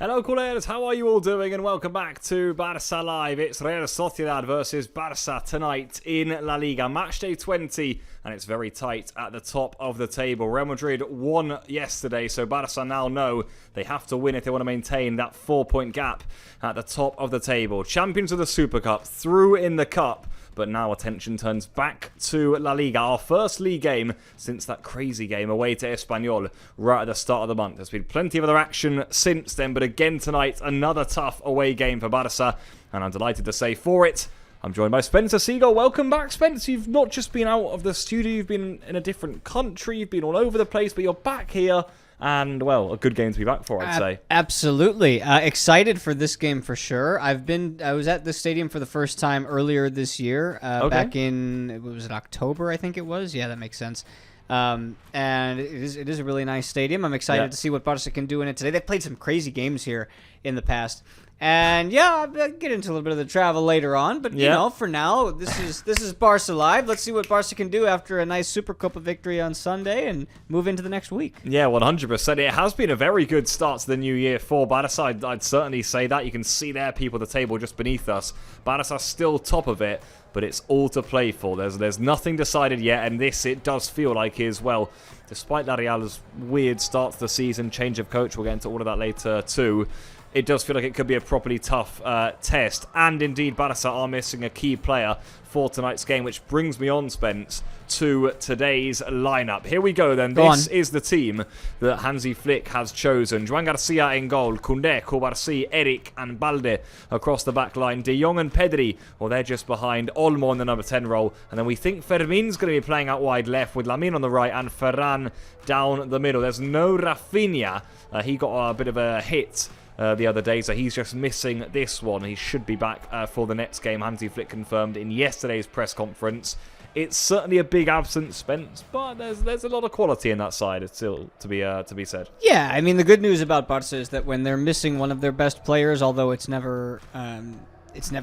Hello Coolers, how are you all doing? And welcome back to Barça Live. It's Real Sociedad versus Barça tonight in LaLiga. Matchday 20, and it's very tight at the top of the table. Real Madrid won yesterday, so Barça now know they have to win if they want to maintain that 4-point gap at the top of the table. Champions of the Super Cup, through in the Cup. But now attention turns back to La Liga, our first league game since that crazy game away to Espanyol right at the start of the month. There's been plenty of other action since then, but again tonight, another tough away game for Barça, and I'm delighted to say for it, I'm joined by Spencer Seagull. Welcome back, Spence. You've not just been out of the studio, you've been in a different country, you've been all over the place, but you're back here. And, well, a good game to be back for, I'd say. Absolutely. Excited for this game for sure. I was at this stadium for the first time earlier this year, back in, was it October, I think it was? Yeah, that makes sense. And it is a really nice stadium. I'm excited to see what Barça can do in it today. They've played some crazy games here in the past. And yeah, I'll get into a little bit of the travel later on, but you know, for now, this is Barça Live. Let's see what Barça can do after a nice Supercopa victory on Sunday and move into the next week. Yeah, 100%. It has been a very good start to the new year for Barça. I'd certainly say that. You can see there people at the table just beneath us. Barça still top of it, but it's all to play for. There's nothing decided yet, and this, it does feel like, is, well, despite La Real's weird start to the season, change of coach, we'll get into all of that later too, it does feel like it could be a properly tough test. And indeed, Barça are missing a key player for tonight's game, which brings me on, Spence, to today's lineup. Here we go then. This is the team that Hansi Flick has chosen. Joan Garcia in goal, Koundé, Cubarsí, Eric and Balde across the back line. De Jong and Pedri, well, they're just behind Olmo in the number 10 role. And then we think Fermin's going to be playing out wide left with Lamine on the right and Ferran down the middle. There's no Rafinha. He got a bit of a hit the other day, so he's just missing this one. He should be back for the next game. Hansi Flick confirmed in yesterday's press conference. It's certainly a big absence, Spence, but there's a lot of quality in that side still to be said. Yeah, I mean, the good news about Barça is that when they're missing one of their best players, although it's never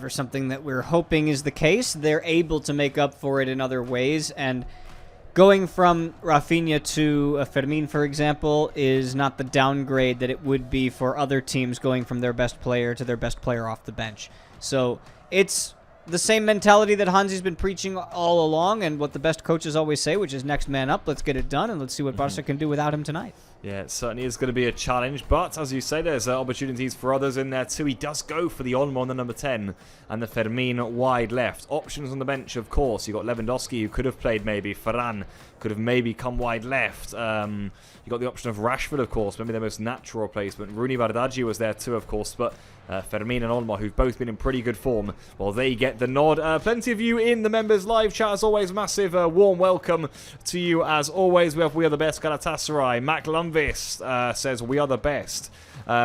something that we're hoping is the case, they're able to make up for it in other ways. And going from Rafinha to Fermin, for example, is not the downgrade that it would be for other teams going from their best player to their best player off the bench. So it's the same mentality that Hansi's been preaching all along and what the best coaches always say, which is next man up, let's get it done, and let's see what Barça can do without him tonight. Yeah, it certainly is going to be a challenge, but as you say, there's opportunities for others in there too. He does go for the Olmo on the number 10 and the Fermin wide left. Options on the bench, of course. You've got Lewandowski, who could have played maybe. Ferran could have maybe come wide left. You got the option of Rashford, of course, maybe their most natural replacement. Rooney Bardghji was there too, of course, but Fermin and Olmo, who've both been in pretty good form, well, they get the nod. Plenty of you in the members live chat, as always. Massive warm welcome to you, as always. We are the best. Galatasaray. Mac Lumvis says we are the best.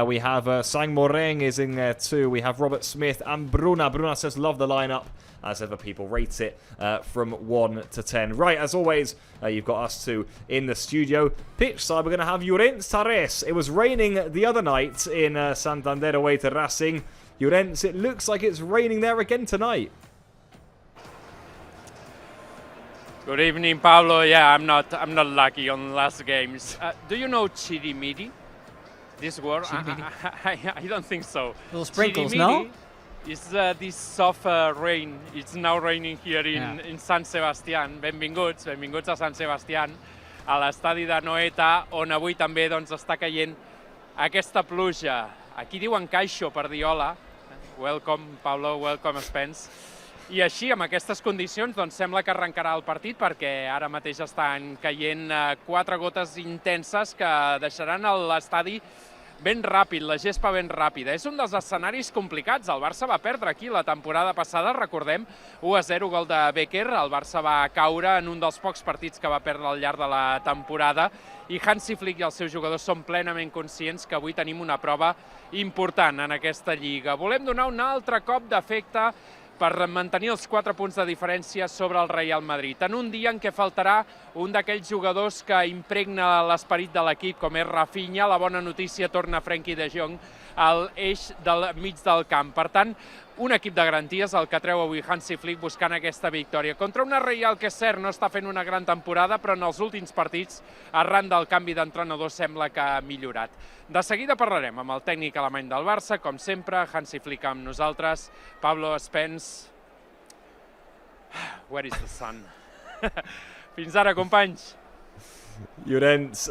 We have Sang Moreng is in there too. We have Robert Smith and Bruna. Bruna says love the lineup. As ever, people rate it from 1 to 10. Right, as always, you've got us two in the studio. Pitch side, we're going to have Llorens Tarres. It was raining the other night in Santander away to Racing. Llorens, it looks like it's raining there again tonight. Good evening, Pablo. Yeah, I'm not lucky on the last games. Do you know chirimiri? This word? I don't think so. Little sprinkles, chirimiri, no? It's this soft rain. It's now raining here in San Sebastián. Benvinguts a San Sebastián, a l'estadi de Noeta, on avui també doncs, està caient aquesta pluja. Aquí diuen caixo per dir hola. Welcome, Pablo, welcome, Spence. I així, amb aquestes condicions, doncs sembla que arrencarà el partit, perquè ara mateix estan caient 4 gotes intenses que deixaran l'estadi ben ràpid, la gespa ben ràpida. És un dels escenaris complicats. El Barça va perdre aquí la temporada passada, recordem, 1-0, gol de Becker. El Barça va caure en un dels pocs partits que va perdre al llarg de la temporada i Hansi Flick i els seus jugadors són plenament conscients que avui tenim una prova important en aquesta lliga. Volem donar un altre cop d'efecte per mantenir els 4 punts de diferència sobre el Real Madrid. En un dia en què faltarà un d'aquells jugadors que impregna l'esperit de l'equip, com és Rafinha, la bona notícia torna Frenkie de Jong a l'eix del mig del camp. Per tant, un equip de garanties, el que treu avui Hansi Flick buscant aquesta victòria. Contra una Real que, és cert, no està fent una gran temporada, però en els últims partits, arran del canvi d'entrenador, sembla que ha millorat. De seguida parlarem amb el tècnic alemany del Barça, com sempre, Hansi Flick amb nosaltres. Pablo, Spence, where is the sun? Fins ara, companys. Llorens,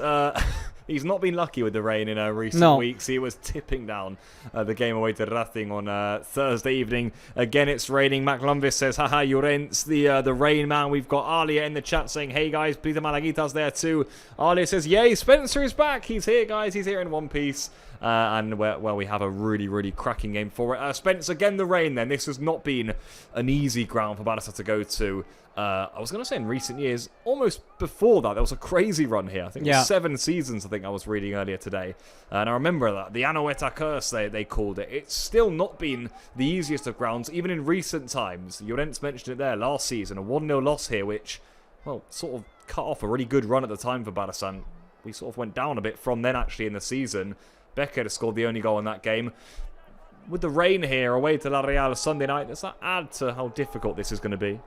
he's not been lucky with the rain in recent weeks. He was tipping down the game away to Racing on Thursday evening. Again, it's raining. Mac Lumbis says, haha, Llorens, the rain man. We've got Alia in the chat saying, hey guys, Peter Malaguita's there too. Alia says, yay, Spencer is back. He's here, guys. He's here in one piece. And we have a really, really cracking game for it. Spence, again, the rain then. This has not been an easy ground for Barça to go to. I was going to say in recent years, almost before that, there was a crazy run here. I think it was 7 seasons, I think I was reading earlier today. And I remember that. The Anoeta curse, they called it. It's still not been the easiest of grounds, even in recent times. Llorens mentioned it there last season, a 1-0 loss here, which, well, sort of cut off a really good run at the time for Barça. We sort of went down a bit from then, actually, in the season. Becker scored the only goal in that game. With the rain here, away to La Real Sunday night, does that add to how difficult this is going to be?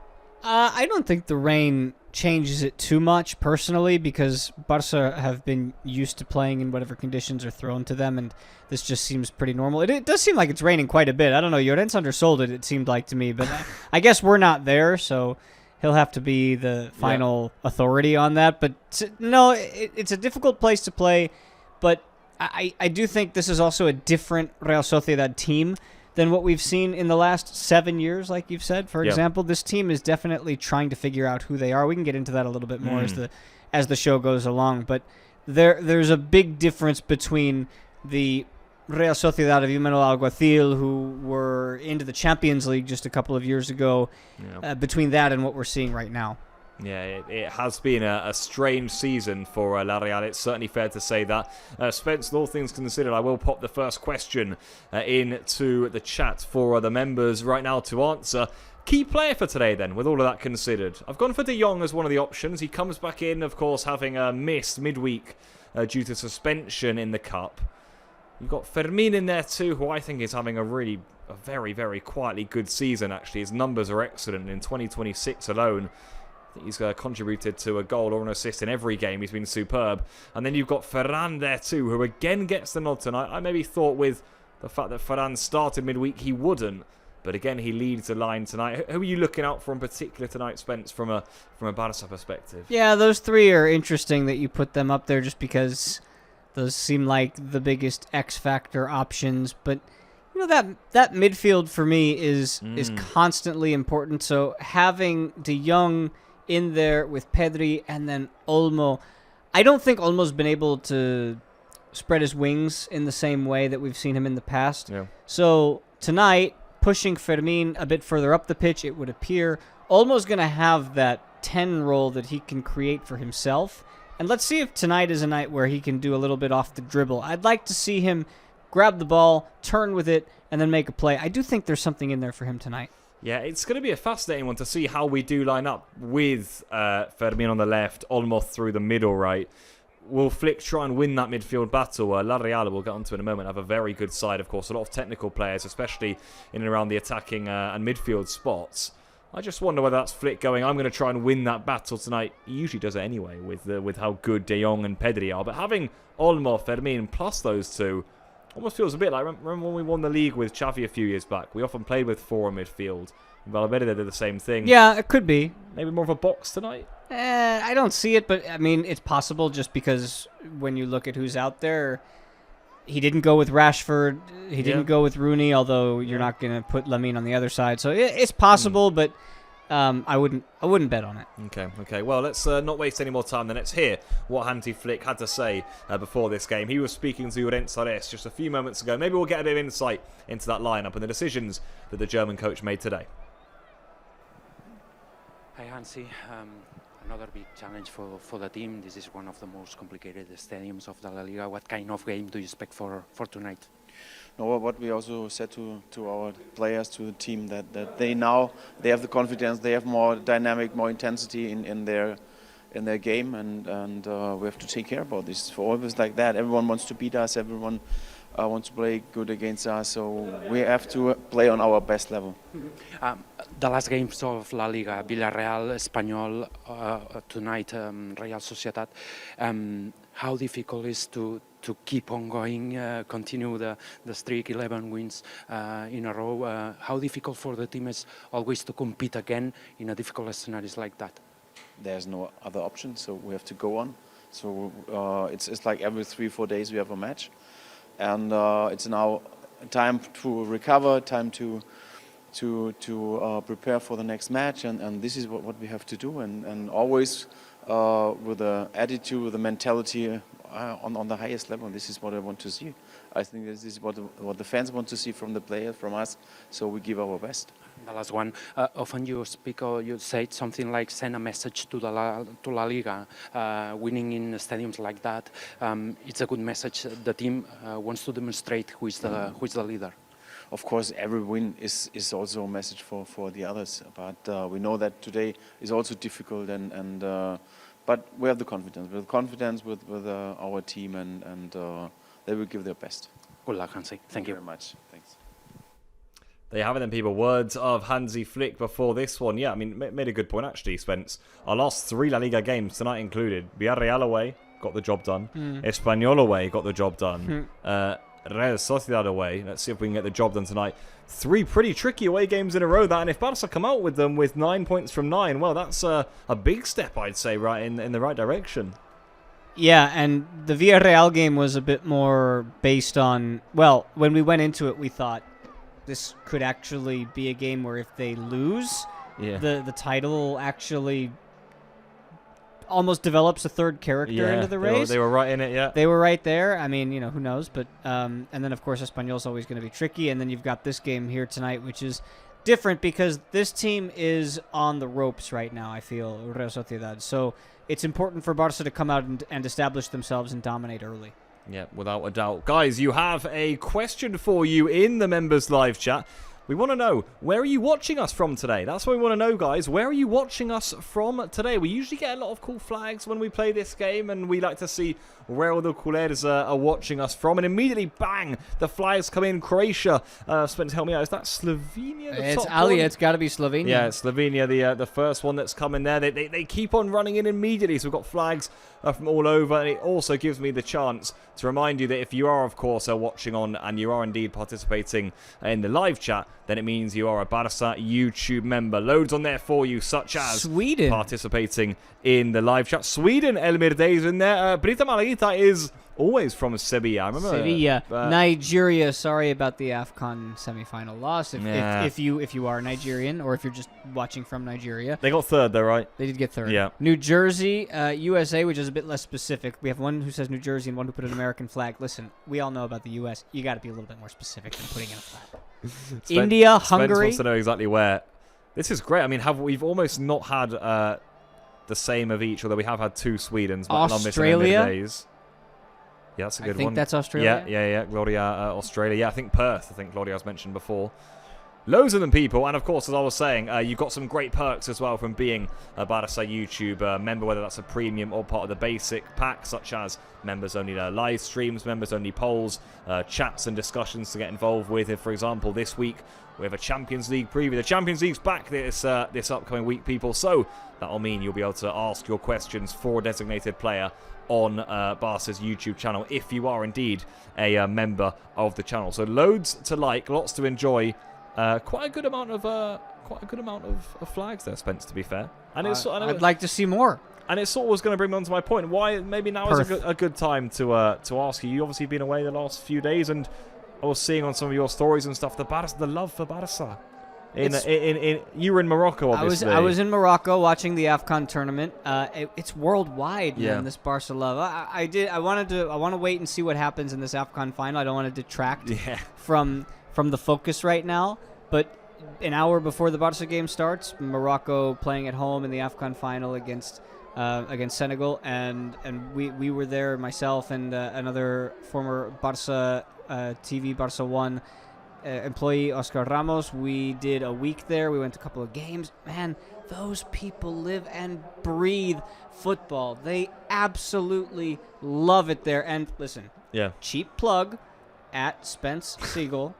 I don't think the rain changes it too much, personally, because Barça have been used to playing in whatever conditions are thrown to them, and this just seems pretty normal. It does seem like it's raining quite a bit. I don't know, Llorens undersold it seemed like to me, but I guess we're not there, so he'll have to be the final authority on that. But no, it's a difficult place to play, but I do think this is also a different Real Sociedad team than what we've seen in the last 7 years, like you've said. For example, this team is definitely trying to figure out who they are. We can get into that a little bit more as the show goes along. But there's a big difference between the Real Sociedad of Imanol Alguacil, who were into the Champions League just a couple of years ago, between that and what we're seeing right now. Yeah, it has been a strange season for La Real. It's certainly fair to say that. Spence, all things considered, I will pop the first question into the chat for the members right now to answer. Key player for today, then, with all of that considered. I've gone for De Jong as one of the options. He comes back in, of course, having missed midweek due to suspension in the Cup. You've got Fermin in there too, who I think is having a very, very quietly good season, actually. His numbers are excellent. In 2026 alone, he's contributed to a goal or an assist in every game. He's been superb. And then you've got Ferran there too, who again gets the nod tonight. I maybe thought with the fact that Ferran started midweek, he wouldn't. But again, he leads the line tonight. Who are you looking out for in particular tonight, Spence, from a Barça perspective? Yeah, those three are interesting that you put them up there just because those seem like the biggest X-factor options. But you know, that midfield for me is constantly important. So having De Jong in there with Pedri and then Olmo. I don't think Olmo's been able to spread his wings in the same way that we've seen him in the past. Yeah. So tonight, pushing Fermin a bit further up the pitch, it would appear. Olmo's going to have that 10 role that he can create for himself. And let's see if tonight is a night where he can do a little bit off the dribble. I'd like to see him grab the ball, turn with it, and then make a play. I do think there's something in there for him tonight. Yeah, it's going to be a fascinating one to see how we do line up with Fermin on the left, Olmo through the middle, right? Will Flick try and win that midfield battle? La Real, we'll get onto in a moment, have a very good side, of course. A lot of technical players, especially in and around the attacking and midfield spots. I just wonder whether that's Flick going, I'm going to try and win that battle tonight. He usually does it anyway with how good De Jong and Pedri are. But having Olmo, Fermin, plus those two, almost feels a bit like, remember when we won the league with Xavi a few years back? We often played with 4 in midfield. Valverde did the same thing. Yeah, it could be. Maybe more of a box tonight? I don't see it, but I mean, it's possible just because when you look at who's out there, he didn't go with Rashford, he didn't go with Rooney, although you're not going to put Lamine on the other side. So it's possible, but I wouldn't bet on it. Okay. Well, let's not waste any more time. Then let's hear what Hansi Flick had to say before this game. He was speaking to Llorens just a few moments ago. Maybe we'll get a bit of insight into that lineup and the decisions that the German coach made today. Hi Hansi, another big challenge for the team. This is one of the most complicated stadiums of the LaLiga. What kind of game do you expect for tonight? No, what we also said to our players, to the team, that they have the confidence, they have more dynamic, more intensity in their game, and we have to take care about this. For always like that, everyone wants to beat us, everyone want to play good against us. So we have to play on our best level. The last games of La Liga, Villarreal, Espanyol, tonight Real Sociedad. How difficult is to keep on going, continue the streak, 11 wins in a row? How difficult for the team is always to compete again in a difficult scenarios like that? There's no other option, so we have to go on. So it's like every 3-4 days we have a match, and it's now time to recover, time to prepare for the next match, and this is what we have to do, and always with the attitude, with the mentality on the highest level. This is what I want to see. I think this is what the fans want to see from the players, from us. So we give our best. The last one. Often you speak or you say something like send a message to La Liga. Winning in stadiums like that, it's a good message. The team wants to demonstrate who is the leader. Of course, every win is also a message for the others. But we know that today is also difficult, but we have the confidence. We have confidence with our team, and they will give their best. Good luck, Hansi. Thank you very much. Thanks. There you have it then, people. Words of Hansi Flick before this one. Yeah, I mean, made a good point, actually, Spence. Our last 3 La Liga games tonight included Villarreal away, got the job done. Espanyol away, got the job done. Real Sociedad away. Let's see if we can get the job done tonight. 3 pretty tricky away games in a row, that. And if Barça come out with them with 9 points from 9, well, that's a big step, I'd say, right in the right direction. Yeah, and the Villarreal game was a bit more based on, well, when we went into it, we thought this could actually be a game where if they lose, the title actually almost develops a third character into the race. They were right in it, yeah. They were right there. I mean, who knows? But and then, of course, Espanyol's always going to be tricky. And then you've got this game here tonight, which is different because this team is on the ropes right now, I feel, Real Sociedad. So it's important for Barça to come out and establish themselves and dominate early. Yeah, without a doubt. Guys, you have a question for you in the members live chat. We want to know, where are you watching us from today? That's what we want to know, guys. Where are you watching us from today? We usually get a lot of cool flags when we play this game, and we like to see where all the culers are watching us from. And immediately, bang, the flags come in. Croatia. Spence, help me out. Is that Slovenia? It's Ali. It's got to be Slovenia. Yeah, it's Slovenia, the first one that's come in there. They keep on running in immediately, so we've got flags from all over, and it also gives me the chance to remind you that if you are, of course, watching on and you are indeed participating in the live chat, then it means you are a Barça YouTube member. Loads on there for you, such as Sweden participating in the live chat. Sweden, Elmirde is in there. Brita Malaguita is always from Sevilla. I remember Sevilla. Nigeria, sorry about the AFCON semi-final loss. If you are Nigerian or if you're just watching from Nigeria. They got third though, right? They did get third. Yeah. New Jersey, USA, which is a bit less specific. We have one who says New Jersey and one who put an American flag. Listen, we all know about the US. You got to be a little bit more specific than putting in a flag. India, Hungary. Spence wants to know exactly where. This is great. I mean, we've almost not had the same of each, although we have had 2 Swedens. But Australia. Yeah, that's a good one. I think that's Australia. Yeah. Gloria, Australia. Yeah, I think Perth. I think Gloria's mentioned before. Loads of them, people. And, of course, as I was saying, you've got some great perks as well from being a Barça YouTube member, whether that's a premium or part of the basic pack, such as members-only live streams, members-only polls, chats and discussions to get involved with. If, for example, this week we have a Champions League preview. The Champions League's back this upcoming week, people. So that'll mean you'll be able to ask your questions for a designated player on Barca's YouTube channel if you are indeed a member of the channel. So loads to like, lots to enjoy. Quite a good amount of flags there, Spence, to be fair. And I'd like to see more. And it sort of was going to bring me on to my point. Why maybe now is a good time to ask you. You obviously been away the last few days, and I was seeing on some of your stories and stuff the love for Barça. You were in Morocco, obviously. I was in Morocco watching the AFCON tournament. It's worldwide, man. This Barca love. I want to wait and see what happens in this AFCON final. I don't want to detract from the focus right now. But an hour before the Barca game starts, Morocco playing at home in the AFCON final against Senegal, and we were there, myself and another former Barca TV Barca 1 employee, Oscar Ramos. We did a week there. We went to a couple of games. Man, those people live and breathe football. They absolutely love it there. And listen, cheap plug, at Spence Siegel,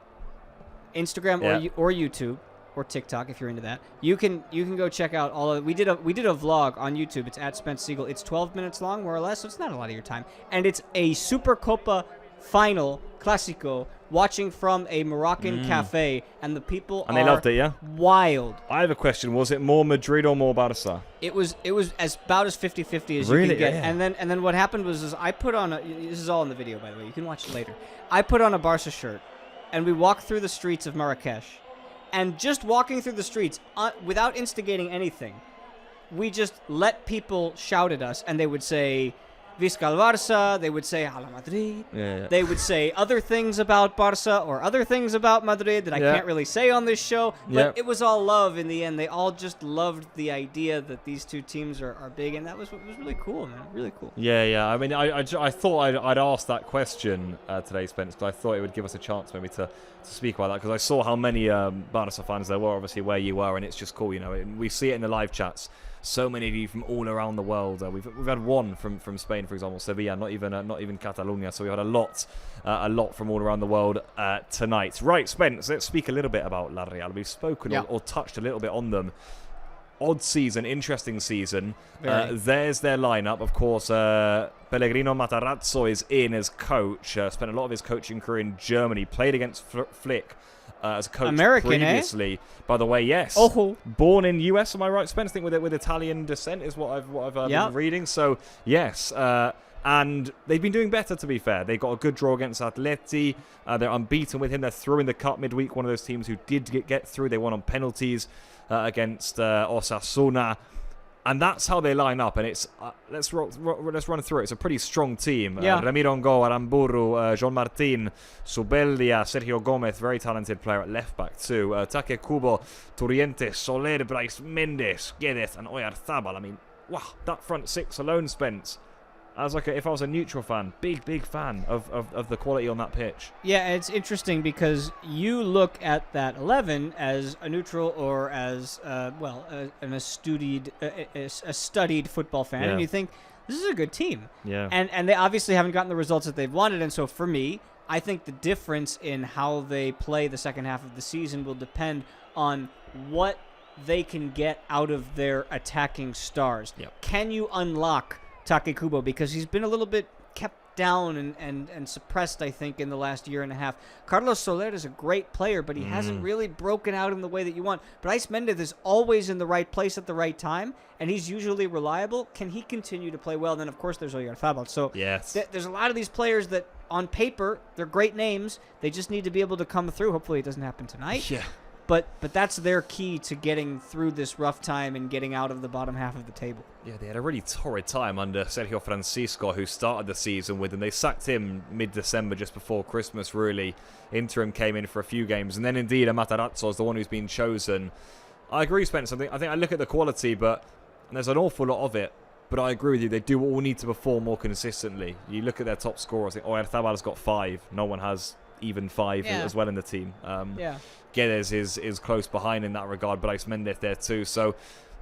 Instagram Yeah. or YouTube or TikTok if you're into that. You can go check out all of. We did a vlog on YouTube. It's at Spence Siegel. It's 12 minutes long, more or less. So it's not a lot of your time, and it's a Supercopa final Clásico watching from a Moroccan cafe, and the people And they loved it, yeah? wild. I have a question. Was it more Madrid or more Barça? It was about as 50-50 as you Really? can get. Yeah. And then what happened was I put on this is all in the video, by the way. You can watch it later. I put on a Barca shirt, and we walked through the streets of Marrakesh. And just walking through the streets without instigating anything, we just let people shout at us, and they would say Visca el Barça, they would say Hala Madrid, they would say other things about Barça or other things about Madrid that I can't really say on this show, but it was all love in the end. They all just loved the idea that these two teams are big, and that was what was really cool, man. Really cool. Yeah. I mean, I thought I'd ask that question today, Spence, because I thought it would give us a chance maybe to speak about that, because I saw how many Barca fans there were, obviously where you were, and it's just cool, you know. We see it in the live chats. So many of you from all around the world. We've had one from Spain, for example, Sevilla, not even Catalonia. So we had a lot from all around the world tonight. Right, Spence, let's speak a little bit about La Real. We've spoken or touched a little bit on them. Odd season, interesting season. There's their lineup, of course. Pellegrino Matarazzo is in as coach. Spent a lot of his coaching career in Germany. Played against Flick as a coach American, previously. By the way, yes. Oh. Born in US, am I right, Spence? I think with Italian descent is what I've been reading. So yes, and they've been doing better, to be fair. They got a good draw against Atleti. They're unbeaten with him. They're through in the cup midweek. One of those teams who did get through. They won on penalties against Osasuna. And that's how they line up, and it's let's run through it. It's a pretty strong team. Ramiro Ngo, Aramburu, Jean Martin, Subeldia, Sergio Gomez, very talented player at left back too. Take Kubo, Turrientes, Soler, Brais Mendes, Guedes, and Oyarzabal. I mean, wow, that front six alone, Spence. If I was a neutral fan, big fan of the quality on that pitch. Yeah, it's interesting because you look at that 11 as a neutral or as a studied football fan, and you think this is a good team. Yeah. And they obviously haven't gotten the results that they've wanted, and so for me, I think the difference in how they play the second half of the season will depend on what they can get out of their attacking stars. Yep. Can you unlock Take Kubo, because he's been a little bit kept down and suppressed, I think, in the last year and a half. Carlos Soler is a great player, but he hasn't really broken out in the way that you want. Brais Mendes is always in the right place at the right time, and he's usually reliable. Can he continue to play well? And then, of course, there's Oyarzabal. So yes. There's a lot of these players that, on paper, they're great names. They just need to be able to come through. Hopefully it doesn't happen tonight. Yeah. But that's their key to getting through this rough time and getting out of the bottom half of the table. Yeah, they had a really torrid time under Sergio Francisco, who started the season with them. They sacked him mid-December, just before Christmas, really. Interim came in for a few games. And then, indeed, Matarazzo is the one who's been chosen. I agree, Spence. I think I look at the quality, but there's an awful lot of it. But I agree with you. They do all need to perform more consistently. You look at their top scorers. I think Oyarzabal's got 5. No one has even 5 as well in the team. Guedes is close behind in that regard, but Brais Mendes there too. So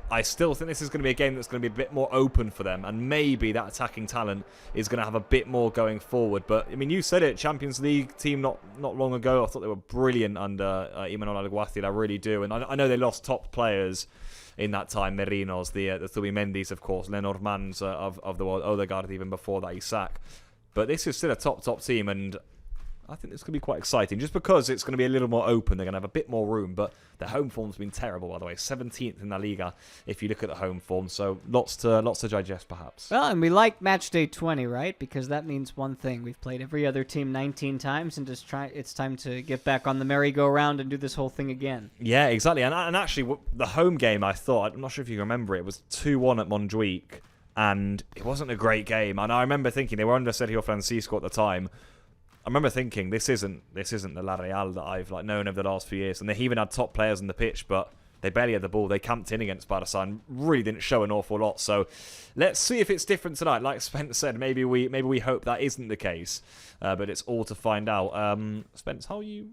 I still think this is going to be a game that's going to be a bit more open for them, and maybe that attacking talent is going to have a bit more going forward. But I mean, you said it, Champions League team not long ago. I thought they were brilliant under Imanol Alguacil. I really do, and I know they lost top players in that time. Merinos, the Zubimendi, of course, Lenormands of the world, Odegaard even before that Isaac. But this is still a top team, and I think this could be quite exciting, just because it's going to be a little more open. They're going to have a bit more room, but their home form's been terrible, by the way. 17th in LaLiga, if you look at the home form. So lots to digest, perhaps. Well, and we like Matchday 20, right? Because that means one thing: we've played every other team 19 times, and it's time to get back on the merry-go-round and do this whole thing again. Yeah, exactly. And actually, the home game, I'm not sure if you remember it was 2-1 at Montjuic, and it wasn't a great game. And I remember thinking, they were under Sergio Francisco at the time. I remember thinking, this isn't the La Real that I've known over the last few years. And they even had top players on the pitch, but they barely had the ball. They camped in against Barça and really didn't show an awful lot. So let's see if it's different tonight. Like Spence said, maybe we hope that isn't the case. But it's all to find out. Spence, how are you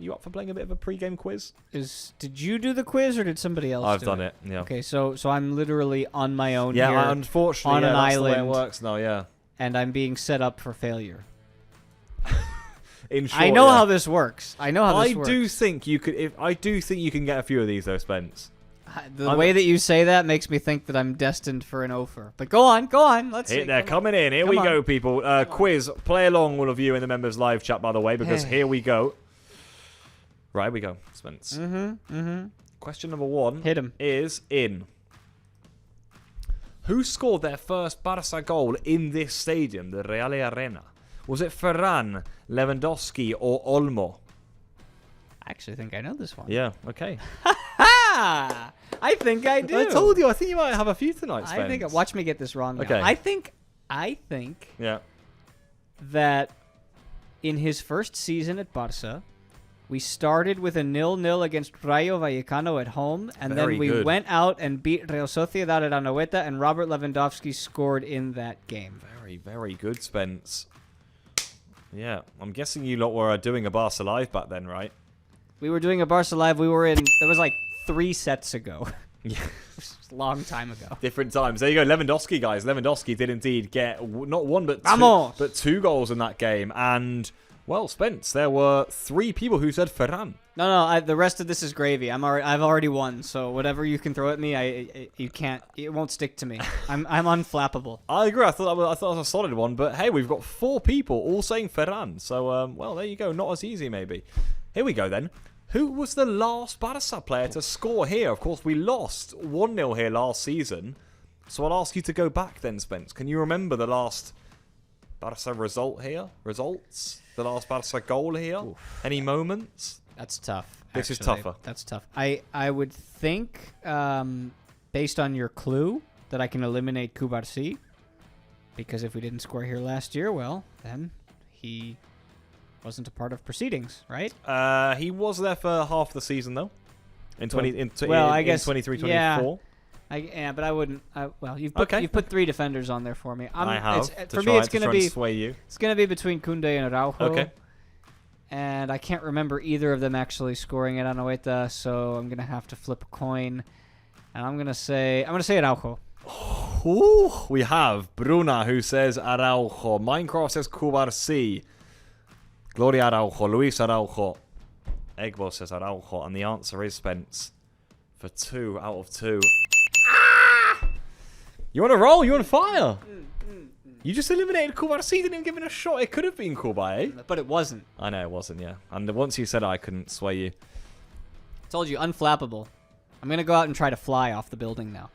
up for playing a bit of a pre-game quiz? Did you do the quiz or did somebody else I've do done it, yeah. Okay, so I'm literally on my own here. Yeah, unfortunately, on an that's island, the way it works now, yeah. And I'm being set up for failure. In short, I know yeah. how this works. I know how this works. I do think you could. I do think you can get a few of these though, Spence. The way that you say that makes me think that I'm destined for an offer. But go on. Let's see. They're coming in. Here Come we on. go, people. Quiz. Play along, all of you in the members live chat, by the way, because here we go. Right, here we go, Spence. Question number 1 Hit him. is in. Who scored their first Barça goal in this stadium, the Real Arena? Was it Ferran, Lewandowski, or Olmo? I actually think I know this one. Yeah, okay. Ah! I think I do. I told you, I think you might have a few tonight, Spence. I think. Watch me get this wrong now. Okay. I think Yeah. that in his first season at Barça, we started with a 0-0 against Rayo Vallecano at home, and Very then we good. went out and beat Real Sociedad at Anoeta, and Robert Lewandowski scored in that game. Very, very good, Spence. Yeah, I'm guessing you lot were doing a Barca Live back then, right? We were doing a Barca Live. We were in. It was like 3 sets ago. Yeah. A long time ago. Different times. There you go, Lewandowski, guys. Lewandowski did indeed get not one Vamos! but 2 goals in that game. And, well, Spence, there were 3 people who said Ferran. No. The rest of this is gravy. I've already won. So whatever you can throw at me, you can't. It won't stick to me. I'm unflappable. I agree. I thought that was a solid one. But, hey, we've got 4 people all saying Ferran. So, well, there you go. Not as easy, maybe. Here we go, then. Who was the last Barca player to score here? Of course, we lost 1-0 here last season. So I'll ask you to go back then, Spence. Can you remember the last Barca result here? Results? The last Barca goal here? Oof. Any moments? That's tough. This is actually. tougher. That's tough. I would think, based on your clue, that I can eliminate Cubarsí. Because if we didn't score here last year, well, then he wasn't a part of proceedings, right? He was there for half the season, though. In I guess 23-24. Yeah, but I wouldn't. You've put 3 defenders on there for me. I have. For me, it's gonna be sway you. It's gonna be between Koundé and Araujo. Okay. And I can't remember either of them actually scoring at Anoeta, so I'm gonna have to flip a coin, and I'm gonna say Araujo. Ooh, we have Bruna who says Araujo. Minecraft says Cubarsí. Gloria Araujo, Luis Araujo. Egbo says Araujo, and the answer is Spence for 2 out of 2. Ah! You on a roll? You on fire? You just eliminated Cubarsí, didn't even give it a shot. It could have been Cuba, But it wasn't. I know it wasn't, yeah. And once you said it, I couldn't sway you. Told you, unflappable. I'm gonna go out and try to fly off the building now.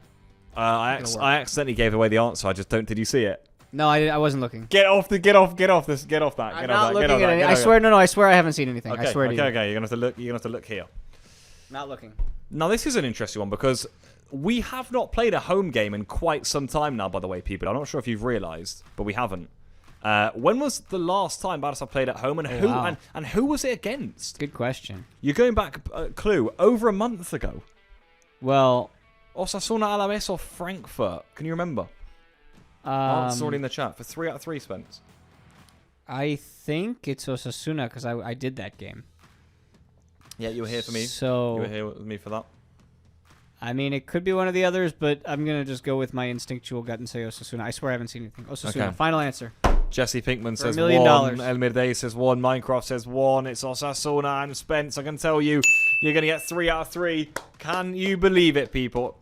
I accidentally gave away the answer. Did you see it? No, I wasn't looking. Get off that. I'm not looking at anything. I swear I haven't seen anything. Okay, I swear to you. Okay. You're gonna have to look here. Not looking. Now this is an interesting one because we have not played a home game in quite some time now. By the way, people, I'm not sure if you've realised, but we haven't. When was the last time Barca played at home, and who was it against? Good question. You're going back, clue, over a month ago. Well, Osasuna, Alaves, or Frankfurt? Can you remember? Answer already in the chat for 3 out of 3, Spence. I think it's Osasuna because I did that game. Yeah, you were here for me. So you were here with me for that. I mean, it could be one of the others, but I'm gonna just go with my instinctual gut and say Osasuna. I swear I haven't seen anything. Osasuna. Okay. Final answer. Jesse Pinkman says $1 million. 1. Elmir Day says 1. Minecraft says 1. It's Osasuna and Spence. I can tell you, you're going to get 3 out of 3. Can you believe it, people?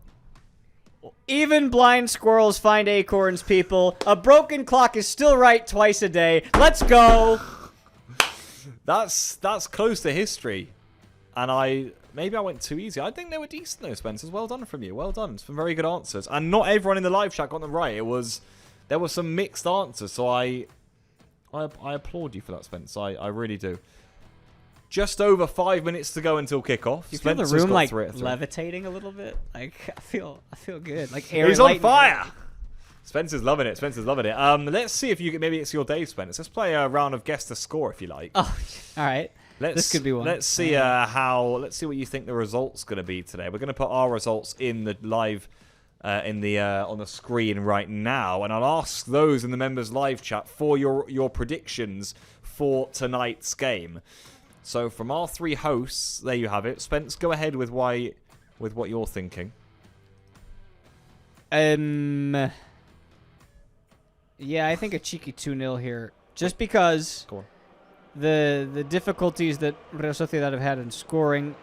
Even blind squirrels find acorns, people. A broken clock is still right twice a day. Let's go. That's close to history. And maybe I went too easy. I think they were decent though, Spencer. Well done from you. Well done. Some very good answers. And not everyone in the live chat got them right. There were some mixed answers, so I applaud you for that, Spence. I really do. Just over 5 minutes to go until kickoff. You feel the room like levitating a little bit? like I feel good. Like air. He's on fire. Spencer's loving it. Let's see if maybe it's your day, Spence. Let's play a round of guess the score if you like. Oh, all right. This could be one. Let's see let's see what you think the result's going to be today. We're going to put our results in the live on the screen right now, and I'll ask those in the members live chat for your predictions for tonight's game. So from our 3 hosts, there you have it. Spence, go ahead with what you're thinking. Yeah, I think a cheeky 2-0 here, just because. Go on. the difficulties that Real Sociedad have had in scoring,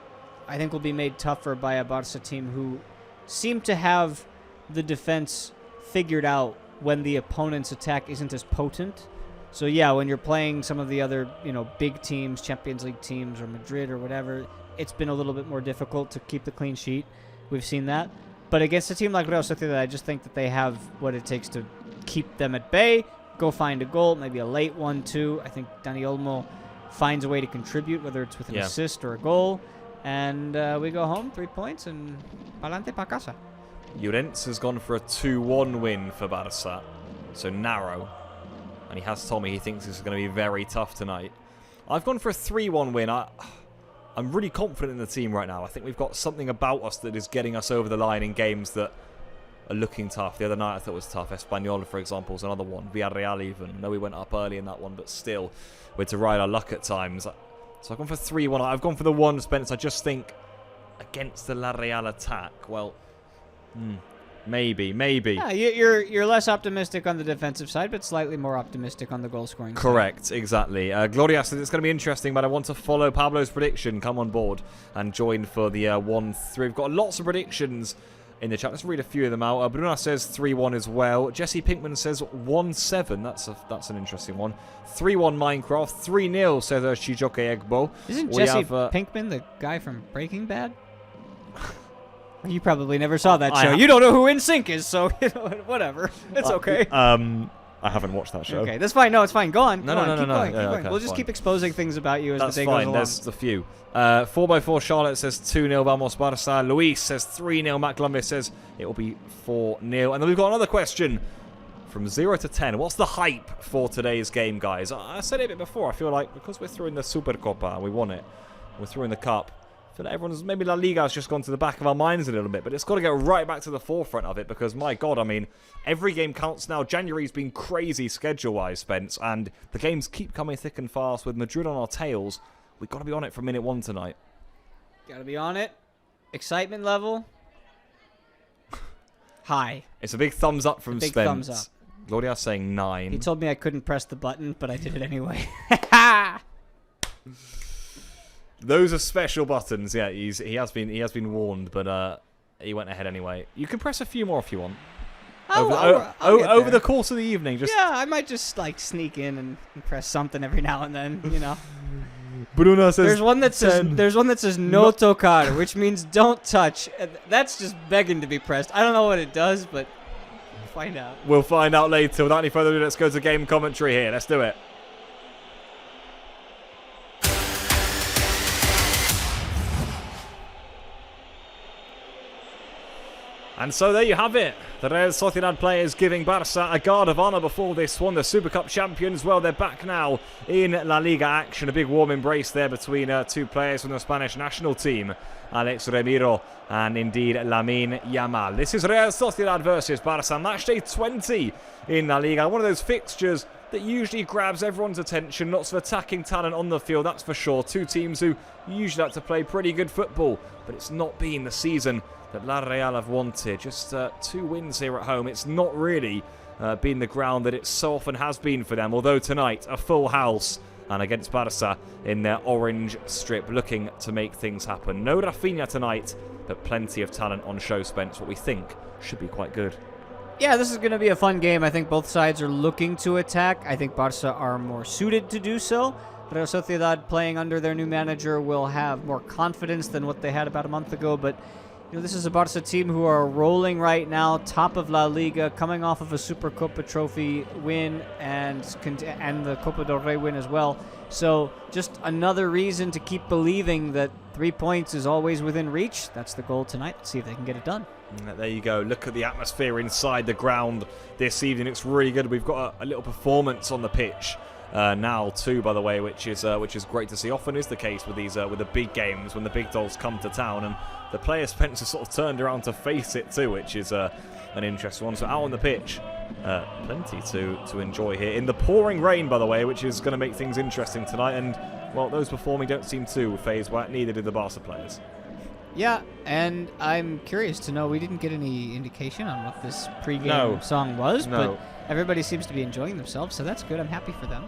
I think, will be made tougher by a Barça team who seem to have the defense figured out when the opponent's attack isn't as potent. So yeah, when you're playing some of the other, big teams, Champions League teams or Madrid or whatever, it's been a little bit more difficult to keep the clean sheet. We've seen that. But against a team like Real Sociedad, I just think that they have what it takes to keep them at bay, go find a goal, maybe a late one too. I think Dani Olmo finds a way to contribute, whether it's with an assist or a goal. And we go home, 3 points, and pa'lante pa' casa. Llorens has gone for a 2-1 win for Barça. So narrow. And he has told me he thinks this is going to be very tough tonight. I've gone for a 3-1 win. I'm really confident in the team right now. I think we've got something about us that is getting us over the line in games that are looking tough. The other night I thought was tough. Espanyol, for example, is another one. Villarreal even. I know we went up early in that one, but still, we had to ride our luck at times. So I've gone for 3-1. I've gone for the 1, Spence. I just think against the La Real attack, well, maybe. Yeah, you're less optimistic on the defensive side, but slightly more optimistic on the goal-scoring side. Correct, exactly. Gloria says it's going to be interesting, but I want to follow Pablo's prediction. Come on board and join for the 1-3. We've got lots of predictions in the chat. Let's read a few of them out. Bruna says 3-1 as well. Jesse Pinkman says 1-7. That's an interesting one. 3-1 Minecraft. 3-0 says Shijoke Egbo. Isn't Jesse Pinkman the guy from Breaking Bad? You probably never saw that show. You don't know who NSYNC is, so whatever. It's okay. I haven't watched that show. Okay, that's fine. No, it's fine. Go on. No. Keep going. Okay, we'll just keep exposing things about you as that's the day goes along. There's a few. 4x4 Charlotte says 2-0 Vamos Barça. Luis says 3-0. Matt Columbus says it will be 4-0. And then we've got another question from 0 to 10. What's the hype for today's game, guys? I said it a bit before. I feel like because we're through in the Supercopa and we won it, we're through in the Cup, I feel like everyone's, maybe La Liga has just gone to the back of our minds a little bit, but it's got to get right back to the forefront of it because, my God, I mean, every game counts now. January's been crazy schedule-wise, Spence, and the games keep coming thick and fast with Madrid on our tails. We've got to be on it from minute 1 tonight. Got to be on it. Excitement level high. It's a big thumbs up from Spence. Big thumbs up. Gloria's saying 9. He told me I couldn't press the button, but I did it anyway. Those are special buttons. Yeah, he has been warned, but he went ahead anyway. You can press a few more if you want. Over the course of the evening. Yeah, I might just like sneak in and press something every now and then, Bruna says there's one that says no tocar, which means don't touch. That's just begging to be pressed. I don't know what it does, but we'll find out. We'll find out later. Without any further ado, let's go to game commentary here. Let's do it. And so there you have it. The Real Sociedad players giving Barça a guard of honour before this one. The Super Cup champions, well, they're back now in La Liga action. A big warm embrace there between two players from the Spanish national team, Alex Remiro and indeed Lamine Yamal. This is Real Sociedad versus Barça. Matchday 20 in La Liga. One of those fixtures that usually grabs everyone's attention. Lots of attacking talent on the field, that's for sure. Two teams who usually like to play pretty good football, but it's not been the season that La Real have wanted. Just 2 wins here at home. It's not really been the ground that it so often has been for them. Although tonight, a full house and against Barça in their orange strip, looking to make things happen. No Rafinha tonight, but plenty of talent on show, Spence. What we think should be quite good. Yeah, this is going to be a fun game. I think both sides are looking to attack. I think Barça are more suited to do so. Real Sociedad, playing under their new manager, will have more confidence than what they had about a month ago, but this is a Barça team who are rolling right now, top of La Liga, coming off of a Supercopa trophy win and the Copa del Rey win as well. So just another reason to keep believing that 3 points is always within reach. That's the goal tonight. Let's see if they can get it done. There you go. Look at the atmosphere inside the ground this evening. It's really good. We've got a little performance on the pitch now too, by the way, which is great to see. Often is the case with these with the big games when the big dogs come to town, and the player Spencer sort of turned around to face it too, which is an interesting one. So out on the pitch, plenty to enjoy here in the pouring rain, by the way, which is going to make things interesting tonight. And well, those performing don't seem to phase by it. Neither did the Barca players. Yeah, and I'm curious to know, we didn't get any indication on what this pregame song was, but everybody seems to be enjoying themselves, so that's good. I'm happy for them.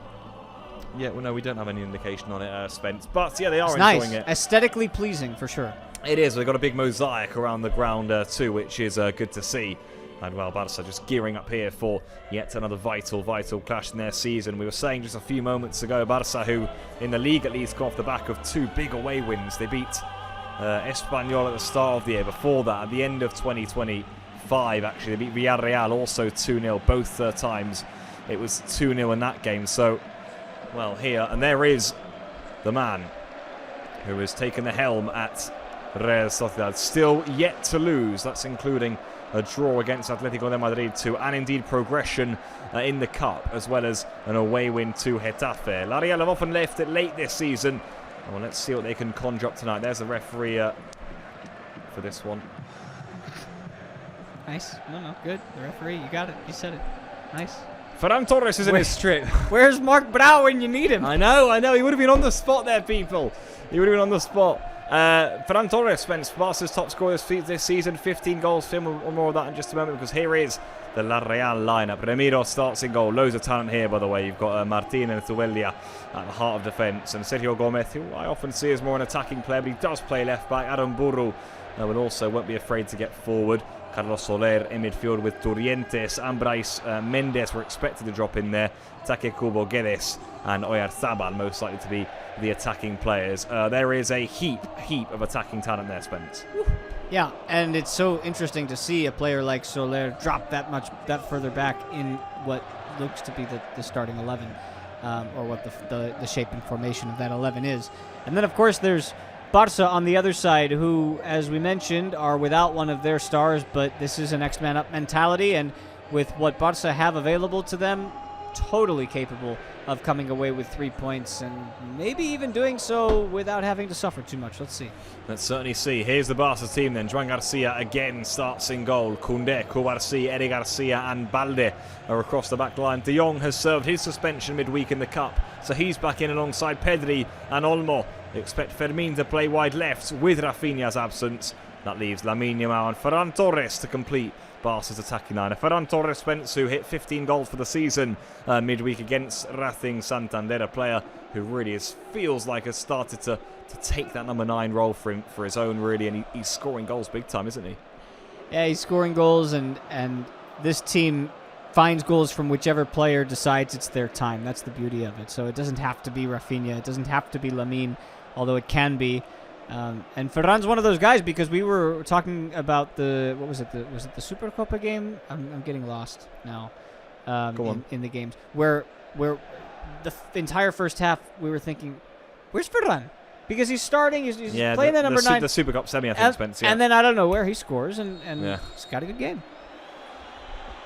Yeah, well, no, we don't have any indication on it, Spence. But, yeah, they are It's enjoying nice. it. Aesthetically pleasing, for sure. It is. They've got a big mosaic around the ground, too, which is good to see. And, well, Barça just gearing up here for yet another vital clash in their season. We were saying just a few moments ago, Barça, who in the league at least come off the back of 2 big away wins. They beat Espanyol at the start of the year. Before that, at the end of 2025, actually, they beat Villarreal also 2-0. Both times it was 2-0 in that game. So, well, here, and there is the man who has taken the helm at Real Sociedad. Still yet to lose. That's including a draw against Atletico de Madrid too, and indeed progression in the Cup, as well as an away win to Getafe. La Real have often left it late this season. Well, let's see what they can conjure up tonight. There's the referee for this one. Nice. No, good. The referee, you got it. You said it. Nice. Ferran Torres is in his strip. Where's Marc Brau when you need him? I know. He would have been on the spot there, people. He would have been on the spot. Ferran Torres, Spence, Barca's top scorer this season, 15 goals. Film or more of that in just a moment, because here is the La Real lineup. Ramiro starts in goal. Loads of talent here, by the way. You've got Martín and Zubelia at the heart of defence, and Sergio Gomez, who I often see as more an attacking player, but he does play left back. Aaron Burru will also won't be afraid to get forward. Carlos Soler in midfield with Turrientes, Ambrais, Mendes were expected to drop in there. Take Kubo, Guedes and Oyarzabal most likely to be the attacking players. There is a heap of attacking talent there, Spence. Yeah, and it's so interesting to see a player like Soler drop that further back in what looks to be the starting 11, or what the shape and formation of that 11 is. And then, of course, there's Barça on the other side, who, as we mentioned, are without one of their stars, but this is a next man up mentality, and with what Barça have available to them, totally capable of coming away with 3 points, and maybe even doing so without having to suffer too much. Let's see. Let's certainly see. Here's the Barca team then. Joan Garcia again starts in goal. Koundé, Cubarsí, Eric Garcia and Balde are across the back line. De Jong has served his suspension midweek in the Cup, so he's back in alongside Pedri and Olmo. They expect Fermín to play wide left with Rafinha's absence. That leaves Lamine Yamal and Ferran Torres to complete Barca's attacking line. Ferran Torres, Spence, who hit 15 goals for the season midweek against Racing Santander, a player who really feels like has started to take that number 9 role for his own, really, and he's scoring goals big time, isn't he? Yeah, he's scoring goals, and this team finds goals from whichever player decides it's their time. That's the beauty of it. So it doesn't have to be Rafinha, it doesn't have to be Lamine, although it can be. And Ferran's one of those guys, because we were talking about was it the Supercopa game? I'm getting lost now. In the games where the entire first half we were thinking, where's Ferran? Because he's starting, he's playing the number 9. The Supercup semi, I think, Spence. Yeah. And then I don't know where he scores, and he's got a good game.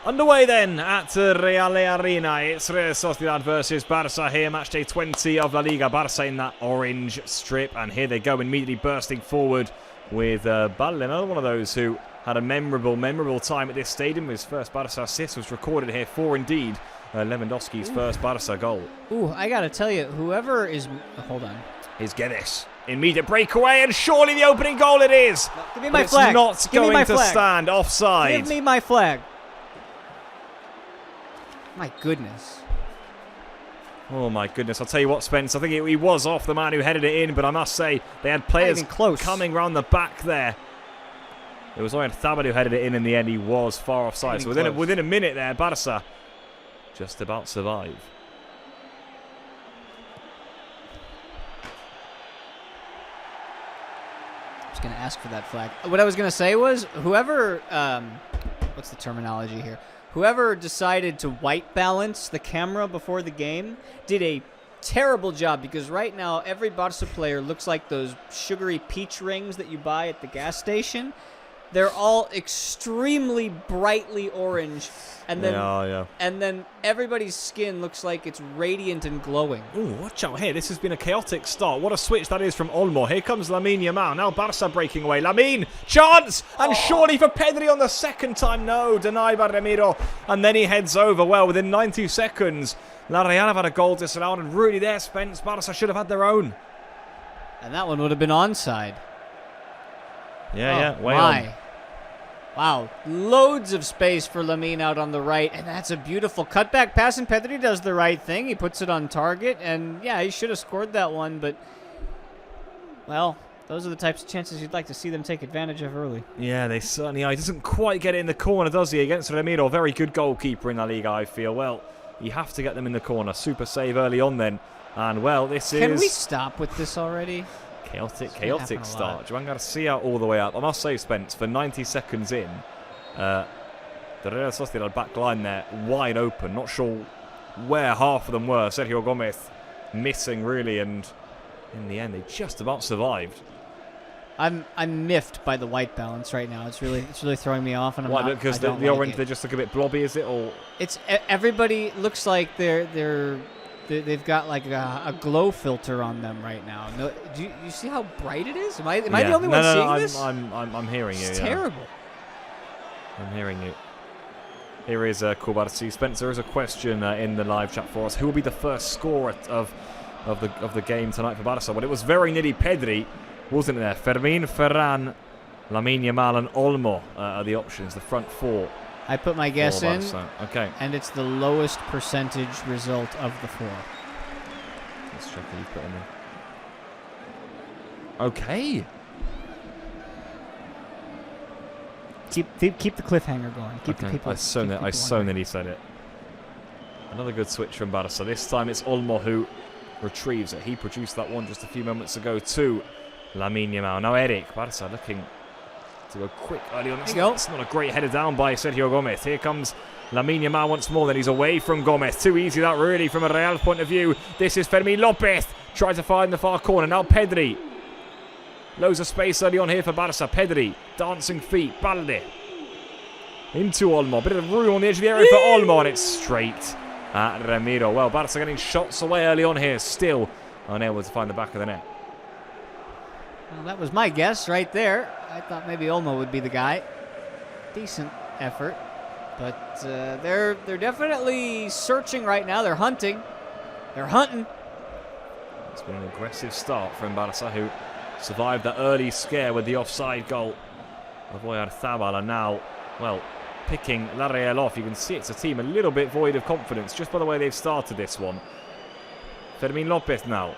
Underway then at Real Arena. It's Real Sociedad versus Barça here. Matchday 20 of LaLiga. Barça in that orange strip. And here they go, immediately bursting forward with Balde, another one of those who had a memorable time at this stadium. His first Barça assist was recorded here for, indeed, Lewandowski's first Barça goal. Ooh, I got to tell you, whoever is... hold on. Is Guedes. Immediate breakaway, and surely the opening goal it is. No, give me my but flag. It's not going to stand. Offside. Give me my flag. My goodness. Oh, my goodness. I'll tell you what, Spence. I think he was off the man who headed it in, but I must say they had players coming round the back there. It was Oyarzabal who headed it in the end. He was far offside. So within a minute there, Barça just about survive. I was going to ask for that flag. What I was going to say was, whoever... what's the terminology here? Whoever decided to white balance the camera before the game did a terrible job, because right now every Barca player looks like those sugary peach rings that you buy at the gas station. They're all extremely brightly orange, and then everybody's skin looks like it's radiant and glowing. Ooh, watch out here. This has been a chaotic start. What a switch that is from Olmo. Here comes Lamine Yamal. Now Barca breaking away. Lamine, chance! And surely for Pedri on the second time. No, denied by Ramiro. And then he heads over. Well, within 90 seconds, La Real have had a goal disallowed, and really there, Spence, Barca should have had their own. And that one would have been onside. Yeah, way my. on. Wow, loads of space for Lamine out on the right, and that's a beautiful cutback pass, and Pedri does the right thing. He puts it on target, and yeah, he should have scored that one, but, well, those are the types of chances you'd like to see them take advantage of early. Yeah, they certainly are. He doesn't quite get it in the corner, does he, against Ramiro? Very good goalkeeper in LaLiga, I feel. Well, you have to get them in the corner. Super save early on then. And, well, this is... Can we stop with this already? Chaotic start. Joan Garcia all the way up. I must say, Spence, for 90 seconds in, the Real Sociedad back line there, wide open. Not sure where half of them were. Sergio Gomez missing, really, and in the end, they just about survived. I'm miffed by the white balance right now. It's really throwing me off, and Because the orange, they just look a bit blobby, is it? Or it's everybody looks like they've got like a glow filter on them right now. No, do you see how bright it is? Am I the only one seeing this? I'm hearing you. It's terrible. I'm hearing you. Here is Kubarsi. Spencer, is a question in the live chat for us. Who will be the first scorer of the game tonight for Barça? Well, it was very nearly Pedri, wasn't it there? Fermin, Ferran, Lamine Yamal and Olmo are the options, the front four. I put my guess in, okay, and it's the lowest percentage result of the four. Let's check who you put in there. Okay. Keep the cliffhanger going. Keep the people. I so nearly said it. Another good switch from Barça. This time it's Olmo who retrieves it. He produced that one just a few moments ago to Lamine Yamal. Now Eric, Barça looking to go quick early on. It's not a great header down by Sergio Gomez. Here comes Lamine Yamal once more. Then he's away from Gomez. Too easy that really from a Real point of view. This is Fermin Lopez. Tries to find the far corner. Now Pedri. Loads of space early on here for Barça. Pedri. Dancing feet. Balde. Into Olmo. Bit of room on the edge of the area for Olmo. And it's straight at Ramiro. Well, Barça getting shots away early on here. Still unable to find the back of the net. Well, that was my guess right there. I thought maybe Olmo would be the guy. Decent effort. But they're definitely searching right now. They're hunting. They're hunting. It's been an aggressive start from Barça, who survived that early scare with the offside goal of Oyarzabal, and now, well, picking La Real off. You can see it's a team a little bit void of confidence just by the way they've started this one. Fermin Lopez now.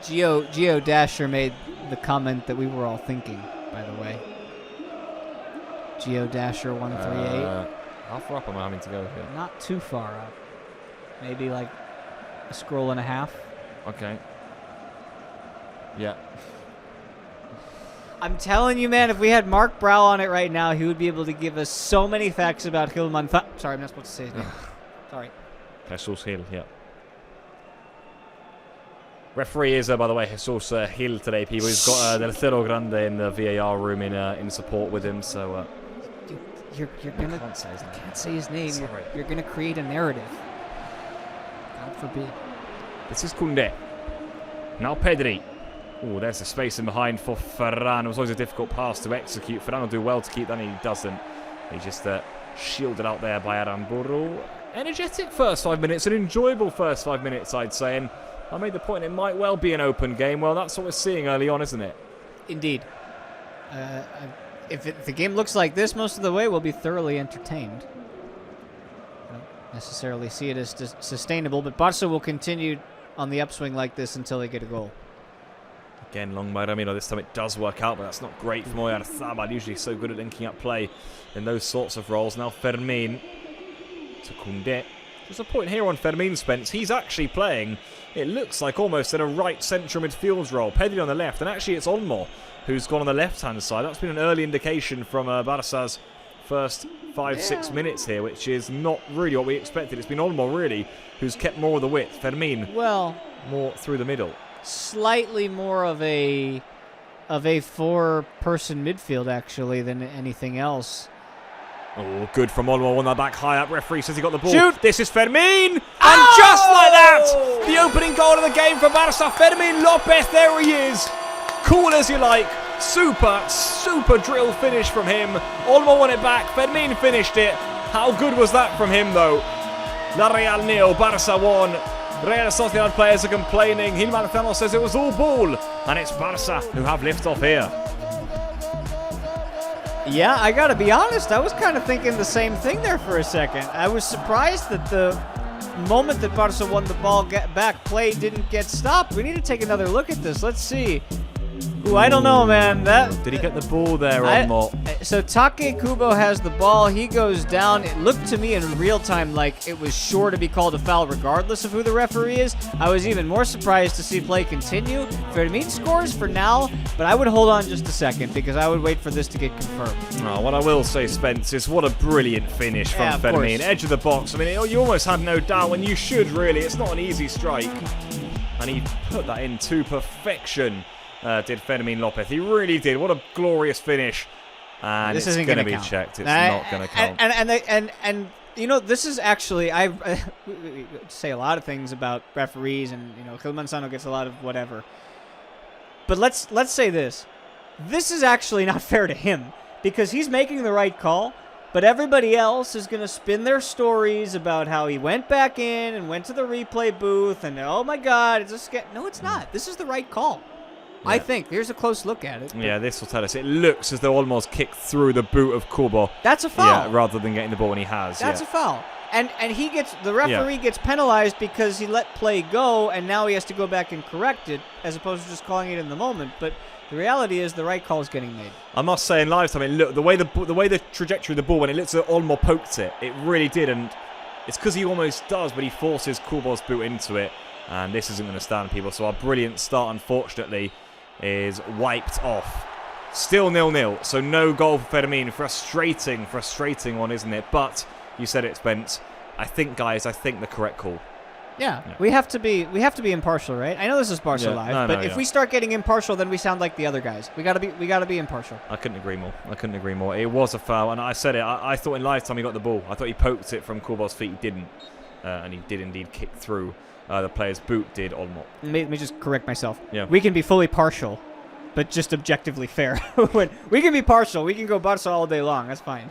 Gio Dasher made the comment that we were all thinking, by the way. Gio Dasher 138. How far up am I having to go here? Not too far up. Maybe like a scroll and a half. Okay. Yeah. I'm telling you, man, if we had Mark Brow on it right now, he would be able to give us so many facts about Hilman. Sorry, I'm not supposed to say his name. Sorry. Jesus Gil, yeah. Referee is, by the way, Jesus Gil today, people. He's got Del Cero Grande in the VAR room in support with him, so... You're gonna... can't say his name. Can't say his name. Sorry. You're gonna create a narrative. God forbid. This is Koundé. Now Pedri. Oh, there's the space in behind for Ferran. It was always a difficult pass to execute. Ferran will do well to keep that, and he doesn't. He just shielded out there by Aramburu. Energetic first 5 minutes, an enjoyable first 5 minutes, I'd say. And I made the point it might well be an open game. Well, that's what we're seeing early on, isn't it? Indeed. If the game looks like this most of the way, we'll be thoroughly entertained. I don't necessarily see it as sustainable, but Barça will continue on the upswing like this until they get a goal. Again, long by Ramiro. This time it does work out, but that's not great from Oyarzabal. Usually so good at linking up play in those sorts of roles. Now Fermin to Koundé. There's a point here on Fermin, Spence. He's actually playing, it looks like almost in a right central midfield role. Pedri on the left, and actually it's Olmo who's gone on the left-hand side. That's been an early indication from Barça's first 5-6 minutes here, which is not really what we expected. It's been Olmo, really, who's kept more of the width. Fermin, well, more through the middle. Slightly more of a four-person midfield, actually, than anything else. Oh, good from Olmo on that back high up. Referee says he got the ball. Shoot! This is Fermin! And just like that, the opening goal of the game for Barça. Fermin Lopez, there he is. Cool as you like. Super drill finish from him. Olmo won it back. Fermin finished it. How good was that from him, though? La Real nil, Barça 1. Real Sociedad players are complaining. Gil Manzano says it was all ball. And it's Barça who have lift off here. Yeah, I gotta be honest, I was kind of thinking the same thing there for a second. I was surprised that the moment that Barca won the ball back, play didn't get stopped. We need to take another look at this. Let's see. Ooh, I don't know, man. Did he get the ball there, Olmo? So Take Kubo has the ball. He goes down. It looked to me in real time like it was sure to be called a foul regardless of who the referee is. I was even more surprised to see play continue. Fermin scores for now, but I would hold on just a second because I would wait for this to get confirmed. Oh, what I will say, Spence, is what a brilliant finish from Fermin. Edge of the box. I mean, you almost had no doubt when you should, really. It's not an easy strike. And he put that in to perfection. Did Fermin Lopez. He really did. What a glorious finish. And this it's isn't going to be count. checked. It's not going to count. And you know, this is actually, we say a lot of things about referees, and you know, Gil Manzano gets a lot of whatever. But let's say this. This is actually not fair to him because he's making the right call, but everybody else is going to spin their stories about how he went back in and went to the replay booth and, oh my God, it's a no, it's not. This is the right call. Yeah. I think. Here's a close look at it. Yeah, this will tell us. It looks as though Olmo's kicked through the boot of Kubo. That's a foul. Yeah, rather than getting the ball when he has. That's a foul. And he gets, the referee gets penalized because he let play go, and now he has to go back and correct it, as opposed to just calling it in the moment. But the reality is the right call is getting made. I must say, in live time, look, the way the trajectory of the ball, when it looks like Olmo poked it, it really did, and it's because he almost does, but he forces Kubo's boot into it, and this isn't going to stand, people. So our brilliant start, unfortunately, is wiped off. Still 0-0, so no goal for Fermin. Frustrating one, isn't it? But you said it, Spence. I think, guys, the correct call. Yeah. We have to be impartial, right? I know this is Barca Live, but if we start getting impartial, then we sound like the other guys. We gotta be impartial. I couldn't agree more. It was a foul, and I said it. I thought in live time he got the ball. I thought he poked it from Kubo's feet. He didn't, and he did indeed kick through. The player's boot did Olmo. Let me just correct myself. Yeah. We can be fully partial, but just objectively fair. When we can be partial, we can go Barca all day long. That's fine.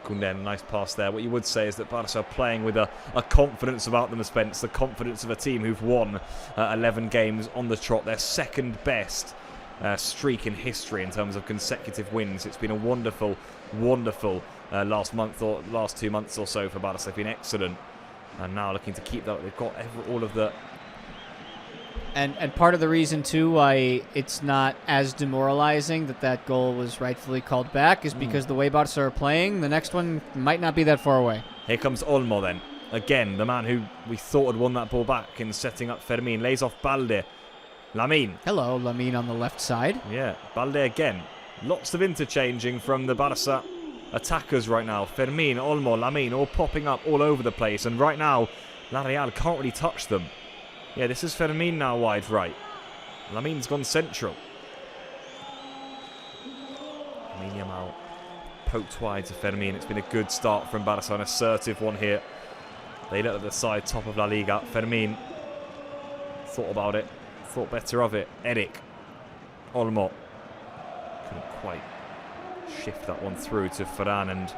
Koundé, nice pass there. What you would say is that Barca are playing with a confidence about them, Spence. The confidence of a team who've won 11 games on the trot. Their second best streak in history in terms of consecutive wins. It's been a wonderful last 2 months or so for Barca. They've been excellent. And now looking to keep that. They've got all of the... And part of the reason, too, why it's not as demoralizing that goal was rightfully called back is because the way Barca are playing, the next one might not be that far away. Here comes Olmo then. Again, the man who we thought had won that ball back in setting up Fermin. Lays off Balde. Lamine. Hello, Lamine on the left side. Yeah, Balde again. Lots of interchanging from the Barca attackers right now. Fermin, Olmo, Lamine, all popping up all over the place. And right now, La Real can't really touch them. Yeah, this is Fermin now wide right. Lamine's gone central. Lamine Yamal poked wide to Fermin. It's been a good start from Barca, an assertive one here. They look at the side, top of La Liga. Fermin thought about it, thought better of it. Eric, Olmo couldn't quite shift that one through to Ferran, and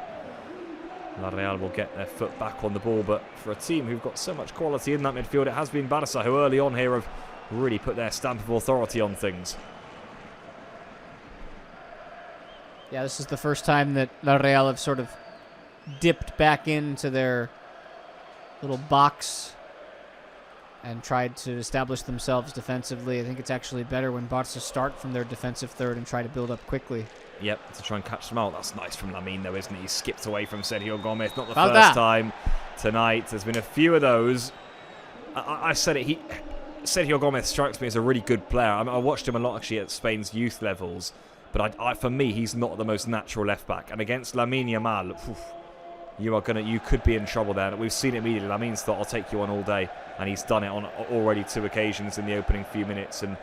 La Real will get their foot back on the ball. But for a team who've got so much quality in that midfield, it has been Barca who early on here have really put their stamp of authority on things. Yeah, this is the first time that La Real have sort of dipped back into their little box and tried to establish themselves defensively. I think it's actually better when Barca start from their defensive third and try to build up quickly. Yep, to try and catch them out. That's nice from Lamine, though, isn't it? He skipped away from Sergio Gomez. Not the first time tonight. There's been a few of those. I said it. Sergio Gomez strikes me as a really good player. I watched him a lot, actually, at Spain's youth levels. But for me, he's not the most natural left-back. And against Lamine Yamal, you could be in trouble there. We've seen it immediately. Lamine's thought, I'll take you on all day. And he's done it on already 2 occasions in the opening few minutes. And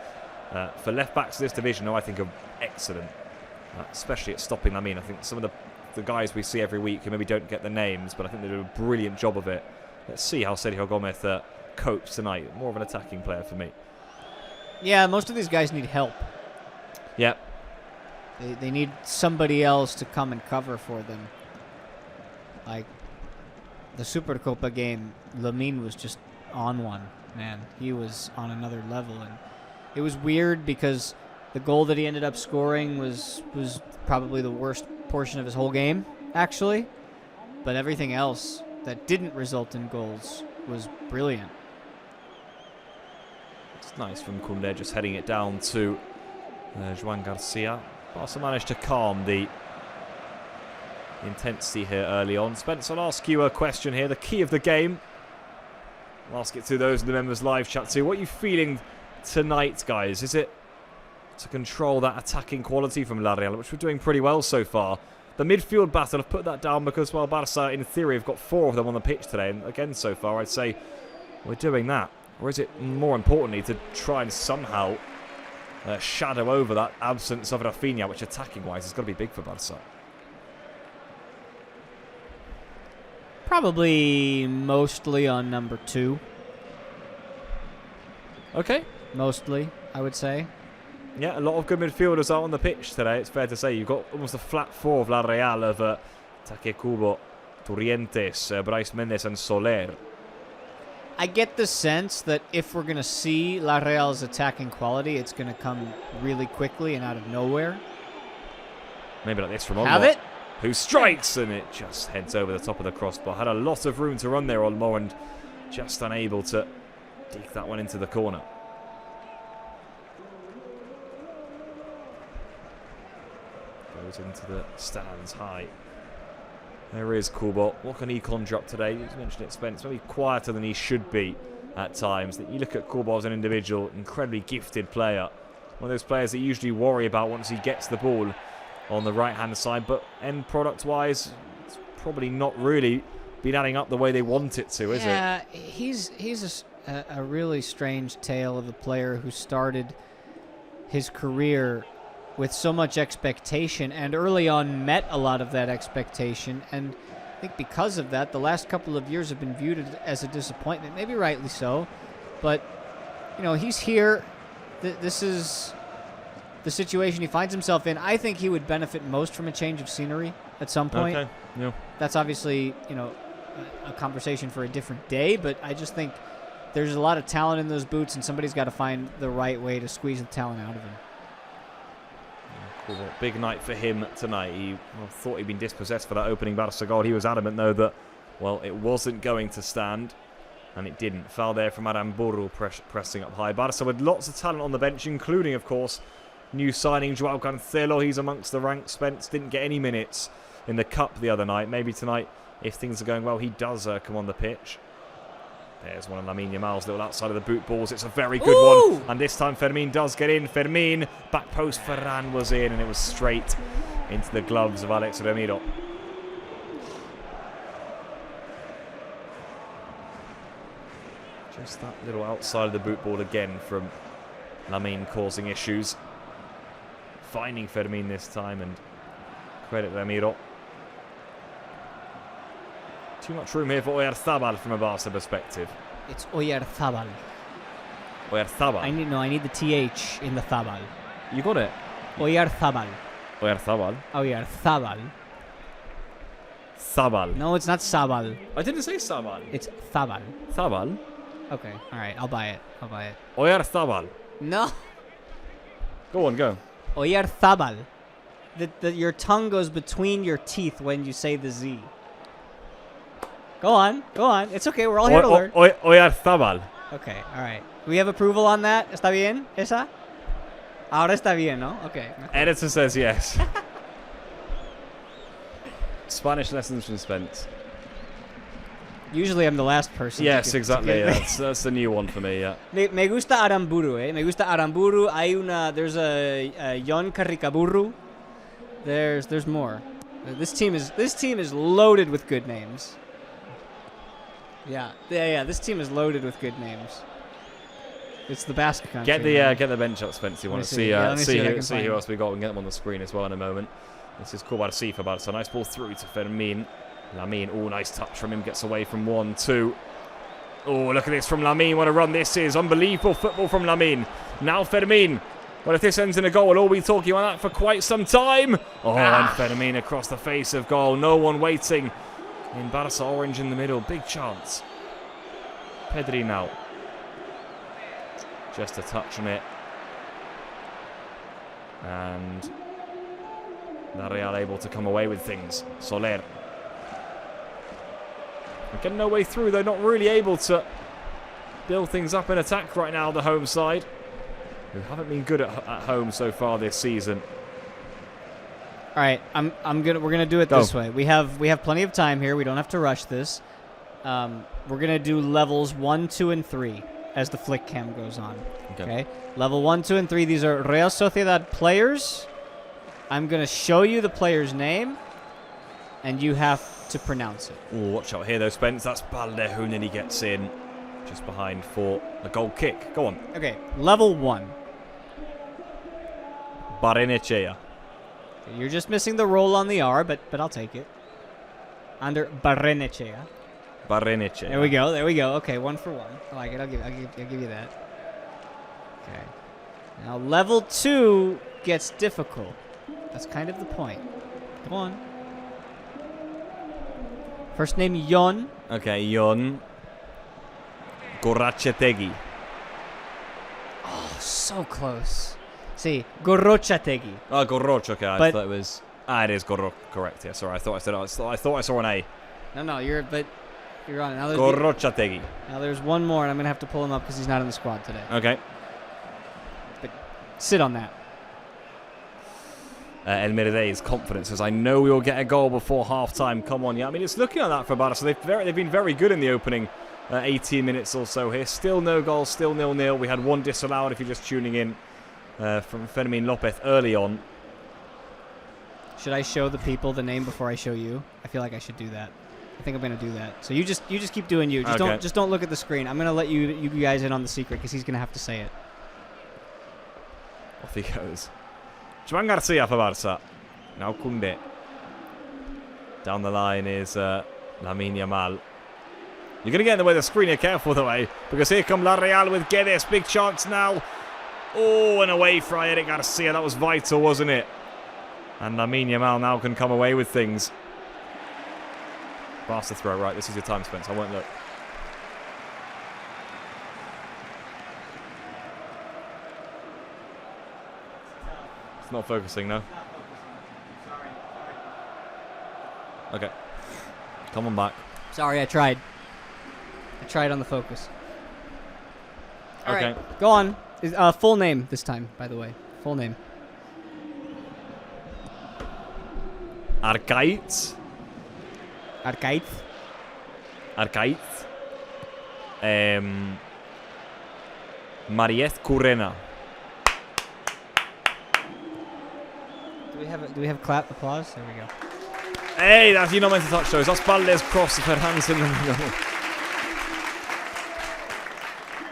for left-backs of this division, I think are excellent. Especially at stopping Lamine. I think some of the guys we see every week who maybe don't get the names, but I think they do a brilliant job of it. Let's see how Sergio Gomez copes tonight. More of an attacking player for me. Yeah, most of these guys need help. Yep. They need somebody else to come and cover for them. Like the Supercopa game, Lamine was just on one, man. He was on another level, and it was weird because The goal that he ended up scoring was probably the worst portion of his whole game, actually. But everything else that didn't result in goals was brilliant. It's nice from Koundé just heading it down to Joan Garcia. Barca managed to calm the intensity here early on. Spence, I'll ask you a question here. The key of the game. I'll ask it to those in the members live chat too. What are you feeling tonight, guys? Is it to control that attacking quality from La Real, which we're doing pretty well so far? The midfield battle, I've put that down because, well, Barca, in theory, have got 4 of them on the pitch today. And again, so far, I'd say we're doing that. Or is it, more importantly, to try and somehow shadow over that absence of Rafinha, which attacking-wise is going to be big for Barca? Probably mostly on number 2. Okay. Mostly, I would say. Yeah, a lot of good midfielders out on the pitch today, it's fair to say. You've got almost a flat 4 of La Real of Take Kubo, Turrientes, Bryce Mendes and Soler. I get the sense that if we're going to see La Real's attacking quality, it's going to come really quickly and out of nowhere. Maybe like this from Olmo. Have it? Who strikes, and it just heads over the top of the crossbar. Had a lot of room to run there, Olmo, and just unable to dig that one into the corner. Goes into the stands high. There is Kubo. What can he conjure up today? You mentioned it, Spence. Maybe quieter than he should be at times. You look at Kubo as an individual, incredibly gifted player. One of those players that you usually worry about once he gets the ball on the right-hand side. But end product-wise, it's probably not really been adding up the way they want it to, is it? Yeah, he's a really strange tale of a player who started his career with so much expectation and early on met a lot of that expectation. And I think because of that, the last couple of years have been viewed as a disappointment, maybe rightly so. But, you know, he's here. This is the situation he finds himself in. I think he would benefit most from a change of scenery at some point. Okay, yeah. That's obviously, you know, a conversation for a different day, but I just think there's a lot of talent in those boots, and somebody's got to find the right way to squeeze the talent out of him. Big night for him tonight. He thought he'd been dispossessed for that opening Barca goal. He was adamant, though, that, well, it wasn't going to stand, and it didn't. Foul there from Aramburu pressing up high. Barca with lots of talent on the bench, including, of course, new signing Joao Cancelo. He's amongst the ranks. Spence didn't get any minutes in the Cup the other night. Maybe tonight, if things are going well, he does come on the pitch. There's one of Lamine Yamal's little outside of the boot balls. It's a very good one. And this time Fermin does get in. Fermin, back post, Ferran was in, and it was straight into the gloves of Alex Ramiro. Just that little outside of the boot ball again from Lamine causing issues. Finding Fermin this time, and credit Ramiro. Too much room here for Oyarzabal from a Barca perspective. It's Oyarzabal. Oyarzabal. I need the TH in the Zabal. You got it. Oyarzabal. Oyarzabal. Oyarzabal. Zabal. No, it's not Sabal. I didn't say Sabal. It's Zabal. Zabal. Okay, all right, I'll buy it. Oyarzabal. No. Go on, go. Oyarzabal. Your tongue goes between your teeth when you say the Z. Go on. It's okay, we're all here to learn. Oyarzabal. Okay, all right. We have approval on that. ¿Está bien, esa? Ahora está bien, ¿no? Okay. Editor says yes. Spanish lessons from Spence. Usually I'm the last person. Yes, exactly. Yeah, that's the new one for me, yeah. Me gusta Aramburu, eh? Me gusta Aramburu. There's a Yon Carricaburu. There's more. This team is loaded with good names. Yeah. This team is loaded with good names. It's the Basque country. Get the bench up, Spence. You want to see who else we got and get them on the screen as well in a moment. This is Kubarsi for Barca. Nice ball through to Fermin. Lamine, nice touch from him. Gets away from 1-2. Oh, look at this from Lamine. What a run this is. Unbelievable football from Lamine. Now Fermin. Well, if this ends in a goal, we'll all be talking about that for quite some time. And Fermin across the face of goal. No one waiting. In Barca orange in the middle. Big chance. Pedri now. Just a touch on it. And Real able to come away with things. Soler. They're getting no way through. They're not really able to build things up in attack right now, the home side, who haven't been good at home so far this season. All right, we're gonna do it this way. We have plenty of time here. We don't have to rush this. We're gonna do levels 1, 2, and 3 as the flick cam goes on. Okay. Level 1, 2, and 3. These are Real Sociedad players. I'm gonna show you the player's name, and you have to pronounce it. Oh, watch out here though, Spence. That's Balde who nearly gets in, just behind for a goal kick. Go on. Okay. Level 1. Barrenechea. You're just missing the roll on the R, but I'll take it. Under Barrenechea. Barrenechea. There we go. There we go. Okay, 1 for 1. I like it. I'll give you that. Okay. Now level 2 gets difficult. That's kind of the point. Come on. First name Yon. Okay, Yon. Gorrachetegi. Oh, so close. See, Gorrochategi. Oh, Gorroch. Okay, I But- thought it was. It is Gorroch. Correct. Yeah, sorry. I thought I saw an A. No, you're on it. Now Gorrochategi. there's one more, and I'm gonna have to pull him up because he's not in the squad today. Okay. Sit on that. El Meride's confidence says, I know we will get a goal before half-time. Come on, yeah. I mean, it's looking like that for Barça. They've been very good in the opening 18 minutes or so here. Still no goals, still 0-0. We had one disallowed if you're just tuning in from Fermin Lopez early on. Should I show the people the name before I show you? I feel like I should do that. I think I'm gonna do that. So you just keep doing you. Just don't look at the screen. I'm gonna let you guys in on the secret because he's gonna have to say it. Off he goes. Joan Garcia for Barça. Now Koundé. Down the line is Lamine Yamal. You're going to get in the way of the screen here. Careful the way. Because here come La Real with Guedes. Big chance now. Oh, and away for Eric Garcia. That was vital, wasn't it? And Lamine Yamal now can come away with things. Barca throw. Right, this is your time, Spence. I won't look. It's not focusing, no? Okay. Come on back. Sorry, I tried. I tried on the focus. All Okay. right, go on. Full name this time, by the way. Full name. Arcaiz. Arcaiz. Mariez Currena. Do we have clap applause? There we go. Hey, that's you're not meant to touch those. That's Balde's cross of her hands in the middle.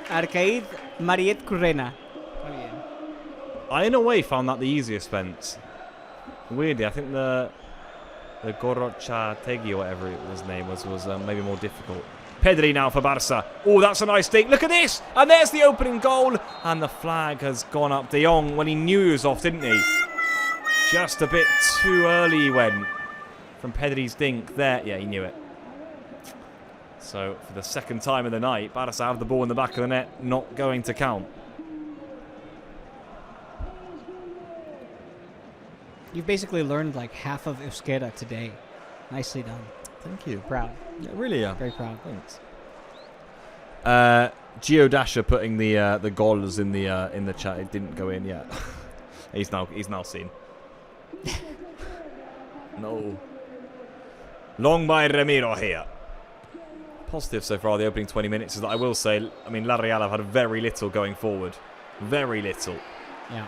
Arcaiz Mariet Currena. I, in a way, found that the easiest fence. Weirdly, I think the Gorrochategi or whatever his name was maybe more difficult. Pedri now for Barca. Oh, that's a nice thing. Look at this. And there's the opening goal. And the flag has gone up. De Jong, when he knew he was off, didn't he? Just a bit too early he went. From Pedri's dink there. Yeah, he knew it. So, for the second time of the night, Barca have the ball in the back of the net. Not going to count. You've basically learned like half of Euskera today. Nicely done. Thank you. Proud. Yeah, really, yeah. Very proud. Thanks. Geodasher putting the goals in the chat. It didn't go in yet. he's now seen. No. Long by Ramiro here. Positive so far the opening 20 minutes is that I will say, I mean, La Real have had very little going forward. Very little. Yeah.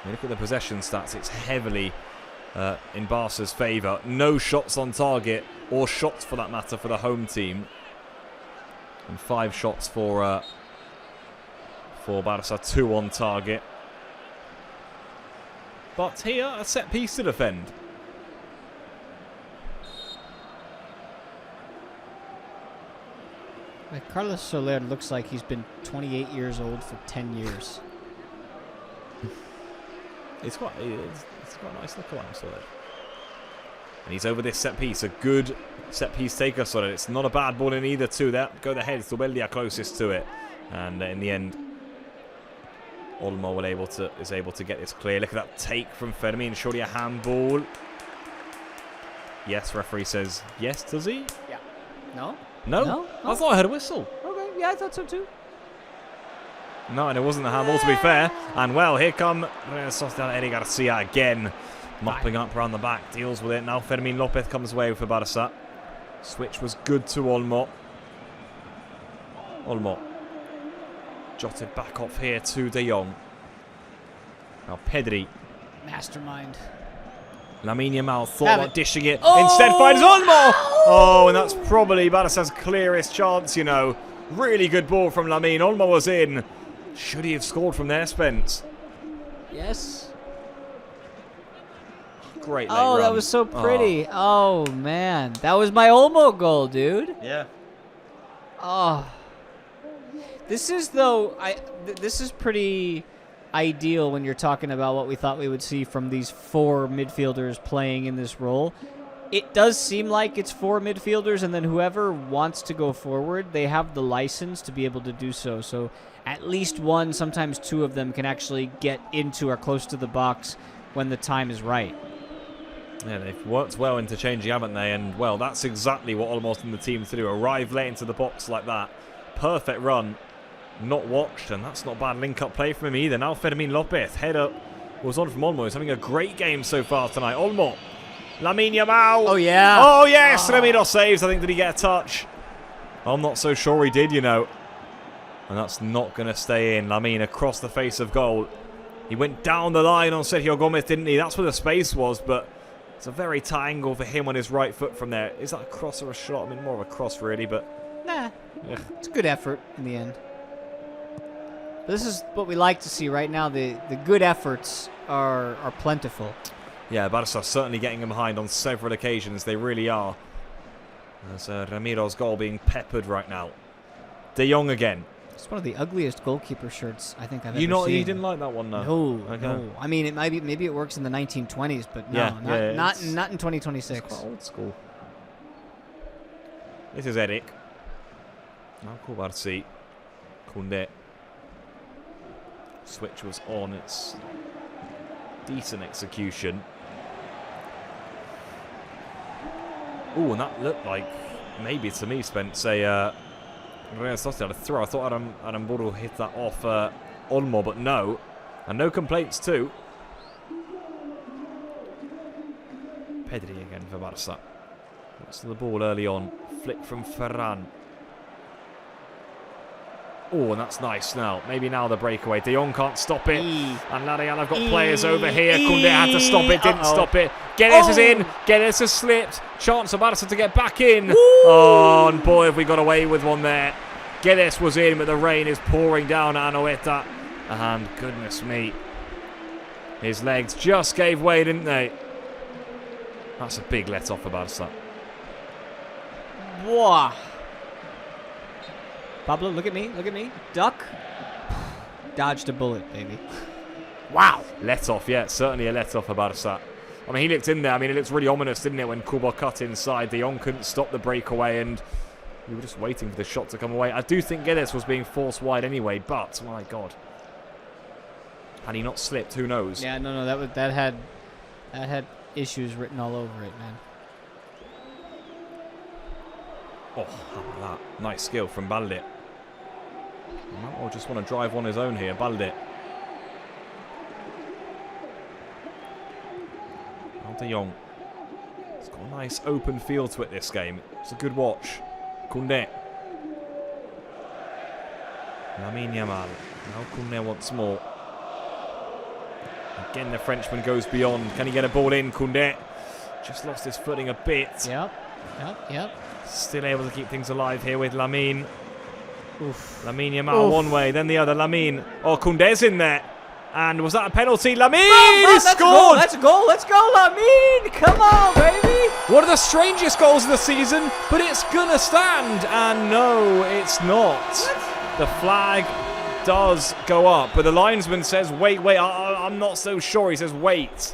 I mean, look at the possession stats. It's heavily in Barca's favour. No shots on target, or shots for that matter, for the home team. And 5 shots for Barca, 2 on target. But here, a set piece to defend. Like Carlos Soler looks like he's been 28 years old for 10 years. It's quite a nice look around Soler. And he's over this set piece. A good set piece taker, Soler. It's not a bad ball in either two. There go the heads. Zubeldia closest to it. And in the end, Olmo is able to get this clear. Look at that take from Fermin. Surely a handball. Yes, referee says yes, does he? Yeah. No? No? No? I thought I heard a whistle. Okay, yeah, I thought so too. No, and it wasn't the handball, to be fair. And, well, here come Real Sociedad, Eddie Garcia again. Mopping up around the back, deals with it. Now Fermin Lopez comes away for Barça. Switch was good to Olmo. Olmo. Jotted back off here to De Jong. Now Pedri. Mastermind. Lamine Yamal thought about dishing it. Oh! Instead finds Olmo. Oh, and that's probably Barca's clearest chance, you know. Really good ball from Lamine. Olmo was in. Should he have scored from there, Spence? Yes. Great late Oh, run. that was so pretty. Oh, man. That was my Olmo goal, dude. Yeah. Oh. This is, though, this is pretty ideal when you're talking about what we thought we would see from these 4 midfielders playing in this role. It does seem like it's 4 midfielders, and then whoever wants to go forward, they have the license to be able to do so. So at least 1, sometimes 2 of them can actually get into or close to the box when the time is right. Yeah, they've worked well interchanging, haven't they? And, well, that's exactly what Olmo's in the team to do. Arrive late into the box like that. Perfect run. Not watched, and that's not bad link-up play from him either. Now Fermin Lopez. Header was on from Olmo. He's having a great game so far tonight. Olmo. Lamine Yamal. Oh, yeah. Oh, yes. Ramiro saves. I think, did he get a touch? I'm not so sure he did, you know. And that's not going to stay in. Lamine across the face of goal. He went down the line on Sergio Gomez, didn't he? That's where the space was, but it's a very tight angle for him on his right foot from there. Is that a cross or a shot? I mean, more of a cross, really, but... Nah. Ugh. It's a good effort in the end. This is what we like to see right now. The good efforts are plentiful. Yeah, Barça certainly getting them behind on several occasions. They really are. There's Ramiro's goal being peppered right now. De Jong again. It's one of the ugliest goalkeeper shirts I think I've ever seen. You didn't like that one, no? No. I mean, it maybe it works in the 1920s, but no, Yeah, not in 2026. It's quite old school. This is Eric. Now Kubarsi. Koundé. Switch was on. It's decent execution. Ooh, and that looked like, maybe to me, Spence, a Real Sociedad throw. I thought Aramburu hit that off Olmo, but no. And no complaints too. Pedri again for Barça. Gets to the ball early on. Flick from Ferran. Oh, and that's nice now. Maybe now the breakaway. De Jong can't stop it. And LaLiga have got players over here. Koundé had to stop it, didn't stop it. Guedes is in. Guedes has slipped. Chance for Barça to get back in. Oh, and boy, have we got away with one there. Guedes was in, but the rain is pouring down at Anoeta. And goodness me. His legs just gave way, didn't they? That's a big let-off for Barça. Whoa. Pablo, look at me. Look at me. Duck. Dodged a bullet, baby. Wow. Let-off, yeah. Certainly a let-off for Barça. I mean, he looked in there. I mean, it looks really ominous, didn't it, when Kubo cut inside. De Jong couldn't stop the breakaway, and we were just waiting for the shot to come away. I do think Guedes was being forced wide anyway, but, my God. Had he not slipped, who knows? Yeah, no, that had issues written all over it, man. Oh, how about that? Nice skill from Balde. Or just want to drive on his own here, Balde. De Jong. It's got a nice open feel to it this game. It's a good watch. Koundé. Lamine Yamal. Now Koundé once more. Again, the Frenchman goes beyond. Can he get a ball in? Koundé just lost his footing a bit. Yep. Still able to keep things alive here with Lamine. Lamine Yamal one way, then the other. Lamine. Oh, Koundé's in there. And was that a penalty? Lamine scored! Let's go, Lamine! Come on, baby! One of the strangest goals of the season, but it's gonna stand. And no, it's not. What? The flag does go up, but the linesman says, wait, I'm not so sure. He says, wait.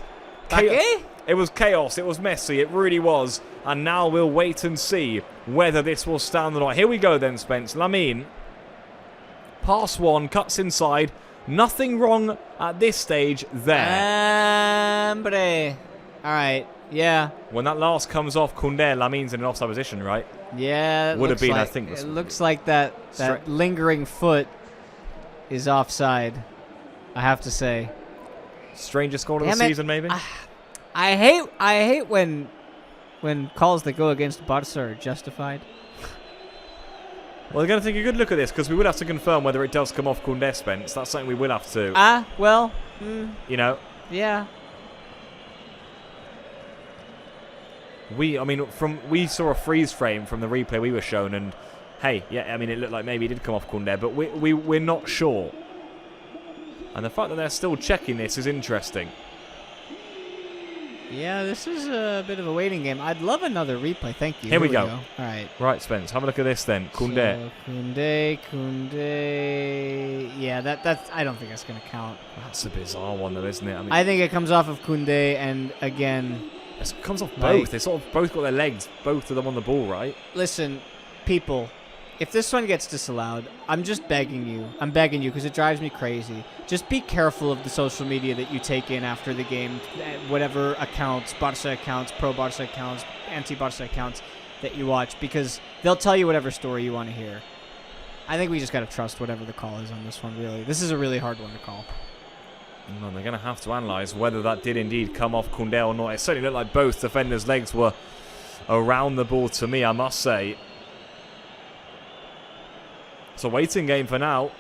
It was chaos. It was messy. It really was. And now we'll wait and see whether this will stand or not. Here we go then, Spence. Lamine. Pass one, cuts inside. Nothing wrong at this stage there. Hombre. All right. Yeah. When that last comes off, Koundé, Lamin's in an offside position, right? Yeah. Would have been, like, I think. It looks like that lingering foot is offside, I have to say. Strangest goal of the season, maybe? I hate when calls that go against Barça are justified. Well, we're going to take a good look at this because we would have to confirm whether it does come off Koundé, Spence. That's something we will have to. Well. You know. Yeah. We saw a freeze frame from the replay we were shown, and hey, yeah, I mean, it looked like maybe it did come off Koundé, but we're not sure. And the fact that they're still checking this is interesting. Yeah, this is a bit of a waiting game. I'd love another replay. Thank you. Here we go. All right. Right, Spence, have a look at this then. Koundé. So, Koundé. Yeah, that's. I don't think that's going to count. That's a bizarre one, though, isn't it? I think it comes off of Koundé, and again, it comes off both. They sort of both got their legs, both of them on the ball, right? Listen, people, if this one gets disallowed, I'm just begging you. I'm begging you because it drives me crazy. Just be careful of the social media that you take in after the game, whatever accounts, Barça accounts, pro-Barça accounts, anti-Barça accounts that you watch, because they'll tell you whatever story you want to hear. I think we just got to trust whatever the call is on this one, really. This is a really hard one to call. Well, they're going to have to analyse whether that did indeed come off Koundé or not. It certainly looked like both defenders' legs were around the ball to me, I must say. It's a waiting game for now.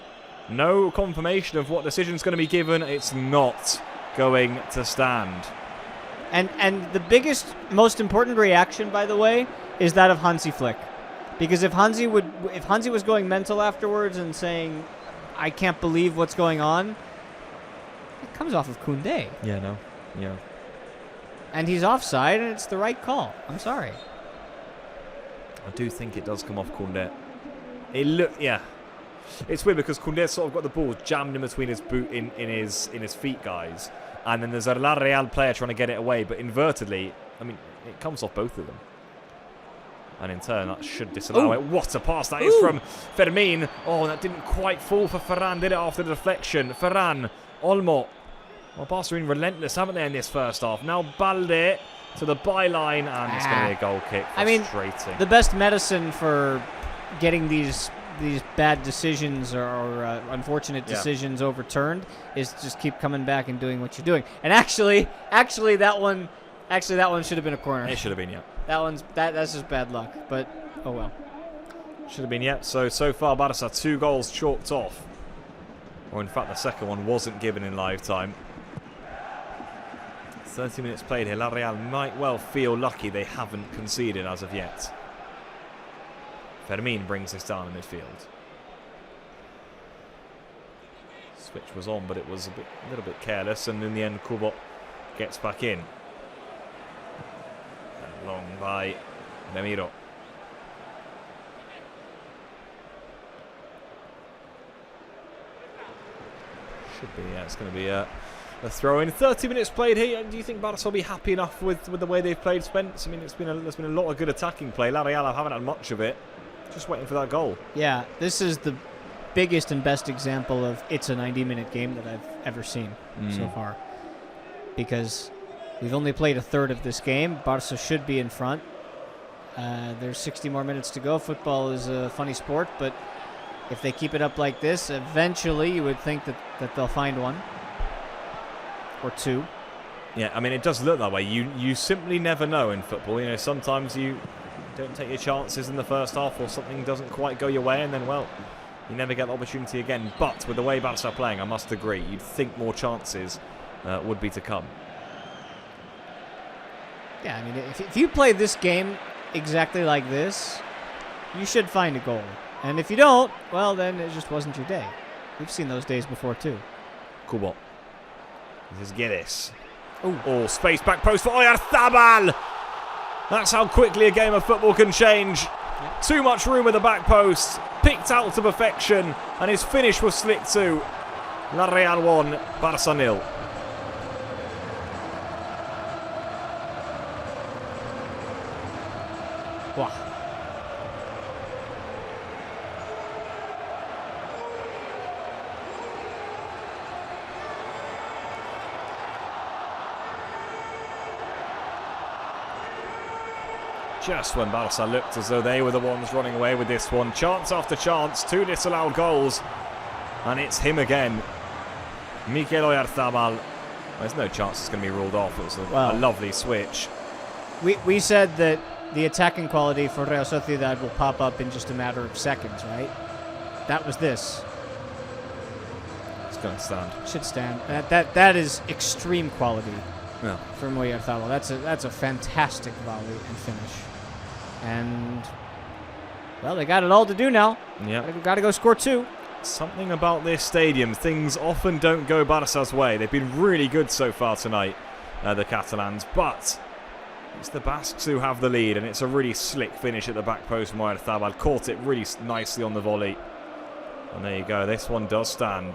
No confirmation of what decision's going to be given. It's not going to stand. And the biggest, most important reaction, by the way, is that of Hansi Flick. Because if Hansi was going mental afterwards and saying, I can't believe what's going on, it comes off of Koundé. Yeah, no. Yeah. And he's offside, and it's the right call. I'm sorry. I do think it does come off Koundé. Yeah. It's weird because Koundé's sort of got the ball jammed in between his boot in his feet, guys. And then there's a La Real player trying to get it away, but invertedly, I mean, it comes off both of them. And in turn, that should disallow it. What a pass that is from Fermin. Oh, that didn't quite fall for Ferran, did it, after the deflection? Ferran, Olmo. Well, Barca are been relentless, haven't they, in this first half? Now Balde to the byline, and it's going to be a goal kick. Frustrating. I mean, the best medicine for getting these bad decisions or unfortunate decisions overturned is just keep coming back and doing what you're doing. And actually that one should have been a corner. It should have been, yeah. That's just bad luck, but oh well. Should have been, yeah. So far Barca 2 goals chalked off. Or in fact the second one wasn't given in live time. 30 minutes played here. La Real might well feel lucky they haven't conceded as of yet. Fermin brings this down in midfield. Switch was on, but it was a little bit careless, and in the end Kubo gets back in. And long by Demiro. Should be, yeah, it's going to be a throw in. 30 minutes played here. Do you think Barca will be happy enough with the way they've played, Spence? I mean, there's been a lot of good attacking play. La Real haven't had much of it. Just waiting for that goal. Yeah, this is the biggest and best example of it's a 90-minute game that I've ever seen so far. Because we've only played a third of this game. Barca should be in front. There's 60 more minutes to go. Football is a funny sport, but if they keep it up like this, eventually you would think that they'll find one. Or two. Yeah, I mean, it does look that way. You simply never know in football. You know, sometimes you don't take your chances in the first half, or something doesn't quite go your way, and then, well, you never get the opportunity again. But with the way Barca are playing, I must agree, you'd think more chances would be to come. Yeah, I mean, if you play this game exactly like this, you should find a goal. And if you don't, well, then it just wasn't your day. We've seen those days before, too. Kubo. This is Guedes. Oh, space back post for Oyarzabal. That's how quickly a game of football can change. Yep. Too much room at the back post. Picked out to perfection. And his finish was slick too. La Real 1, Barca 0. Wow. Just when Barça looked as though they were the ones running away with this one. Chance after chance, 2 disallowed goals. And it's him again. Mikel Oyarzabal. There's no chance it's going to be ruled off. It was a lovely switch. We said that the attacking quality for Real Sociedad will pop up in just a matter of seconds, right? That was this. It's going to stand. Should stand. That is extreme quality from Oyarzabal. That's a fantastic volley and finish. And, well, they got it all to do now. Yeah. They've got to go score 2. Something about this stadium. Things often don't go Barça's way. They've been really good so far tonight, the Catalans. But it's the Basques who have the lead, and it's a really slick finish at the back post from Oyarzabal. Caught it really nicely on the volley. And there you go. This one does stand.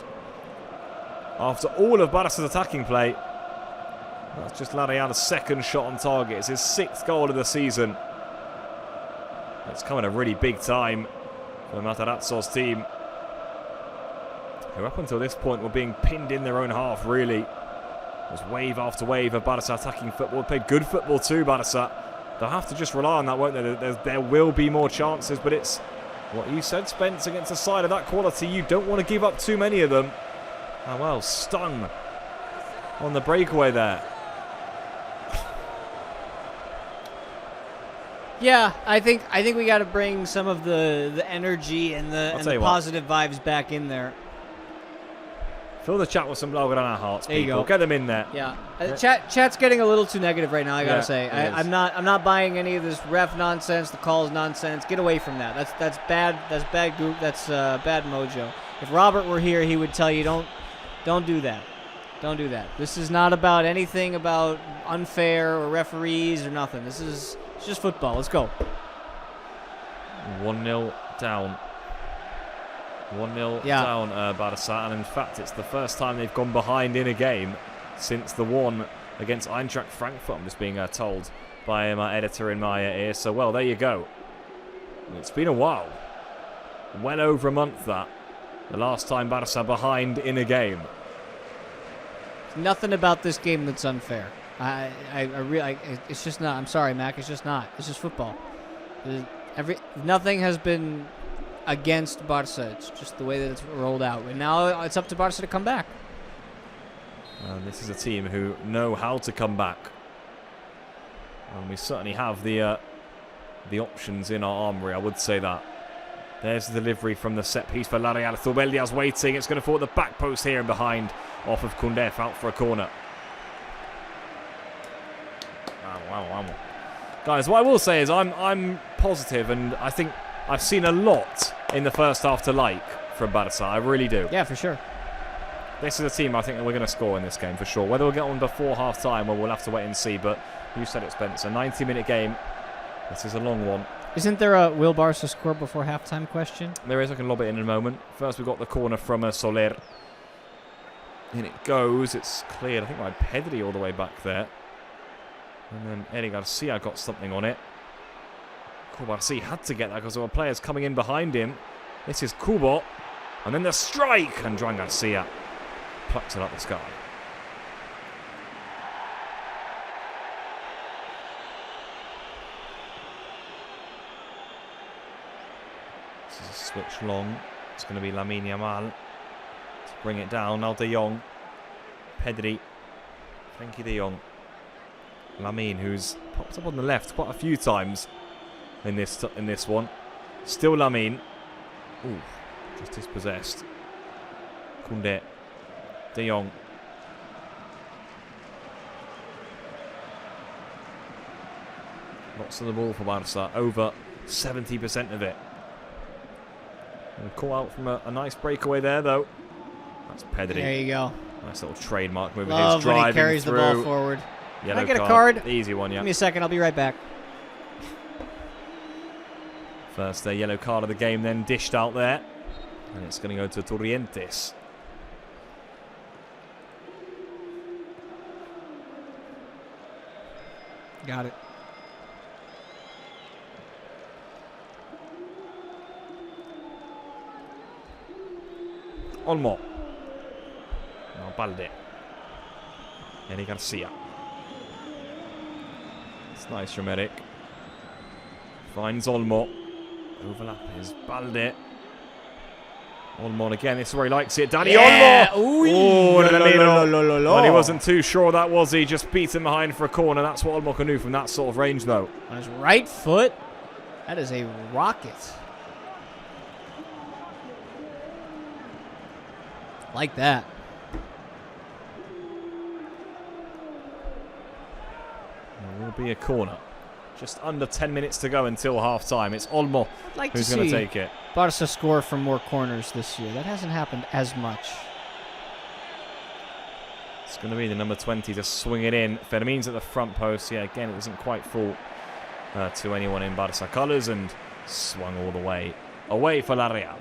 After all of Barça's attacking play, that's just Larreal's second shot on target. It's his 6th goal of the season. It's coming a really big time for Matarazzo's team, who up until this point were being pinned in their own half, really. It was wave after wave of Barça attacking football. They played good football too, Barça. They'll have to just rely on that, won't they? There will be more chances, but it's what you said, Spence, against a side of that quality. You don't want to give up too many of them. Oh, well, stung on the breakaway there. Yeah, I think we got to bring some of the energy and the positive vibes back in there. Fill the chat with some Blaugrana hearts, there you people. go. Get them in there. Yeah, chat's getting a little too negative right now. I gotta say, I'm not buying any of this ref nonsense, the calls nonsense. Get away from that. That's bad. That's bad group. That's bad mojo. If Robert were here, he would tell you don't do that. Don't do that. This is not about anything about unfair or referees or nothing. It's just football. Let's go. 1-0 down. 1-0 down, Barça, and in fact it's the first time they've gone behind in a game since the one against Eintracht Frankfurt. I'm just being told by my editor in my ear. So, well, there you go. It's been a while. Well over a month, that. The last time Barça behind in a game. Nothing about this game that's unfair. It's just not. I'm sorry, Mac. It's just not. It's just football. Nothing has been against Barça. It's just the way that it's rolled out. And now it's up to Barça to come back. This is a team who know how to come back. And we certainly have the options in our armoury, I would say that. There's the delivery from the set piece for Larreal. Zubeldia's waiting. It's going to fall at the back post here and behind off of Koundé, out for a corner. Wow. Guys, what I will say is I'm positive, and I think I've seen a lot in the first half to like from Barça. I really do. Yeah, for sure. This is a team I think that we're going to score in this game for sure. Whether we'll get on before half time, well, we'll have to wait and see. But you said it, Spence. A 90-minute game. This is a long one. Isn't there a will Barça score before halftime question? There is. I can lob it in a moment. First, we've got the corner from Soler. In it goes. It's cleared, I think, by Pedri all the way back there. And then Eric Garcia got something on it. Barça had to get that because there were players coming in behind him. This is Kubo. And then the strike. And Joan Garcia plucks it up the sky. This is a switch long. It's going to be Lamine Yamal to bring it down. Now De Jong. Pedri. Frenkie De Jong. Lamine, who's popped up on the left quite a few times in this one. Still Lamine. Ooh, just dispossessed. Koundé. De Jong. Lots of the ball for Barça. Over 70% of it. And caught out from a nice breakaway there, though. That's Pedri. There you go. Nice little trademark move. Love driving when he carries through. the ball forward. Yellow Can I get a card? Easy one, yeah. Give me a second. I'll be right back. First, the yellow card of the game, then dished out there. And it's going to go to Torrientes. Got it. Olmo. No, Balde. Eric Garcia. It's nice from Eric. Finds Olmo. Overlap is Balde. Olmo again. This is where he likes it. Dani Olmo! Well, he wasn't too sure that, was he? Just beat him behind for a corner. That's what Olmo can do from that sort of range, though. On his right foot. That is a rocket. Like that. It will be a corner. Just under 10 minutes to go until half-time. It's Olmo who's going to take it. Barça score from more corners this year. That hasn't happened as much. It's going to be the number 20 to swing it in. Fermin's at the front post. Yeah, again, it doesn't quite fall to anyone in Barça colours, and swung all the way away for La Real.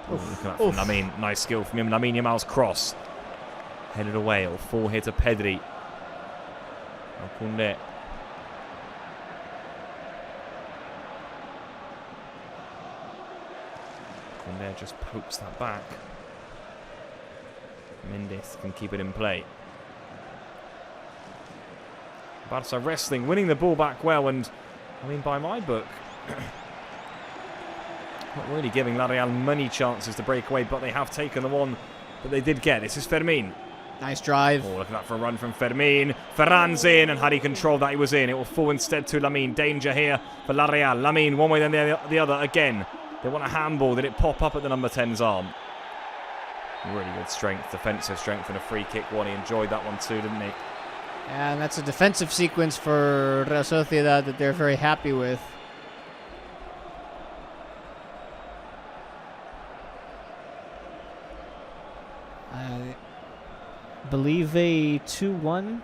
Looking at from Lamine. Nice skill from him. Lamine Yamal's cross. Headed away. It'll fall here to Pedri. Koundé. Koundé just pokes that back. Mendes can keep it in play. Barça wrestling, winning the ball back well, and I mean, by my book, not really giving La Real many chances to break away, but they have taken the one that they did get. This is Fermin. Nice drive. Oh, look at that for a run from Fermin. Ferran's in, and had he controlled that, he was in. It will fall instead to Lamine. Danger here for La Real. Lamine, one way then the other again. They want a handball. Did it pop up at the number 10's arm? Really good strength, defensive strength, and a free kick one. He enjoyed that one too, didn't he? And that's a defensive sequence for Real Sociedad that they're very happy with. I believe a 2-1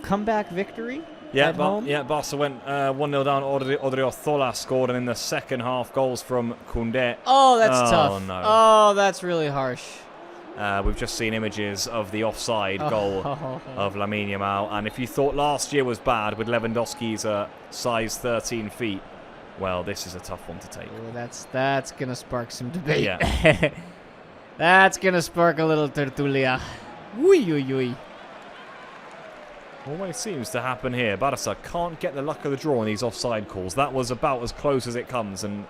comeback victory. Yeah, Barca went 1-0 down. Odriozola scored, and in the second half, goals from Koundé. Oh, that's tough. No. Oh, that's really harsh. We've just seen images of the offside goal of Lamine Yamal, and if you thought last year was bad with Lewandowski's size 13 feet, well, this is a tough one to take. Oh, that's gonna spark some debate. Yeah. That's gonna spark a little tertulia. Uy. Always seems to happen here. Barca can't get the luck of the draw on these offside calls. That was about as close as it comes, and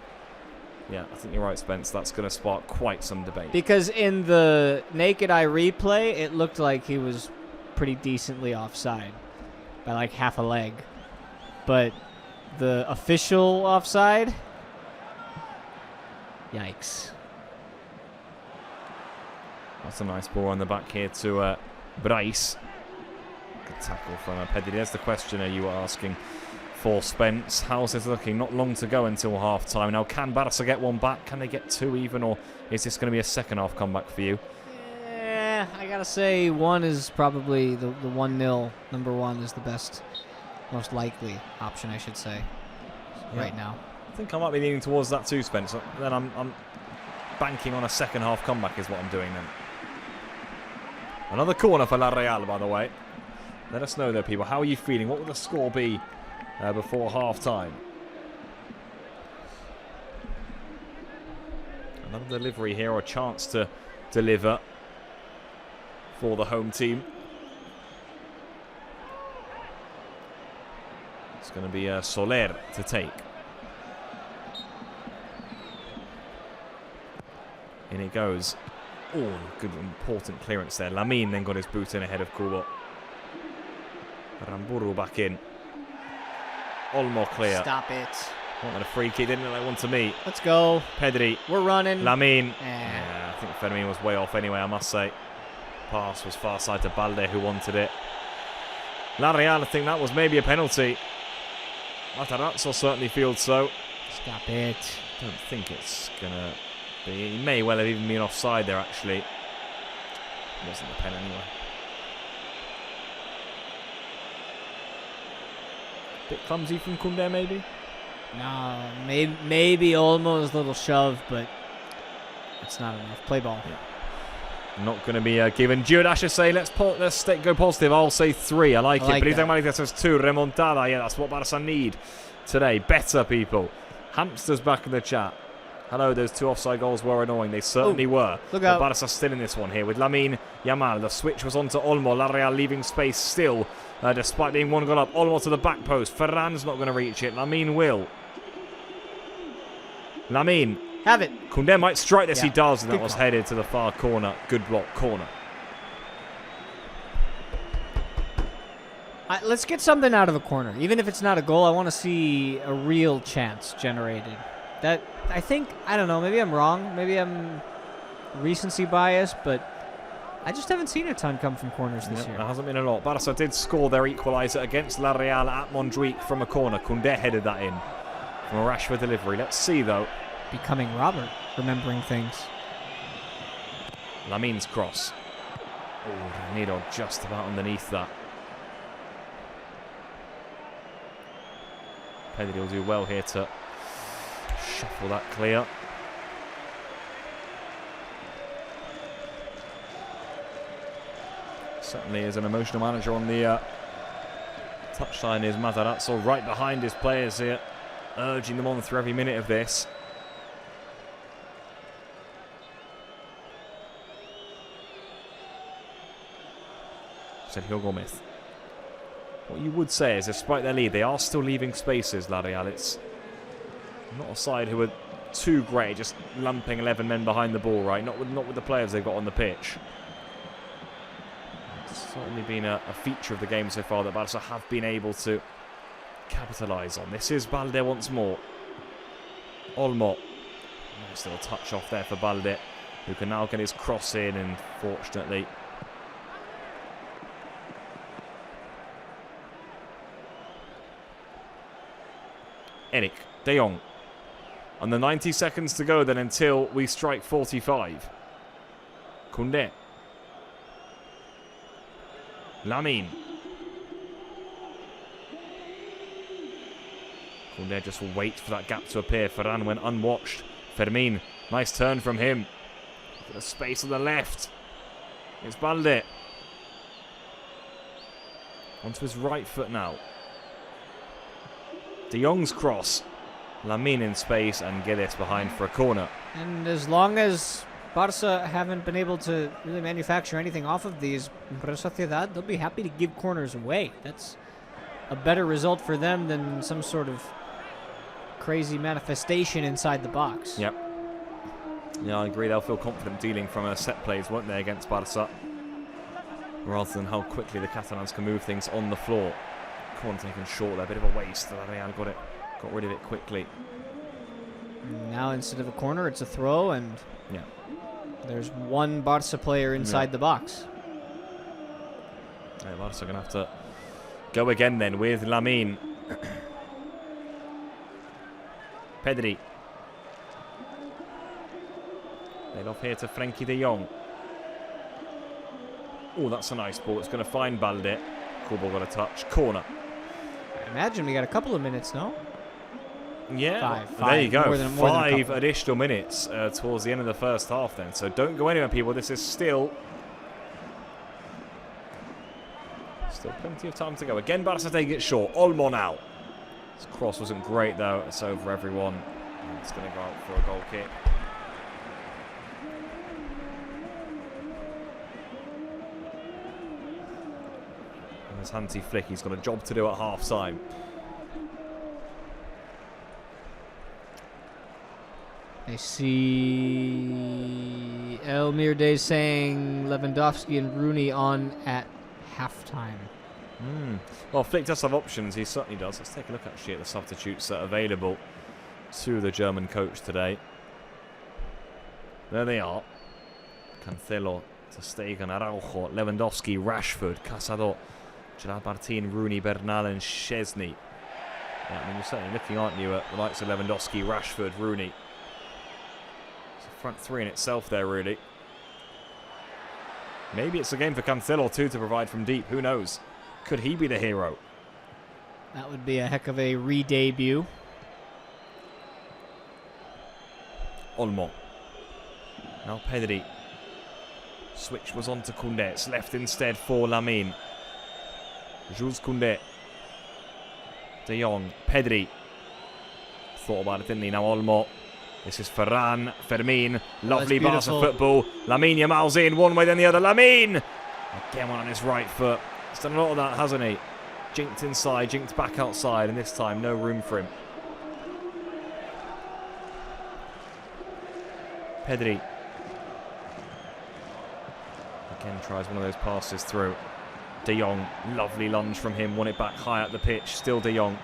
yeah, I think you're right, Spence. That's going to spark quite some debate. Because in the naked eye replay, it looked like he was pretty decently offside by like half a leg. But the official offside, yikes. That's a nice ball on the back here to Bryce. Good tackle from Pedri. There's the questioner you were asking for, Spence. How's this looking? Not long to go until half-time. Now, can Barca get one back? Can they get two even? Or is this going to be a second-half comeback for you? Yeah, I got to say one is probably the 1-0. Number one is the best, most likely option, I should say, right now. I think I might be leaning towards that too, Spence. Then I'm banking on a second-half comeback is what I'm doing then. Another corner for La Real, by the way. Let us know, though, people. How are you feeling? What will the score be before half-time? Another delivery here, or a chance to deliver for the home team. It's going to be Soler to take. In it goes. Oh, good, important clearance there. Lamine then got his boot in ahead of Kubo. Ramburu back in. Olmo clear. Stop it. Wanted a free kick, didn't they want to meet? Let's go. Pedri. We're running. Lamine. Yeah, I think Fermin was way off anyway, I must say. Pass was far side to Balde, who wanted it. La Real, I think that was maybe a penalty. Matarazzo certainly feels so. Stop it. I don't think it's going to be. He may well have even been offside there, actually. It wasn't the pen anyway. Bit clumsy from Koundé, maybe? No, maybe almost a little shove, but it's not enough. Play ball. Yeah. Not going to be given. Giudash say, let's go positive. I'll say 3. I like it. But he's that says 2. Remontada. Yeah, that's what Barca need today. Better, people. Hamster's back in the chat. Hello, those 2 offside goals were annoying. They certainly were. Look But out. Barca still in this one here with Lamine Yamal. The switch was onto Olmo. La Real leaving space still, despite being 1 goal up. Olmo to the back post. Ferran's not going to reach it. Lamine will. Lamine. Have it. Koundé might strike this. Yeah. He does, and Good that was call. headed to the far corner. Good block, corner. Let's get something out of a corner. Even if it's not a goal, I want to see a real chance generated. That, I think, I don't know, maybe I'm wrong. Maybe I'm recency bias, but I just haven't seen a ton come from corners this year. There hasn't been a lot. Barca did score their equaliser against La Real at Montjuic from a corner. Koundé headed that in from a Rashford delivery. Let's see, though. Becoming Robert, remembering things. Lamine's cross. Oh, Nido just about underneath that. Pedri will do well here to shuffle that clear. Certainly is an emotional manager on the touchline is Matarazzo, right behind his players here, urging them on through every minute of this. Sergio Gomez. What you would say is, despite their lead, they are still leaving spaces, La Real. It's not a side who are too great, just lumping 11 men behind the ball, right? Not with the players they've got on the pitch. It's certainly been a feature of the game so far that Barca have been able to capitalise on. This is Balde once more. Olmo. Nice little touch off there for Balde, who can now get his cross in, and fortunately Eric De Jong. And the 90 seconds to go then until we strike 45. Koundé. Lamine. Koundé just will wait for that gap to appear. Ferran went unwatched. Fermin. Nice turn from him. Got a space on the left. It's Balde. Onto his right foot now. De Jong's cross. Lamine in space, and Guedes behind for a corner. And as long as Barca haven't been able to really manufacture anything off of these, Real Sociedad, they'll be happy to give corners away. That's a better result for them than some sort of crazy manifestation inside the box. Yep. Yeah, I agree. They'll feel confident dealing from a set plays, won't they, against Barca? Rather than how quickly the Catalans can move things on the floor. Corner taken short there, a bit of a waste. Real got rid of it quickly. Now instead of a corner, it's a throw, and Yeah. there's one Barca player inside the box. Yeah, Barca going to have to go again then with Lamine. Pedri. Laid off here to Frenkie de Jong. Oh, that's a nice ball. It's going to find Balde. Cool ball, got a touch. Corner. I imagine we got a couple of minutes, no? Yeah, Five. There you go. More than a Five couple. additional minutes towards the end of the first half then. So don't go anywhere, people. This is still plenty of time to go. Again, Barca take it short. Olmo now. This cross wasn't great, though. It's over everyone. And it's going to go out for a goal kick. And there's Hansi Flick. He's got a job to do at half-time. I see Elmir Day saying Lewandowski and Rooney on at halftime. Well, Flick does have options. He certainly does. Let's take a look actually at the substitutes that are available to the German coach today. There they are. Cancelo, Ter Stegen, Araujo, Lewandowski, Rashford, Casado, Gerard Martin, Rooney, Bernal and Szczesny. Yeah, I mean, you're certainly looking, aren't you, at the likes of Lewandowski, Rashford, Rooney. It's a front three in itself there, really. Maybe it's a game for Cancelo too to provide from deep. Who knows? Could he be the hero? That would be a heck of a re-debut. Olmo. Now Pedri. Switch was on to Koundé. It's left instead for Lamine. Jules Koundé. De Jong. Pedri. Thought about it, didn't he? Now Olmo. This is Fermin. Lovely Barca beautiful. football. Lamine Yamal's in one way then the other. Lamine! Again, one on his right foot. He's done a lot of that, hasn't he? Jinked inside, jinked back outside, and this time no room for him. Pedri. Again, tries one of those passes through. De Jong, lovely lunge from him, won it back high up the pitch. Still De Jong.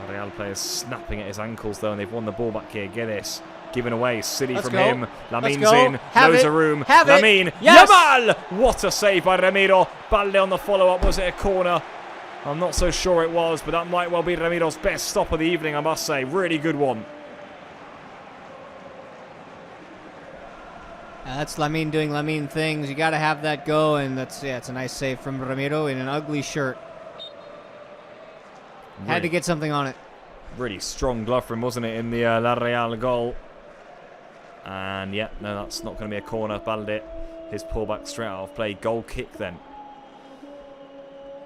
The Real players snapping at his ankles though, and they've won the ball back here. Get this. Given away, silly Let's from go. him. Lamine's Let's go. in, Have loads it. of room. Have it. Lamine, Yes. Yamal! What a save by Ramiro. Balde on the follow-up. Was it a corner? I'm not so sure it was, but that might well be Ramiro's best stop of the evening, I must say. Really good one. That's Lamine doing Lamine things. You got to have that go, and it's a nice save from Ramiro in an ugly shirt. Had to get something on it. Really strong glove from him, wasn't it, in the La Real goal? And yeah, no, that's not going to be a corner. Balde, his pullback straight out of play. Goal kick then.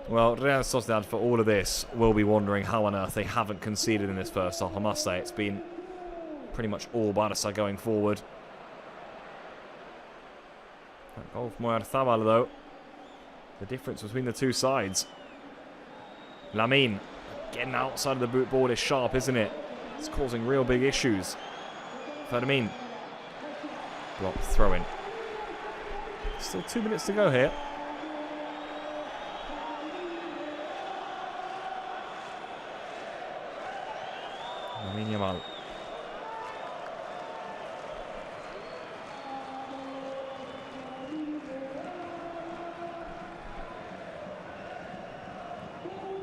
Well, Real Sociedad, for all of this, will be wondering how on earth they haven't conceded in this first half. I must say, it's been pretty much all Barça going forward. That goal from Oyarzabal, though. The difference between the two sides. Lamine. Getting outside of the boot board is sharp, isn't it? It's causing real big issues. Fermin. Blocked throw in. Still 2 minutes to go here. Lamine Yamal.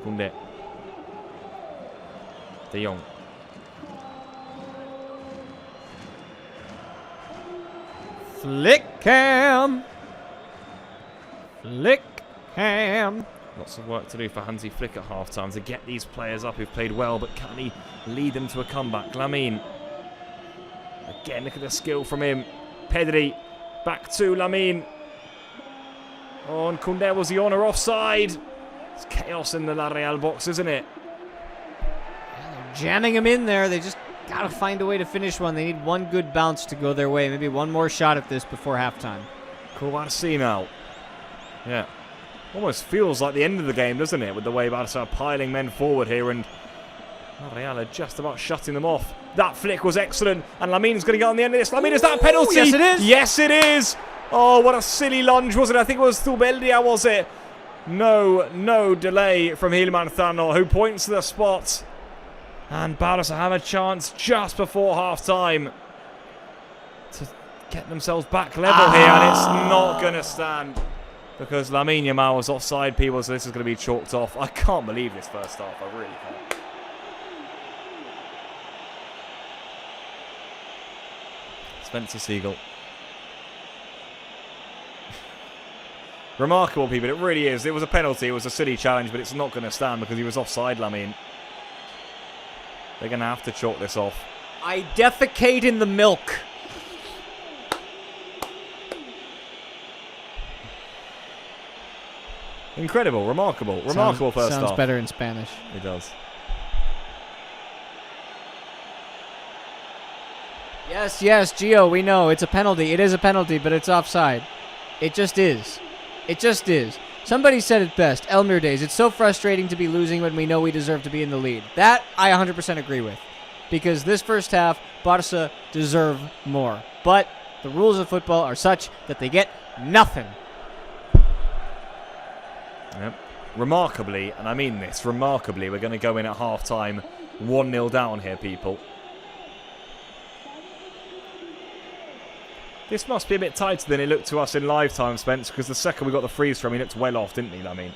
Koundé. De Jong. Flick cam. Flick cam. Lots of work to do for Hansi Flick at half-time to get these players up who've played well, but can he lead them to a comeback? Lamine. Again, look at the skill from him. Pedri. Back to Lamine. Oh, and Koundé, was he on or offside? It's chaos in the La Real box, isn't it? Jamming him in there. They just got to find a way to finish one. They need one good bounce to go their way. Maybe one more shot at this before halftime. Kouassi now. Yeah. Almost feels like the end of the game, doesn't it? With the way Barça are piling men forward here, and La Real are just about shutting them off. That flick was excellent, and Lamine's going to get on the end of this. Lamine, is that a penalty? Yes, it is. Yes, it is. Oh, what a silly lunge, wasn't it? I think it was Zubeldia, was it? No delay from Gil Manzano, who points to the spot. And Barça have a chance just before half-time to get themselves back level here, and it's not going to stand because Lamine Yamal was offside, people, so this is going to be chalked off. I can't believe this first half, I really can't. Spencer Siegel. Remarkable, people, it really is. It was a penalty, it was a silly challenge, but it's not going to stand because he was offside, Lamine. They're going to have to chalk this off. I defecate in the milk. Incredible, remarkable first half. Sounds better in Spanish. It does. Yes, Gio, we know it's a penalty. It is a penalty, but it's offside. It just is. It just is. Somebody said it best. Elmer Days. It's so frustrating to be losing when we know we deserve to be in the lead. That I 100% agree with. Because this first half, Barça deserve more. But the rules of football are such that they get nothing. Yep. Remarkably, and I mean this, remarkably, we're going to go in at half-time 1-0 down here, people. This must be a bit tighter than it looked to us in live time, Spence, because the second we got the freeze from, he looked well off, didn't he, I mean?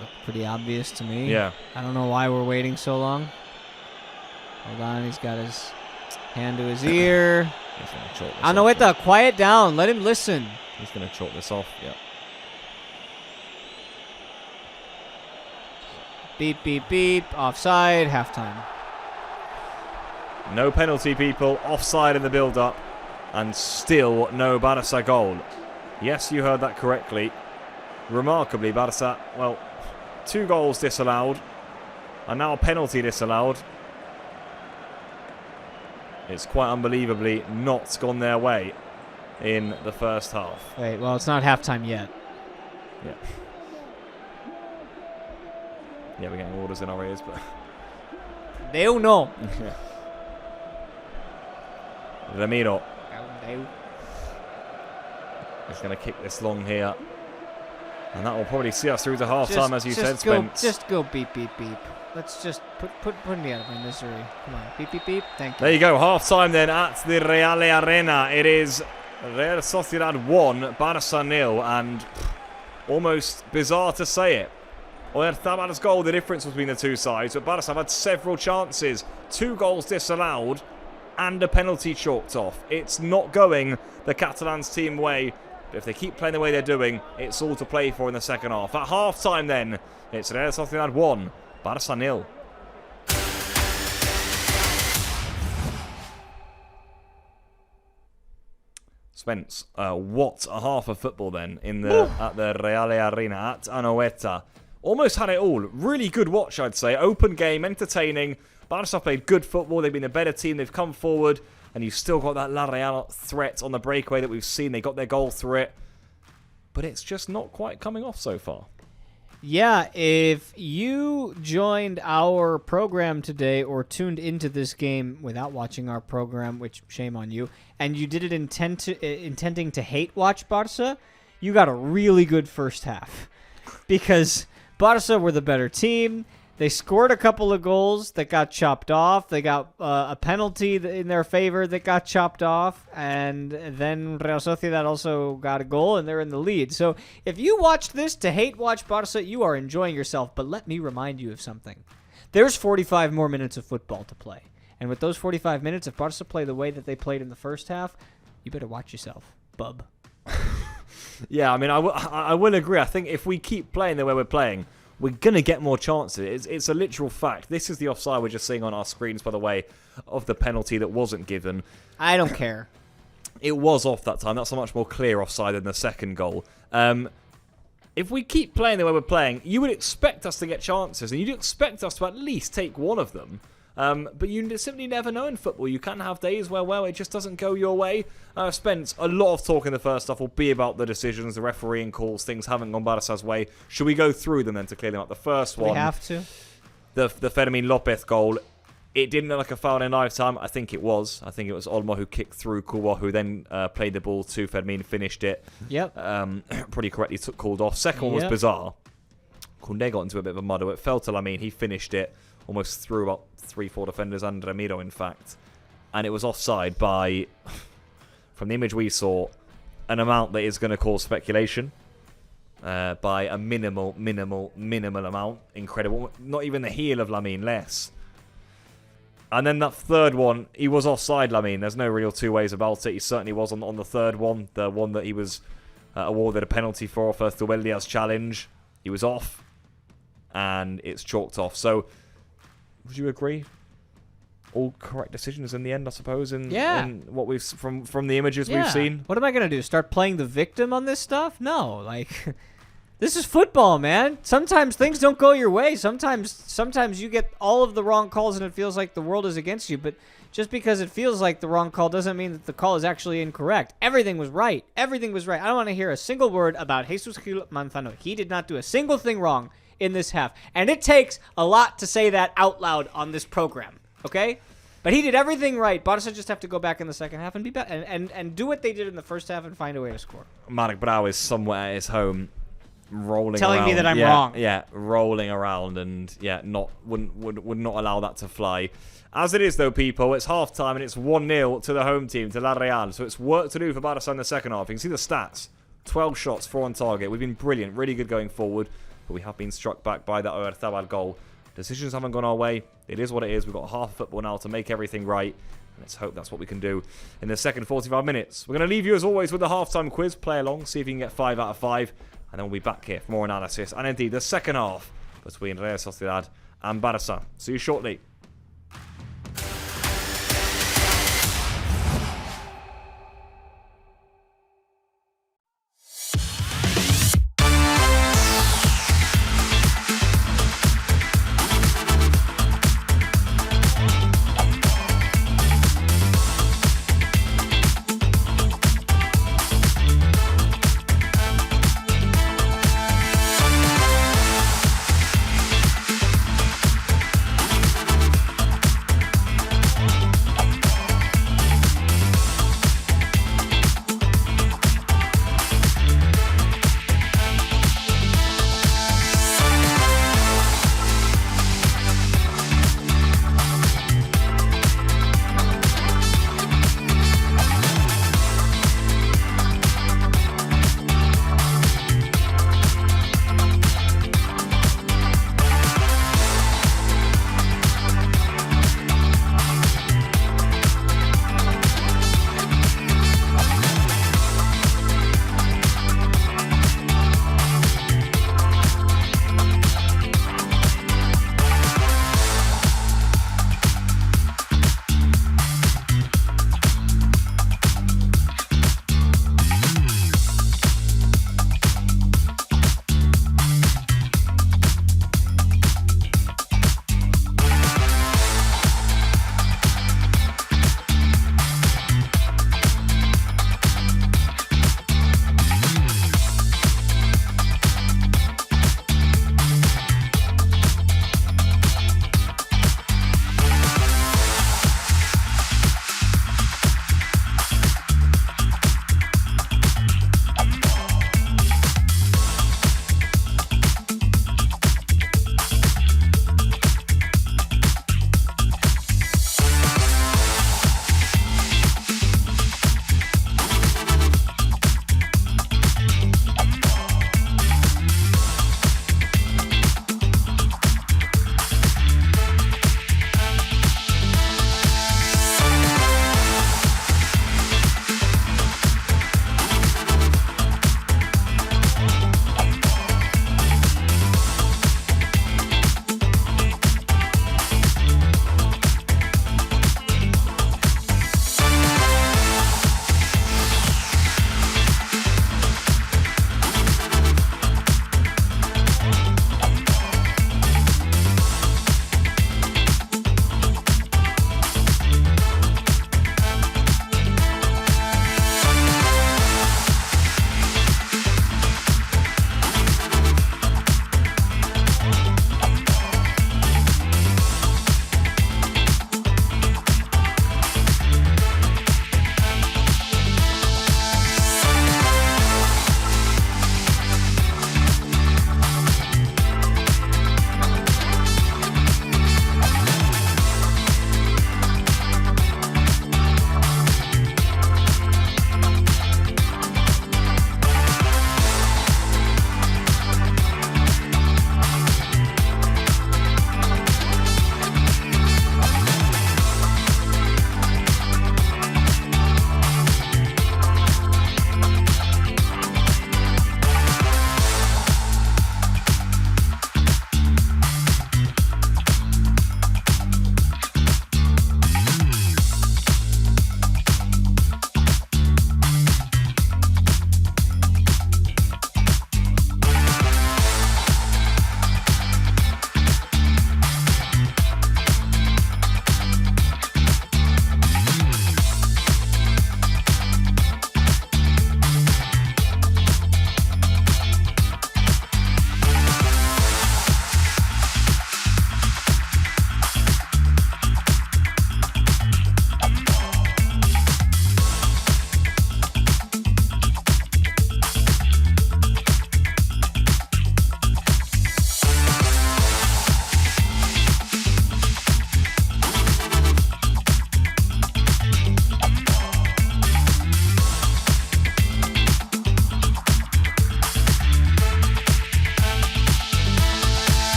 Looked pretty obvious to me. Yeah. I don't know why we're waiting so long. Hold on, he's got his hand to his ear. He's going to chalk this Anoeta, off. quiet down. Let him listen. He's going to chalk this off, yeah. Beep, beep, beep. Offside. Halftime. No penalty, people. Offside in the build-up. And still no Barça goal. Yes, you heard that correctly. Remarkably, Barça, well, 2 goals disallowed. And now a penalty disallowed. It's quite unbelievably not gone their way in the first half. Wait, well, it's not halftime yet. Yeah. Yeah, we're getting orders in our ears, but... Deu no. Ramiro. He's going to kick this long here. And that will probably see us through to half-time, as you said, Spence. Just go beep, beep, beep. Let's just put me out of my misery. Come on, beep, beep, beep. Thank you. There you go, half-time then at the Real Arena. It is Real Sociedad 1, Barça 0, and almost bizarre to say it. Oyarzabal's goal, the difference between the two sides, but Barça have had several chances, 2 goals disallowed, and a penalty chalked off. It's not going the Catalans' team way, but if they keep playing the way they're doing, it's all to play for in the second half. At half-time then, it's Real Sociedad 1, Barça 0. Spence, what a half of football then in the at the Real Arena at Anoeta. Almost had it all. Really good watch, I'd say. Open game, entertaining. Barça played good football. They've been a better team. They've come forward. And you've still got that La Real threat on the breakaway that we've seen. They got their goal through it. But it's just not quite coming off so far. Yeah, if you joined our program today or tuned into this game without watching our program, which shame on you, and you did it intending to hate watch Barça, you got a really good first half. Because Barça were the better team. They scored a couple of goals that got chopped off. They got a penalty in their favor that got chopped off. And then Real Sociedad also got a goal, and they're in the lead. So if you watched this to hate watch Barça, you are enjoying yourself. But let me remind you of something. There's 45 more minutes of football to play. And with those 45 minutes, if Barça play the way that they played in the first half, you better watch yourself, bub. Yeah, I mean, I will agree. I think if we keep playing the way we're playing, we're going to get more chances. It's a literal fact. This is the offside we're just seeing on our screens, by the way, of the penalty that wasn't given. I don't care. It was off that time. That's a much more clear offside than the second goal. If we keep playing the way we're playing, you would expect us to get chances, and you'd expect us to at least take one of them. But you simply never know in football. You can have days where, well, it just doesn't go your way. Spence, a lot of talk in the first half will be about the decisions, the refereeing calls. Things haven't gone Barça's way. Should we go through them then to clear them up? The first one. We have to. The Fermín López goal. It didn't look like a foul in lifetime. I think it was. I think it was Olmo who kicked through Kubo, who then played the ball to Fermín, finished it. Yep. Pretty correctly called off. Second one was bizarre. Koundé got into a bit of a muddle. It fell to Lamine. He finished it. Almost through about 3-4 defenders and Ramiro, in fact. And it was offside by, from the image we saw, an amount that is going to cause speculation. By a minimal amount. Incredible. Not even the heel of Lamine, less. And then that third one, he was offside, Lamine. There's no real two ways about it. He certainly was on the third one. The one that he was awarded a penalty for Thuelia's challenge. He was off. And it's chalked off. So, would you agree? All correct decisions in the end, I suppose, in what we've from the images we've seen. What am I gonna do? Start playing the victim on this stuff? No, like this is football, man. Sometimes things don't go your way. Sometimes you get all of the wrong calls and it feels like the world is against you. But just because it feels like the wrong call doesn't mean that the call is actually incorrect. Everything was right. Everything was right. I don't want to hear a single word about Jesus Gil Manzano. He did not do a single thing wrong in this half. And it takes a lot to say that out loud on this program, okay? But he did everything right. Barça just have to go back in the second half and be better and do what they did in the first half and find a way to score. Marek Brau is somewhere at his home rolling telling around. Me that I'm wrong. Yeah, rolling around and would not allow that to fly. As it is though, people, it's half time and it's 1-0 to the home team, to La Real. So it's work to do for Barça in the second half. You can see the stats. 12 shots, 4 on target. We've been brilliant, really good going forward. But we have been struck back by that Oyarzabal goal. Decisions haven't gone our way. It is what it is. We've got half of football now to make everything right. And let's hope that's what we can do in the second 45 minutes. We're going to leave you, as always, with the halftime quiz. Play along, see if you can get 5 out of 5. And then we'll be back here for more analysis. And indeed, the second half between Real Sociedad and Barça. See you shortly.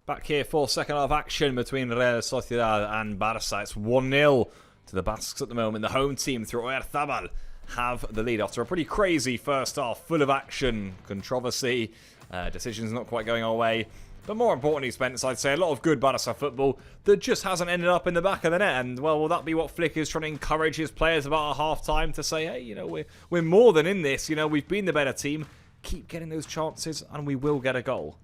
Back here for second half action between Real Sociedad and Barça. It's 1-0 to the Basques at the moment. The home team through Oyarzabal have the lead after a pretty crazy first half, full of action, controversy, decisions not quite going our way. But more importantly, Spence, I'd say a lot of good Barça football that just hasn't ended up in the back of the net. And, well, will that be what Flick is trying to encourage his players about at half-time to say, hey, you know, we're more than in this. You know, we've been the better team. Keep getting those chances and we will get a goal.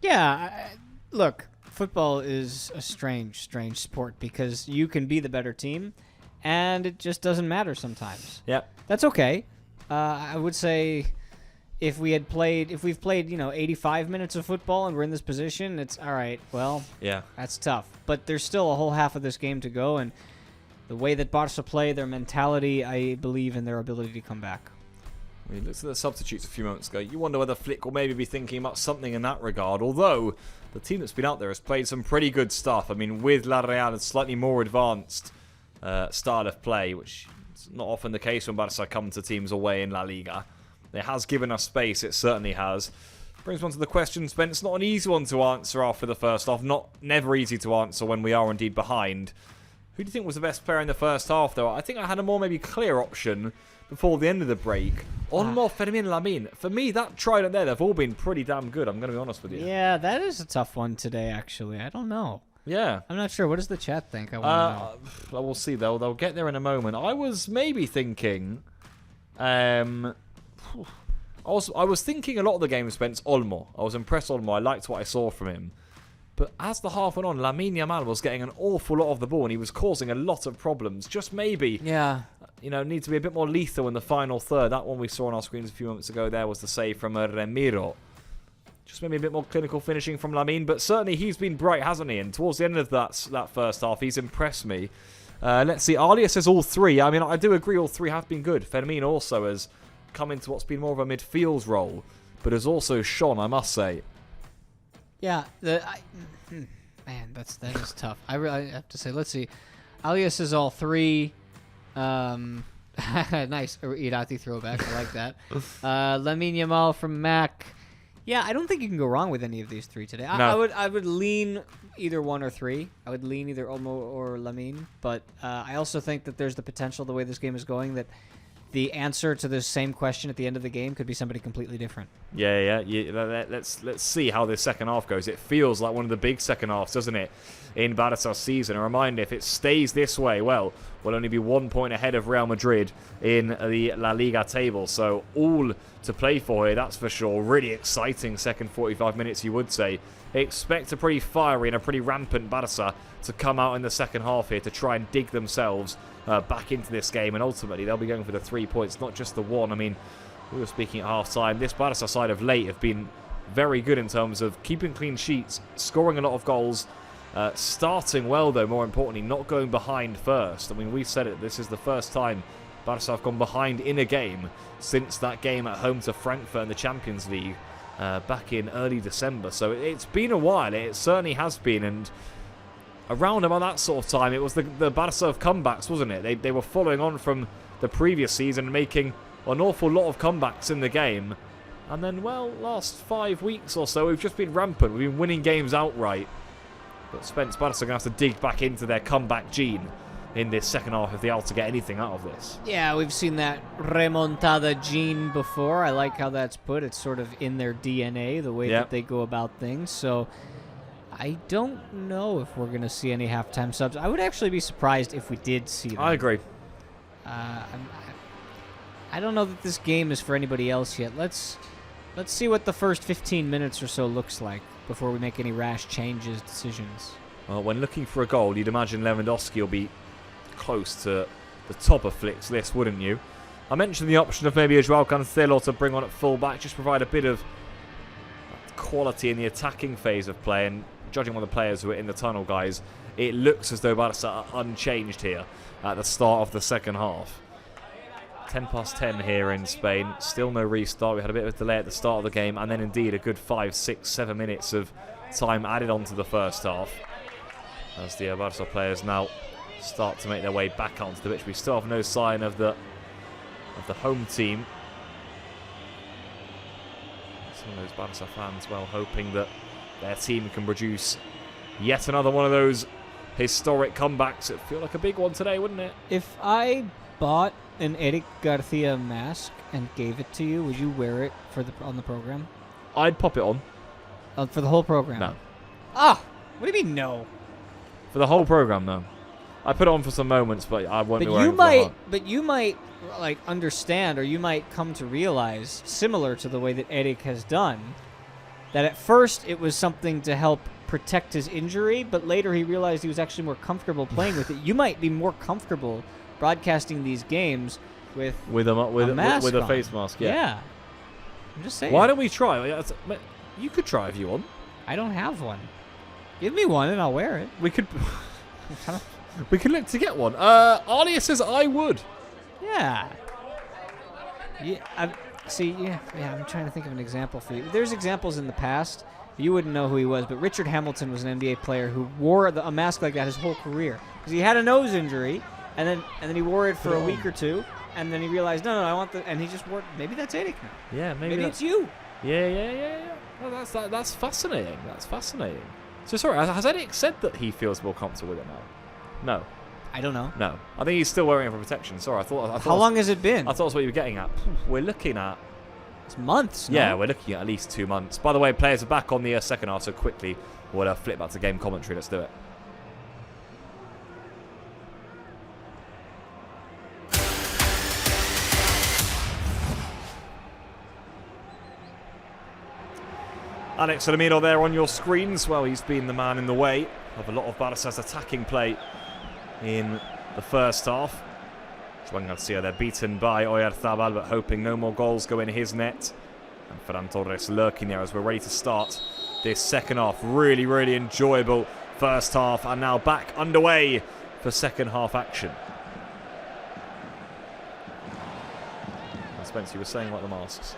Yeah, look, football is a strange sport because you can be the better team and it just doesn't matter sometimes. Yeah. That's okay. I would say if we've played, 85 minutes of football and we're in this position, it's all right. Well, yeah, that's tough. But there's still a whole half of this game to go, and the way that Barça play, their mentality, I believe in their ability to come back. We looked at the substitutes a few moments ago. You wonder whether Flick will maybe be thinking about something in that regard, although the team that's been out there has played some pretty good stuff. I mean, with La Real, a slightly more advanced style of play, which is not often the case when Barça come to teams away in LaLiga. It has given us space, it certainly has. Brings me on to the question, Spence. Not an easy one to answer after the first half. Never easy to answer when we are indeed behind. Who do you think was the best player in the first half, though? I think I had a more maybe clear option before the end of the break. Olmo, Fermin, Lamine. For me, that trident there, they've all been pretty damn good. I'm going to be honest with you. Yeah, that is a tough one today, actually. I don't know. Yeah. I'm not sure. What does the chat think? I want to know. We'll see, though. They'll get there in a moment. I was maybe thinking... I was thinking a lot of the game Spence Olmo. I was impressed with Olmo. I liked what I saw from him. But as the half went on, Lamine Yamal was getting an awful lot of the ball and he was causing a lot of problems. Just maybe... Yeah. Need to be a bit more lethal in the final third. That one we saw on our screens a few moments ago there was the save from Remiro. Just maybe a bit more clinical finishing from Lamine, but certainly he's been bright, hasn't he? And towards the end of that first half, he's impressed me. Let's see. Alia says all three. I mean, I do agree all three have been good. Fermin also has come into what's been more of a midfield role, but has also shone, I must say. Yeah. Man, that is tough. I have to say, let's see. Alia says all three. Nice Irati throwback. I like that. Lamine Yamal from Mac. Yeah, I don't think you can go wrong with any of these three today. No. I would lean either one or three. I would lean either Olmo or Lamine. But I also think that there's the potential, the way this game is going, that the answer to this same question at the end of the game could be somebody completely different. Yeah. Let's see how this second half goes. It feels like one of the big second halves, doesn't it, in Barça's season? A reminder, if it stays this way, well, we'll only be 1 point ahead of Real Madrid in the La Liga table. So all to play for here, that's for sure. Really exciting second 45 minutes, you would say. Expect a pretty fiery and a pretty rampant Barça to come out in the second half here to try and dig themselves back into this game, and ultimately they'll be going for the 3 points, not just the one. I mean, we were speaking at half-time. This Barça side of late have been very good in terms of keeping clean sheets, scoring a lot of goals, starting well, though, more importantly, not going behind first. I mean, we said it, this is the first time Barça have gone behind in a game since that game at home to Frankfurt in the Champions League back in early December. So it's been a while, it certainly has been, and around about that sort of time, it was the Barça of comebacks, wasn't it? They were following on from the previous season, making an awful lot of comebacks in the game. And then, well, last 5 weeks or so, we've just been rampant. We've been winning games outright. But Spence, Barça are going to have to dig back into their comeback gene in this second half if they are to get anything out of this. Yeah, we've seen that remontada gene before. I like how that's put. It's sort of in their DNA, the way that they go about things. So I don't know if we're going to see any halftime subs. I would actually be surprised if we did see them. I agree. I don't know that this game is for anybody else yet. Let's see what the first 15 minutes or so looks like before we make any rash changes, decisions. Well, when looking for a goal, you'd imagine Lewandowski will be close to the top of Flick's list, wouldn't you? I mentioned the option of maybe a Joao Cancelo to bring on at full-back, just provide a bit of quality in the attacking phase of play, and judging on the players who are in the tunnel, guys, it looks as though Barça are unchanged here at the start of the second half. 10 past 10 here in Spain. Still no restart. We had a bit of a delay at the start of the game, and then indeed a good 5, 6, 7 minutes of time added on to the first half. As the Barça players now start to make their way back onto the pitch. We still have no sign of the home team. Some of those Barça fans, well, hoping that their team can produce yet another one of those historic comebacks. It'd feel like a big one today, wouldn't it? If I bought an Eric Garcia mask and gave it to you, would you wear it on the program? I'd pop it on. For the whole program? No. Ah! What do you mean no? For the whole program, no. I put it on for some moments, but I won't be But wearing you it for the might, whole. but you might like understand, or you might come to realize, similar to the way that Eric has done, that at first it was something to help protect his injury, but later he realized he was actually more comfortable playing with it. You might be more comfortable broadcasting these games with a face mask. Yeah. I'm just saying. Why don't we try? You could try if you want. I don't have one. Give me one and I'll wear it. We could. We could look to get one. Alia says I would. Yeah. Yeah. I'm trying to think of an example for you. There's examples in the past. You wouldn't know who he was, but Richard Hamilton was an NBA player who wore a mask like that his whole career because he had a nose injury, and then he wore it for a week or two, and then he realized, no, I want and he just wore. Maybe that's Eric now. Yeah, maybe it's you. Yeah. Well, that's fascinating. That's fascinating. So sorry, has Eric said that he feels more comfortable with it now? No. I don't know. No. I think he's still wearing it for protection. Sorry, I thought. How long has it been? I thought that's what you were getting at. We're looking at. It's months. No? Yeah, we're looking at least 2 months. By the way, players are back on the second half, so quickly we'll flip back to game commentary. Let's do it. Alex Firmino there on your screens. Well, he's been the man in the way of a lot of Barça's attacking play in the first half. Juan Garcia, they're beaten by Oyarzabal, but hoping no more goals go in his net. And Ferran Torres lurking there as we're ready to start this second half. Really, really enjoyable first half, and now back underway for second half action. Spence, you were saying about the masks.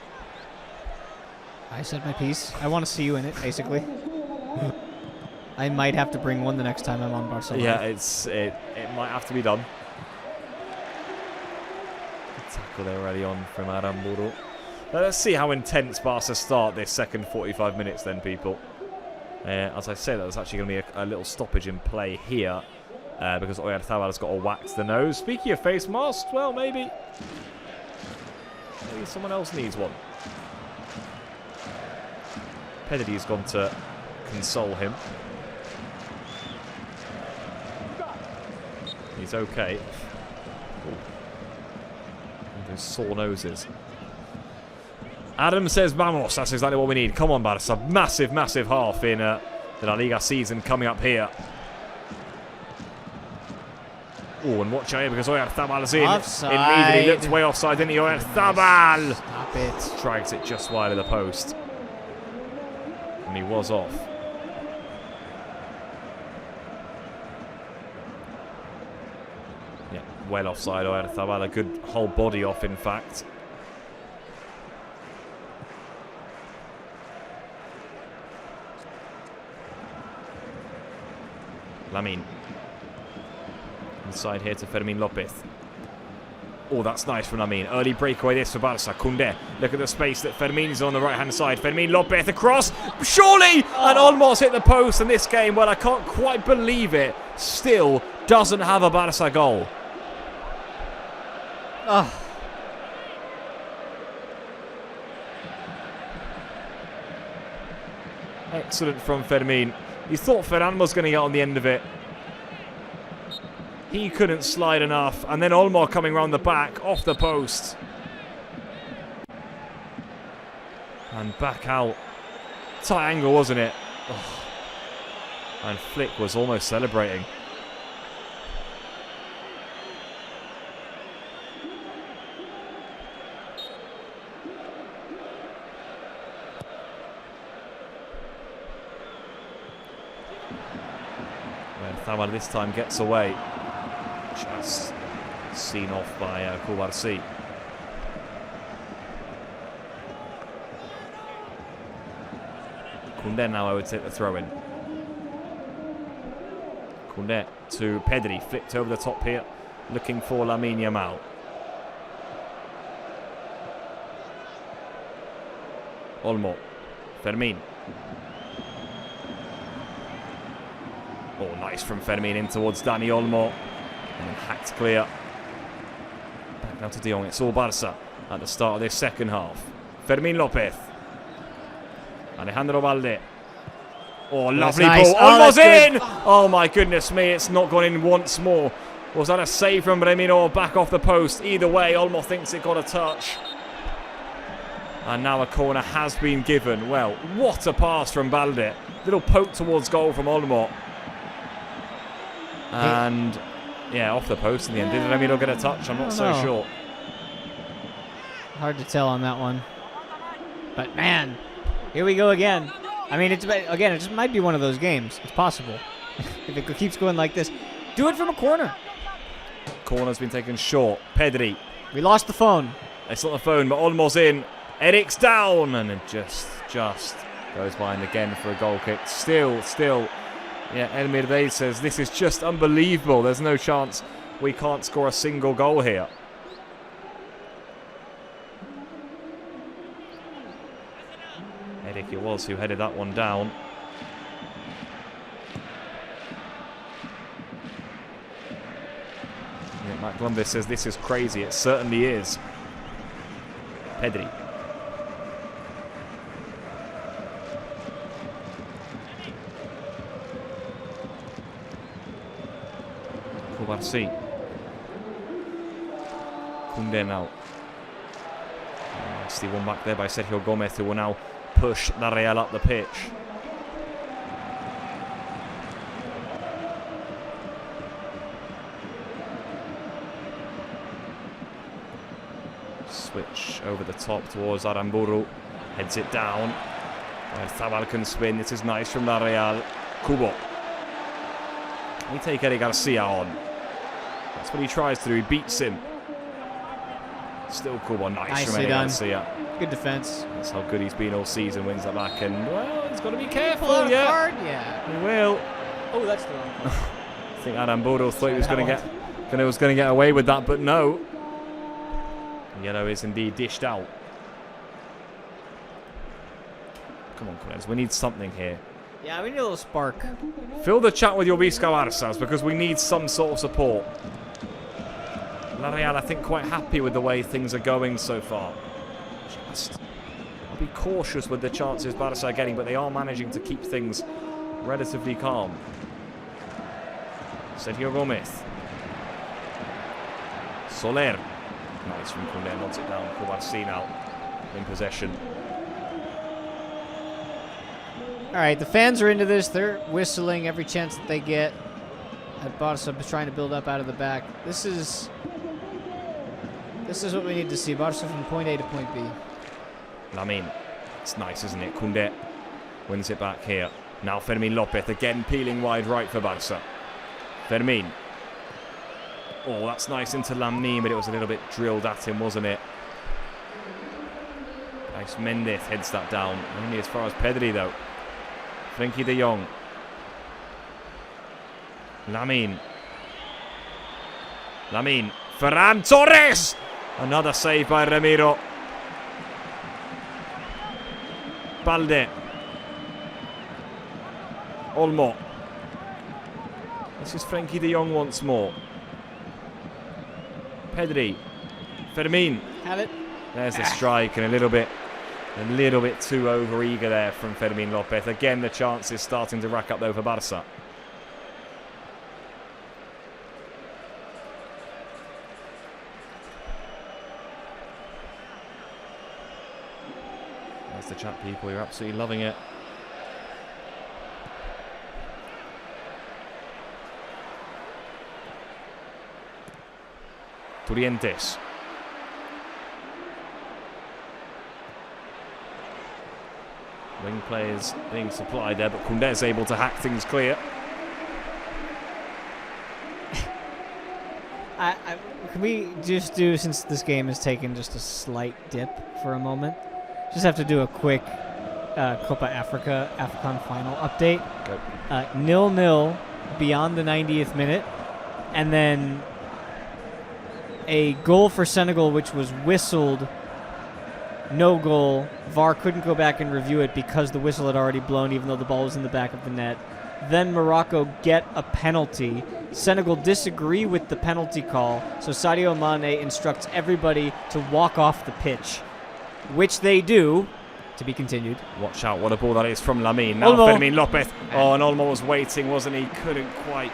I said my piece. I want to see you in it, basically. I might have to bring one the next time I'm on Barcelona. Yeah, it might have to be done. Tackle there early on from Aramburu. Let's see how intense Barca start this second 45 minutes then, people. As I say, there's actually going to be a little stoppage in play here because Oyarzabal has got a whack to the nose. Speaking of face masks, well, maybe someone else needs one. Pedri's gone to console him. He's okay. Those sore noses. Adam says, vamos. That's exactly what we need. Come on, Barça. Massive, massive half in the LaLiga season coming up here. Oh, and watch out here because Oyarzabal's in. Offside. Immediately looked way offside, didn't he? Oyarzabal! Stop it. Drags it just wide of the post. And he was off. Yeah, well offside. Oyarzabal, a good whole body off, in fact. Lamine. Inside here to Fermín López. Oh, that's nice from Lamine. Early breakaway this for Barça. Koundé. Look at the space that Fermín's on the right-hand side. Fermín López across. Surely! And almost hit the post in this game. Well, I can't quite believe it. Still doesn't have a Barça goal. Oh. Excellent from Fermín. You thought Ferran was going to get on the end of it. He couldn't slide enough. And then Olmo coming round the back, off the post. And back out. Tight angle, wasn't it? Oh. And Flick was almost celebrating. Thamal this time gets away. Just seen off by Kouarsi. Koundé now, I would take the throw in. Koundé to Pedri, flicked over the top here, looking for Lamine Yamal. Olmo, Fermín. Oh, nice from Fermin in towards Dani Olmo. And then hacked clear. Back now to De Jong. It's all Barça at the start of this second half. Fermin Lopez. Alejandro Balde. Oh, lovely nice. ball. Oh, Almost that's in! good. Oh, my goodness me. It's not gone in once more. Was that a save from Remiro or back off the post? Either way, Olmo thinks it got a touch. And now a corner has been given. Well, what a pass from Balde. Little poke towards goal from Olmo. And, yeah, off the post in the end. Did Remiro get a touch? I'm not so sure. Hard to tell on that one. But, man, here we go again. I mean, it just might be one of those games. It's possible. If it keeps going like this. Do it from a corner. Corner's been taken short. Pedri. We lost the phone. It's not the phone, but Olmo's in. Eric's down. And it just goes behind again for a goal kick. Still. Yeah, Elmir Day says this is just unbelievable. There's no chance we can't score a single goal here. Eric it was who headed that one down. Yeah, Matt Glumbis says this is crazy. It certainly is. Pedri. Kubarsi. Koundé now. Nasty one back there by Sergio Gomez, who will now push La Real up the pitch. Switch over the top towards Aramburu. Heads it down. Zabal can spin. This is nice from La Real. Kubo. Can he take Eddie Garcia on? That's what he tries to do. He beats him. Still Kubo. Nice from Eddie Garcia. Good defense. That's how good he's been all season. Wins that back and, well, he's got to be careful. Pull out a Yeah, card? Yeah. he will. Oh, that's the wrong one. I think Aramburu thought he was going to get away with that, but no. Yellow is indeed dished out. Come on, Cornelius. We need something here. Yeah, we need a little spark. Fill the chat with your Visca Barsas because we need some sort of support. La Real, I think, quite happy with the way things are going so far. I'll be cautious with the chances Barça are getting, but they are managing to keep things relatively calm. Sergio Gomez. Soler. Nice from Koundé, nods it down. Kubarsi now in possession. All right, the fans are into this. They're whistling every chance that they get. At Barça is trying to build up out of the back. This is what we need to see. Barça from point A to point B. Lamine. It's nice, isn't it? Koundé wins it back here. Now Fermin Lopez again peeling wide right for Barça. Fermin. Oh, that's nice into Lamine, but it was a little bit drilled at him, wasn't it? Nice. Mendes heads that down. Only as far as Pedri, though. Frenkie de Jong. Lamine. Ferran Torres! Another save by Remiro. Balde. Olmo. This is Frenkie de Jong once more. Pedri. Fermin. Have it. There's the strike and a little bit too over-eager there from Fermin Lopez. Again, the chances starting to rack up though for Barça. There's the chat, people. You're absolutely loving it. Turientes. Wing players being supplied there, but Koundé's able to hack things clear. Can we just do, since this game has taken just a slight dip for a moment, just have to do a quick Copa Africa AFCON final update. Go. 0-0 beyond the 90th minute, and then a goal for Senegal which was whistled, no goal. VAR couldn't go back and review it because the whistle had already blown even though the ball was in the back of the net. then Morocco get a penalty. Senegal disagree with the penalty call, so Sadio Mane instructs everybody to walk off the pitch, which they do. To be continued. Watch out, what a ball that is from Lamine. Now Olmo. Fermin Lopez. Oh, and Olmo was waiting, wasn't he? Couldn't quite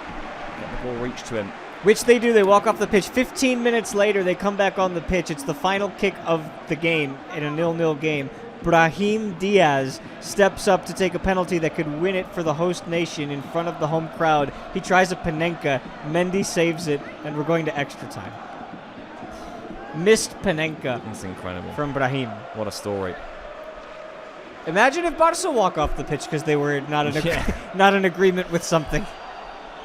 get the ball reach to him. Which they do. They walk off the pitch. 15 minutes later, they come back on the pitch. It's the final kick of the game in a 0-0 game. Brahim Diaz steps up to take a penalty that could win it for the host nation in front of the home crowd. He tries a Panenka. Mendy saves it, and we're going to extra time. Missed Panenka. That's incredible. From Brahim. What a story. Imagine if Barca walk off the pitch because they were not not in agreement with something.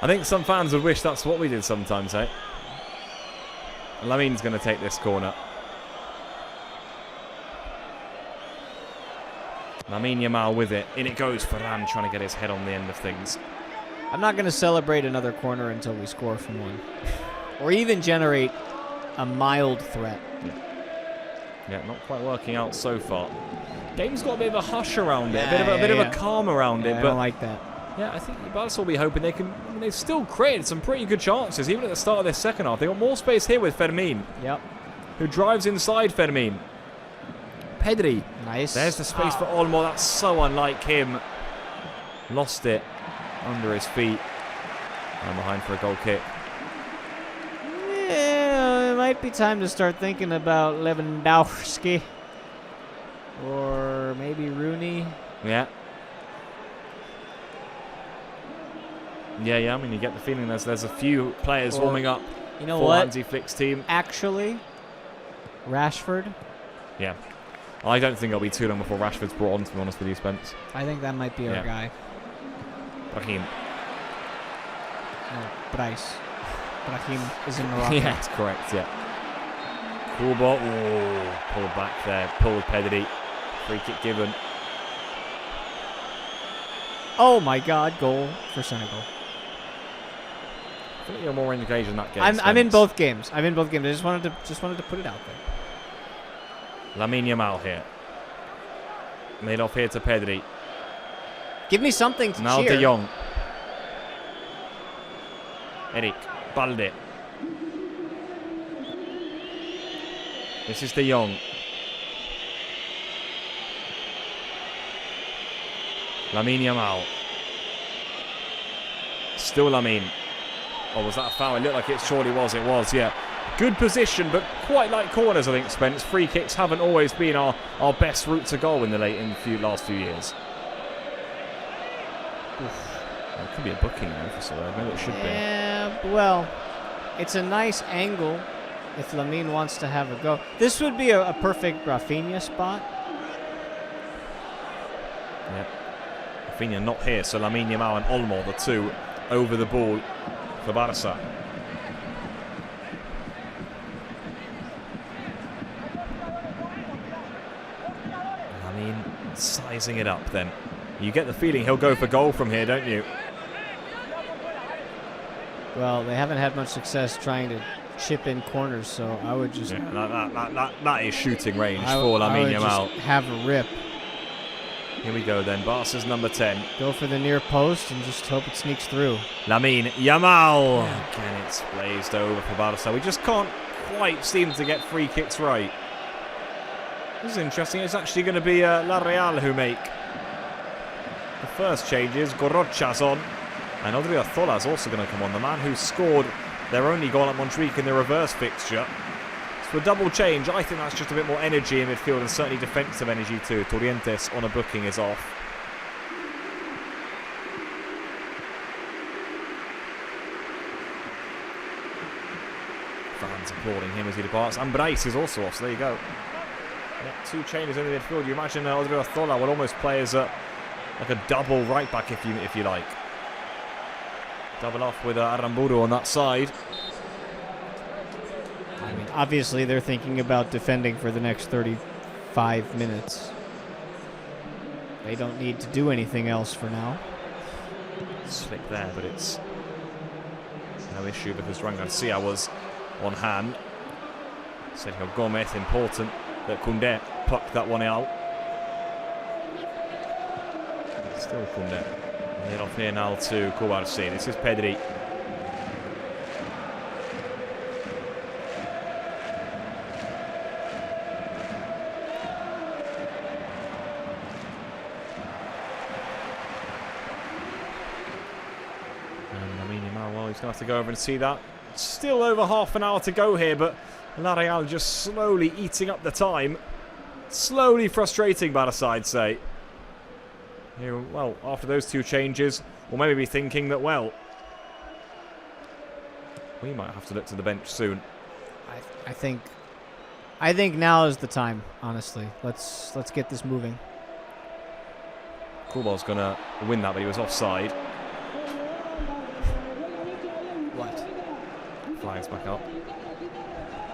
I think some fans would wish that's what we did sometimes, eh? Lamine's going to take this corner. Lamine Yamal with it. In it goes. Varane trying to get his head on the end of things. I'm not going to celebrate another corner until we score from one. Or even generate a mild threat. Yeah, not quite working out so far. Game's got a bit of a hush around it, Yeah, a bit of a calm around it. I But don't like that. yeah, I think Barca will be hoping they can. I mean, they've still created some pretty good chances, even at the start of this second half. They got more space here with Fermin, Yep. who drives inside Fermin. Pedri. Nice. There's the space for Olmo. That's so unlike him. Lost it under his feet. And behind for a goal kick. Yeah, it might be time to start thinking about Lewandowski. Or maybe Rooney. Yeah. Yeah. I mean, you get the feeling there's a few players warming up. You know for what? Hansi Flick's team. Actually, Rashford. Yeah. I don't think it'll be too long before Rashford's brought on, to be honest with you, Spence. I think that might be our guy. Brahim. No, Bryce. Brahim is in Morocco. Yeah, that's correct, yeah. Cool ball. Oh, pulled back there. Pulled Pedri. Free kick given. Oh my God! Goal for Senegal. I think you're more engaged in that game. I'm in both games. I just wanted to put it out there. Lamine Yamal here. Made off here to Pedri. Give me something to Now cheer. De Jong. Eric. Balde. This is De Jong. Lamine Yamal. Still Lamine. Oh, was that a foul? It looked like it surely was. It was, yeah. Good position, but quite like corners, I think, Spence. Free kicks haven't always been our best route to goal in the last few years. It could be a booking now for Sociedad. Maybe it should be. Yeah, well, it's a nice angle if Lamine wants to have a go. This would be a perfect Rafinha spot. Yep. Rafinha not here, so Lamine Yamal and Olmo, the two, over the ball for Barça. Lamine sizing it up then. You get the feeling he'll go for goal from here, don't you? Well, they haven't had much success trying to chip in corners, so I would just... Yeah, that is shooting range for Lamine Yamal. Just have a rip. Here we go then, Barca's number 10. Go for the near post and just hope it sneaks through. Lamine Yamal. Again, it's blazed over for Barca. We just can't quite seem to get free kicks right. This is interesting. It's actually going to be La Real who make the first changes. Gorocha's on. And Odriozola's also going to come on. The man who scored their only goal at Montjuic in the reverse fixture. So a double change. I think that's just a bit more energy in midfield and certainly defensive energy too. Torrientes on a booking is off. Fans applauding him as he departs. And Bryce is also off, so there you go. Yeah, two changes in the midfield. You imagine Odriozola will almost play as like a double right back if you like. Double off with Aramburu on that side. I mean, obviously they're thinking about defending for the next 35 minutes. They don't need to do anything else for now. Slick there, but it's no issue because Duran Garcia was on hand. Sergio Gomez, important that Koundé plucked that one out. Still Koundé. Get off here now to Kubarsi. This is Pedri. He's going to have to go over and see that. Still over half an hour to go here, but LaReal just slowly eating up the time. Slowly frustrating, Barça, I'd say. Here, well, after those two changes, we'll maybe be thinking that, well, we might have to look to the bench soon. I think now is the time, honestly. Let's get this moving. Koolbal's going to win that, but he was offside. What? Flags back up.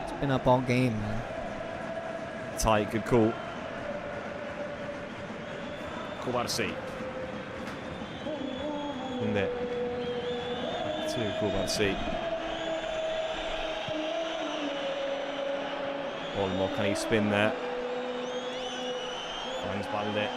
It's been up all game, man. Tight, good call. Kubarsi. In there. To Kubarsi. Olmo, can he spin there? Finds Balde.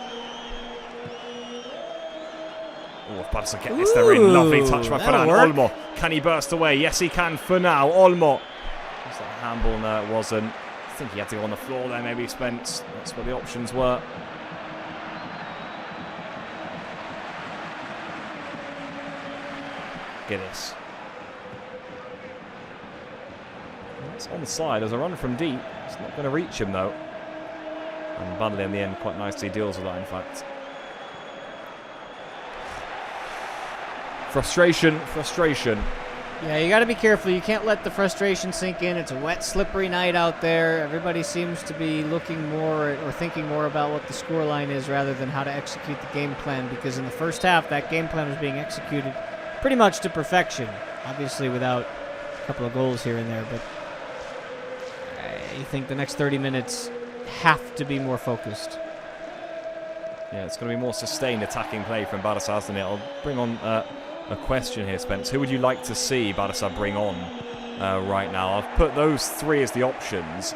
Oh, if Barça get this, they're in. Lovely touch by Ferran. Olmo, can he burst away? Yes, he can for now. Olmo. Was that a handball? No, it wasn't. I think he had to go on the floor there. Maybe Spence. That's what the options were. Guinness. It's on the side. There's a run from deep. It's not going to reach him though. And Balde in the end quite nicely deals with that, in fact. Frustration, frustration. Yeah, you got to be careful. You can't let the frustration sink in. It's a wet, slippery night out there. Everybody seems to be looking more or thinking more about what the scoreline is rather than how to execute the game plan, because in the first half, that game plan was being executed pretty much to perfection. Obviously without a couple of goals here and there, but I think the next 30 minutes have to be more focused. Yeah, it's going to be more sustained attacking play from Barça, hasn't it? I'll bring on a question here, Spence. Who would you like to see Barça bring on right now? I've put those three as the options.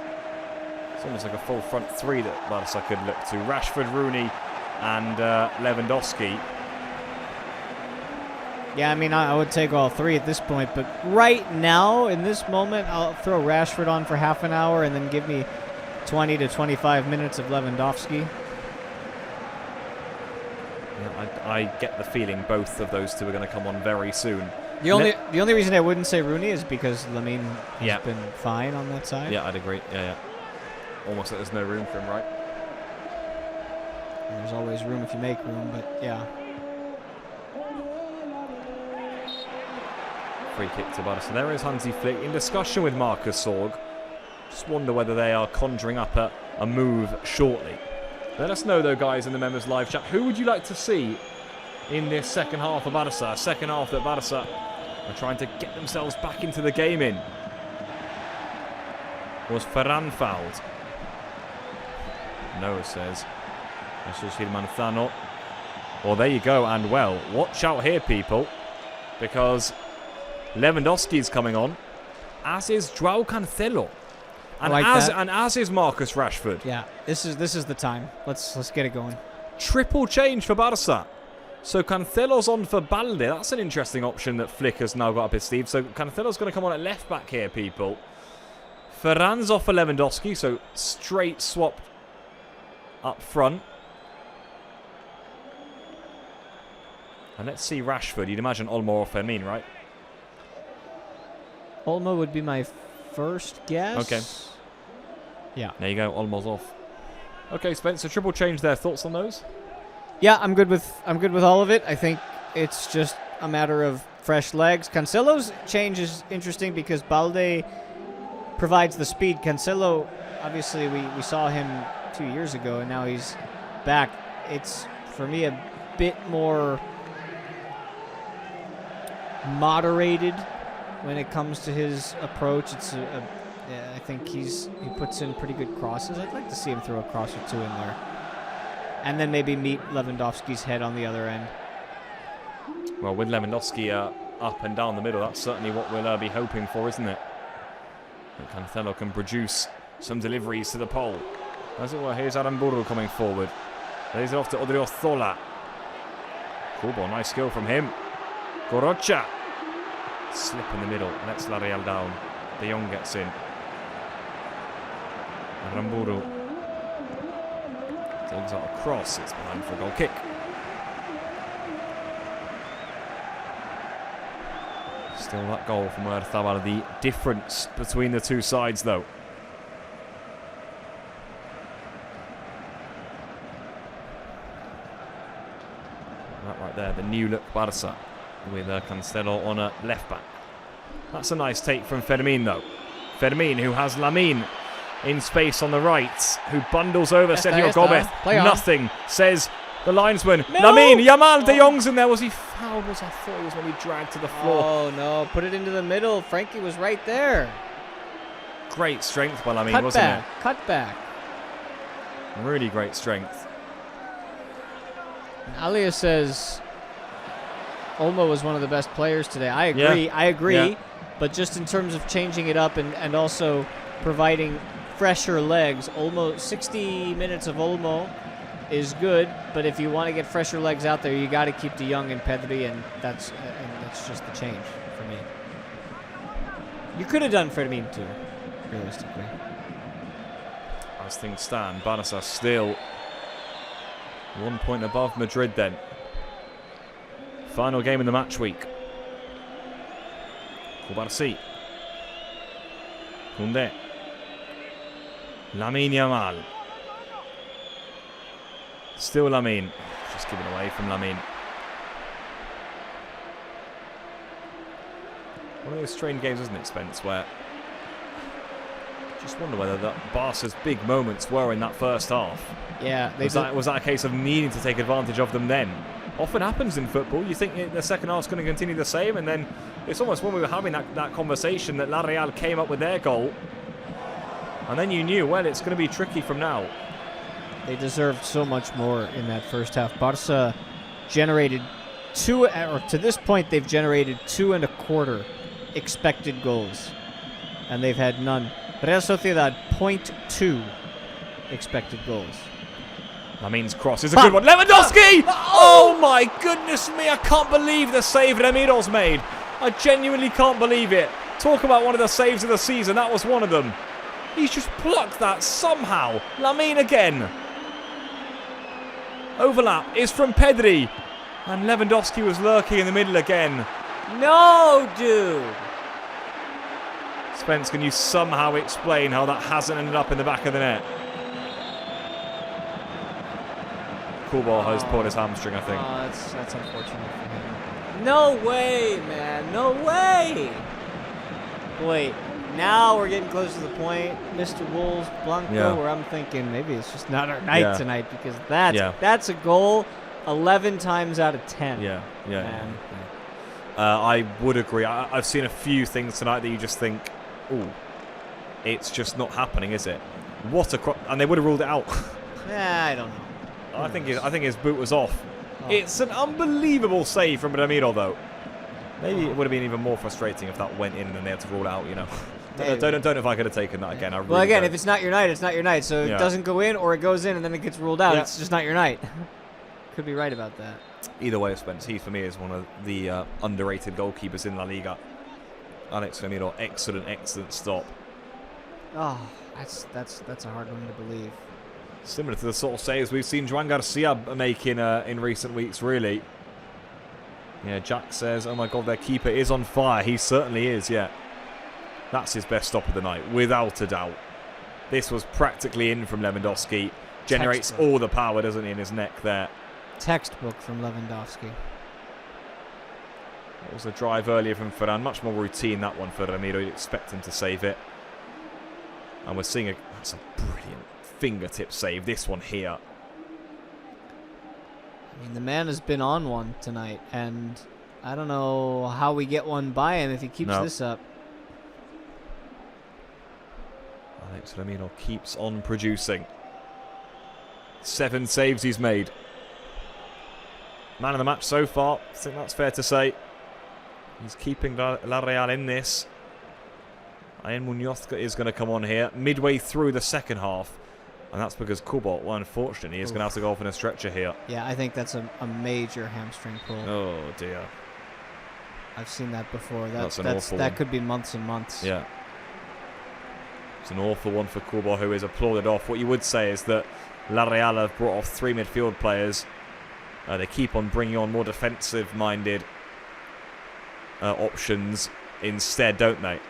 It's almost like a full front three that Barça could look to. Rashford, Rooney and Lewandowski. Yeah, I mean, I would take all three at this point, but right now, in this moment, I'll throw Rashford on for half an hour and then give me 20 to 25 minutes of Lewandowski. Yeah, I get the feeling both of those two are going to come on very soon. The only reason I wouldn't say Rooney is because Lamine has been fine on that side. Yeah, I'd agree. Yeah. Almost like there's no room for him, right? There's always room if you make room, but yeah. Free kick to Barca. There is Hansi Flick in discussion with Marcus Sorg. Just wonder whether they are conjuring up a move shortly. Let us know, though, guys, in the members live chat. Who would you like to see in this second half of Barca? Second half that Barca are trying to get themselves back into the game in. Was Ferran fouled? No, says Jesus Manzano. Well, there you go. And, well, watch out here, people, because Lewandowski is coming on, as is João Cancelo. And, as is Marcus Rashford. Yeah, this is the time. Let's get it going. Triple change for Barca. So Cancelo's on for Balde. That's an interesting option that Flick has now got up his sleeve. So Cancelo's going to come on at left back here, people. Ferran's off for Lewandowski, so straight swap up front. And let's see Rashford. You'd imagine Olmo or Fermin, right? Olmo would be my first guess. Okay. Yeah. There you go. Olmo's off. Okay, Spencer. Triple change there. Thoughts on those? Yeah, I'm good with all of it. I think it's just a matter of fresh legs. Cancelo's change is interesting because Balde provides the speed. Cancelo, obviously, we saw him 2 years ago, and now he's back. It's, for me, a bit more moderated when it comes to his approach. It's I think he puts in pretty good crosses. I'd like to see him throw a cross or two in there. And then maybe meet Lewandowski's head on the other end. Well, with Lewandowski up and down the middle, that's certainly what we'll be hoping for, isn't it? That Cancelo can produce some deliveries to the pole. As it were, here's Aramburu coming forward. There's it off to Odriozola. Cool ball, nice skill from him. Gorocha. Slip in the middle, lets La Real down. De Jong gets in. Ramburu digs out a cross. It's behind for a goal kick. Still that goal from Oyarzabal. The difference between the two sides, though. That right there, the new look Barça with Cancelo on a left back. That's a nice take from Fermin, though. Fermin, who has Lamine in space on the right, who bundles over Sergio Gomez. Nothing, says the linesman. No! Lamine, Yamal, De Jong's in there. Was he fouled? I thought he was maybe dragged to the floor. Oh, no. Put it into the middle. Frankie was right there. Great strength by Lamine, wasn't it? Cut back. Really great strength. Alia says Olmo was one of the best players today. I agree. Yeah. I agree. Yeah. But just in terms of changing it up and also providing fresher legs, 60 minutes of Olmo is good. But if you want to get fresher legs out there, you got to keep De Jong and Pedri, and that's just the change for me. You could have done Fermin too, realistically. As things stand, Barça still 1 point above Madrid then. Final game in the match week. Kubarsi. Koundé. Lamine Yamal. Still Lamine. Just given away from Lamine. One of those strange games, isn't it, Spence, where just wonder whether that Barca's big moments were in that first half. Yeah. Was that a case of needing to take advantage of them then? Often happens in football. You think the second half's going to continue the same, and then it's almost when we were having that conversation that La Real came up with their goal, and then you knew, well, it's going to be tricky from now. They deserved so much more in that first half. Barca generated to this point, they've generated 2.25 expected goals, and they've had none. Real Sociedad, 0.2 expected goals. Lamine's cross is a good one. Lewandowski! Oh my goodness me, I can't believe the save Remiro's made. I genuinely can't believe it. Talk about one of the saves of the season, that was one of them. He's just plucked that somehow. Lamine again. Overlap is from Pedri. And Lewandowski was lurking in the middle again. No, dude! Spence, can you somehow explain how that hasn't ended up in the back of the net? Cool ball has pulled his hamstring, I think. Oh, that's unfortunate for him. No way, man. No way! Wait, now we're getting close to the point, Mr. Wolves, Blanco, where I'm thinking maybe it's just not our night tonight, because that's a goal 11 times out of 10. Yeah. I would agree. I've seen a few things tonight that you just think, ooh, it's just not happening, is it? What a and they would have ruled it out. I don't know. I think his boot was off. Oh. It's an unbelievable save from Ramiro, though. Maybe it would have been even more frustrating if that went in and then they had to rule it out, you know. Don't know if I could have taken that again. Well, again, if it's not your night, it's not your night. So it doesn't go in or it goes in and then it gets ruled out. It's just not your night. Could be right about that. Either way, Spence, he for me is one of the underrated goalkeepers in LaLiga. Alex Ramiro, excellent stop. Oh, that's a hard one to believe. Similar to the sort of saves we've seen Joan Garcia make in recent weeks, really. Yeah, Jack says, oh my God, their keeper is on fire. He certainly is, yeah. That's his best stop of the night, without a doubt. This was practically in from Lewandowski. Generates all the power, doesn't he, in his neck there. Textbook from Lewandowski. It was a drive earlier from Ferran. Much more routine, that one for Ramiro. You'd expect him to save it. And we're seeing that's a brilliant fingertip save, this one here. I mean, the man has been on one tonight, and I don't know how we get one by him if he keeps this up. Alex Ramiro keeps on producing. 7 saves he's made. Man of the match so far, I think that's fair to say. He's keeping La Real in this. Ian Munoz is going to come on here midway through the second half. And that's because Kubot, well, unfortunately, is going to have to go off in a stretcher here. Yeah, I think that's a major hamstring pull. Oh, dear. I've seen that before. That's an awful that one. could be months and months. Yeah. It's an awful one for Kubot, who is applauded off. What you would say is that La Real have brought off 3 midfield players. They keep on bringing on more defensive-minded options instead, don't they?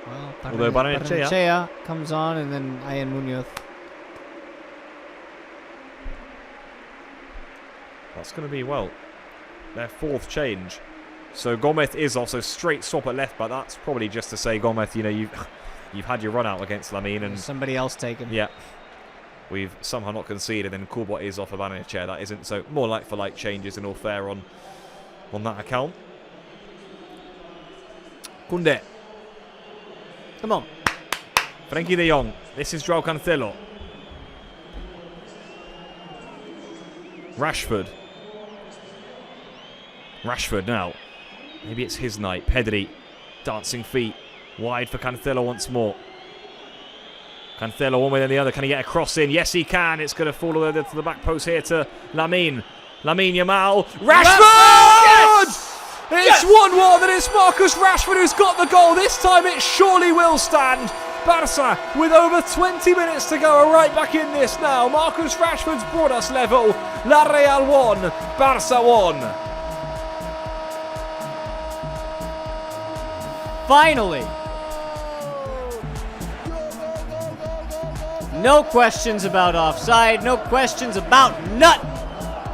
Well, Although Barrenechea comes on, and then Ian Munoz. That's going to be, well, their 4th change. So Gomez is also straight swap at left back. That's probably just to say, Gomez, you know, you've had your run out against Lamine, and somebody else take him. Yeah, we've somehow not conceded, and Kubot is off of Barrenechea. That isn't, so more like for like changes in all fair on that account. Koundé. Come on. Frenkie de Jong. This is Joao Cancelo. Rashford. Rashford now. Maybe it's his night. Pedri. Dancing feet. Wide for Cancelo once more. Cancelo one way or the other. Can he get a cross in? Yes, he can. It's going to fall over to the back post here to Lamine. Lamine Yamal. Rashford! Yes! It's 1-1, and it's Marcus Rashford who's got the goal. This time it surely will stand. Barça, with over 20 minutes to go, are right back in this now. Marcus Rashford's brought us level. La Real 1, Barça 1. Finally. No questions about offside. No questions about nut.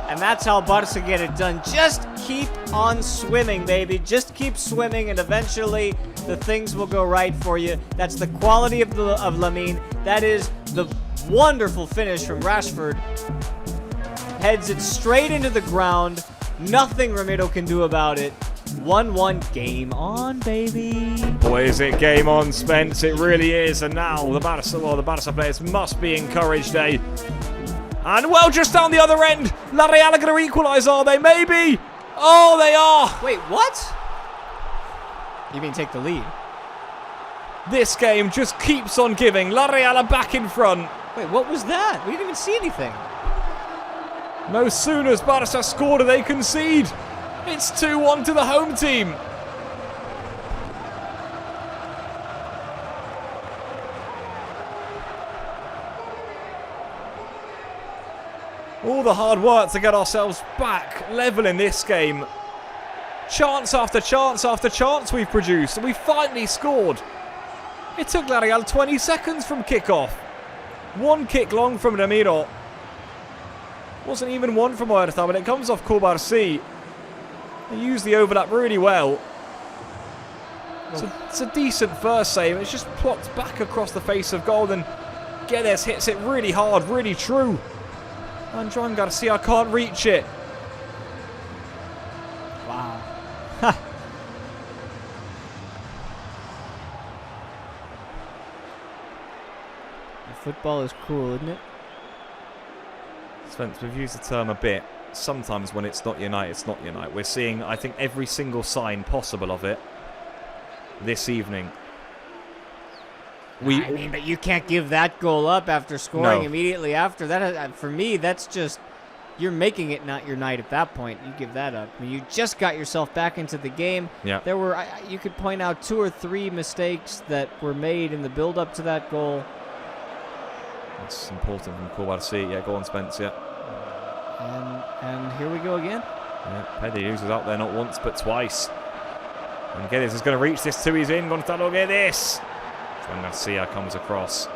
And that's how Barça get it done. Just keep on swimming, baby. Just keep swimming, and eventually the things will go right for you. That's the quality of Lamine. That is the wonderful finish from Rashford. Heads it straight into the ground. Nothing Ramiro can do about it. 1-1, game on, baby. Boy, is it game on, Spence. It really is. And now the Barça players must be encouraged, eh? And well, just down the other end, La Real are going to equalise, are they? Maybe. Oh, they are. Wait, what? You mean take the lead? This game just keeps on giving. La Real are back in front. Wait, what was that? We didn't even see anything. No sooner has Barça scored, they concede. It's 2-1 to the home team. All the hard work to get ourselves back level in this game. Chance after chance after chance we've produced, and we finally scored. It took La Real 20 seconds from kickoff. 1 kick long from Ramiro. Wasn't even one from Huerta, but it comes off Cubarsí. They used the overlap really well. It's a decent first save. It's just plopped back across the face of goal, and Guedes hits it really hard, really true. And Joan Garcia can't reach it. Wow. Football is cool, isn't it? Spence, we've used the term a bit. Sometimes when it's not your night, it's not your night. We're seeing, I think, every single sign possible of it this evening. I mean, but you can't give that goal up after scoring immediately after. That, for me, that's just, you're making it not your night at that point. You give that up. I mean, you just got yourself back into the game. Yeah. There were, you could point out 2 or 3 mistakes that were made in the build-up to that goal. That's important from Cubarsí. Yeah, go on, Spence, yeah. And here we go again. Yeah, Pedri was out there not once but twice. And Guedes is going to reach this too. He's in. Gonzalo Guedes. Juan Garcia comes across.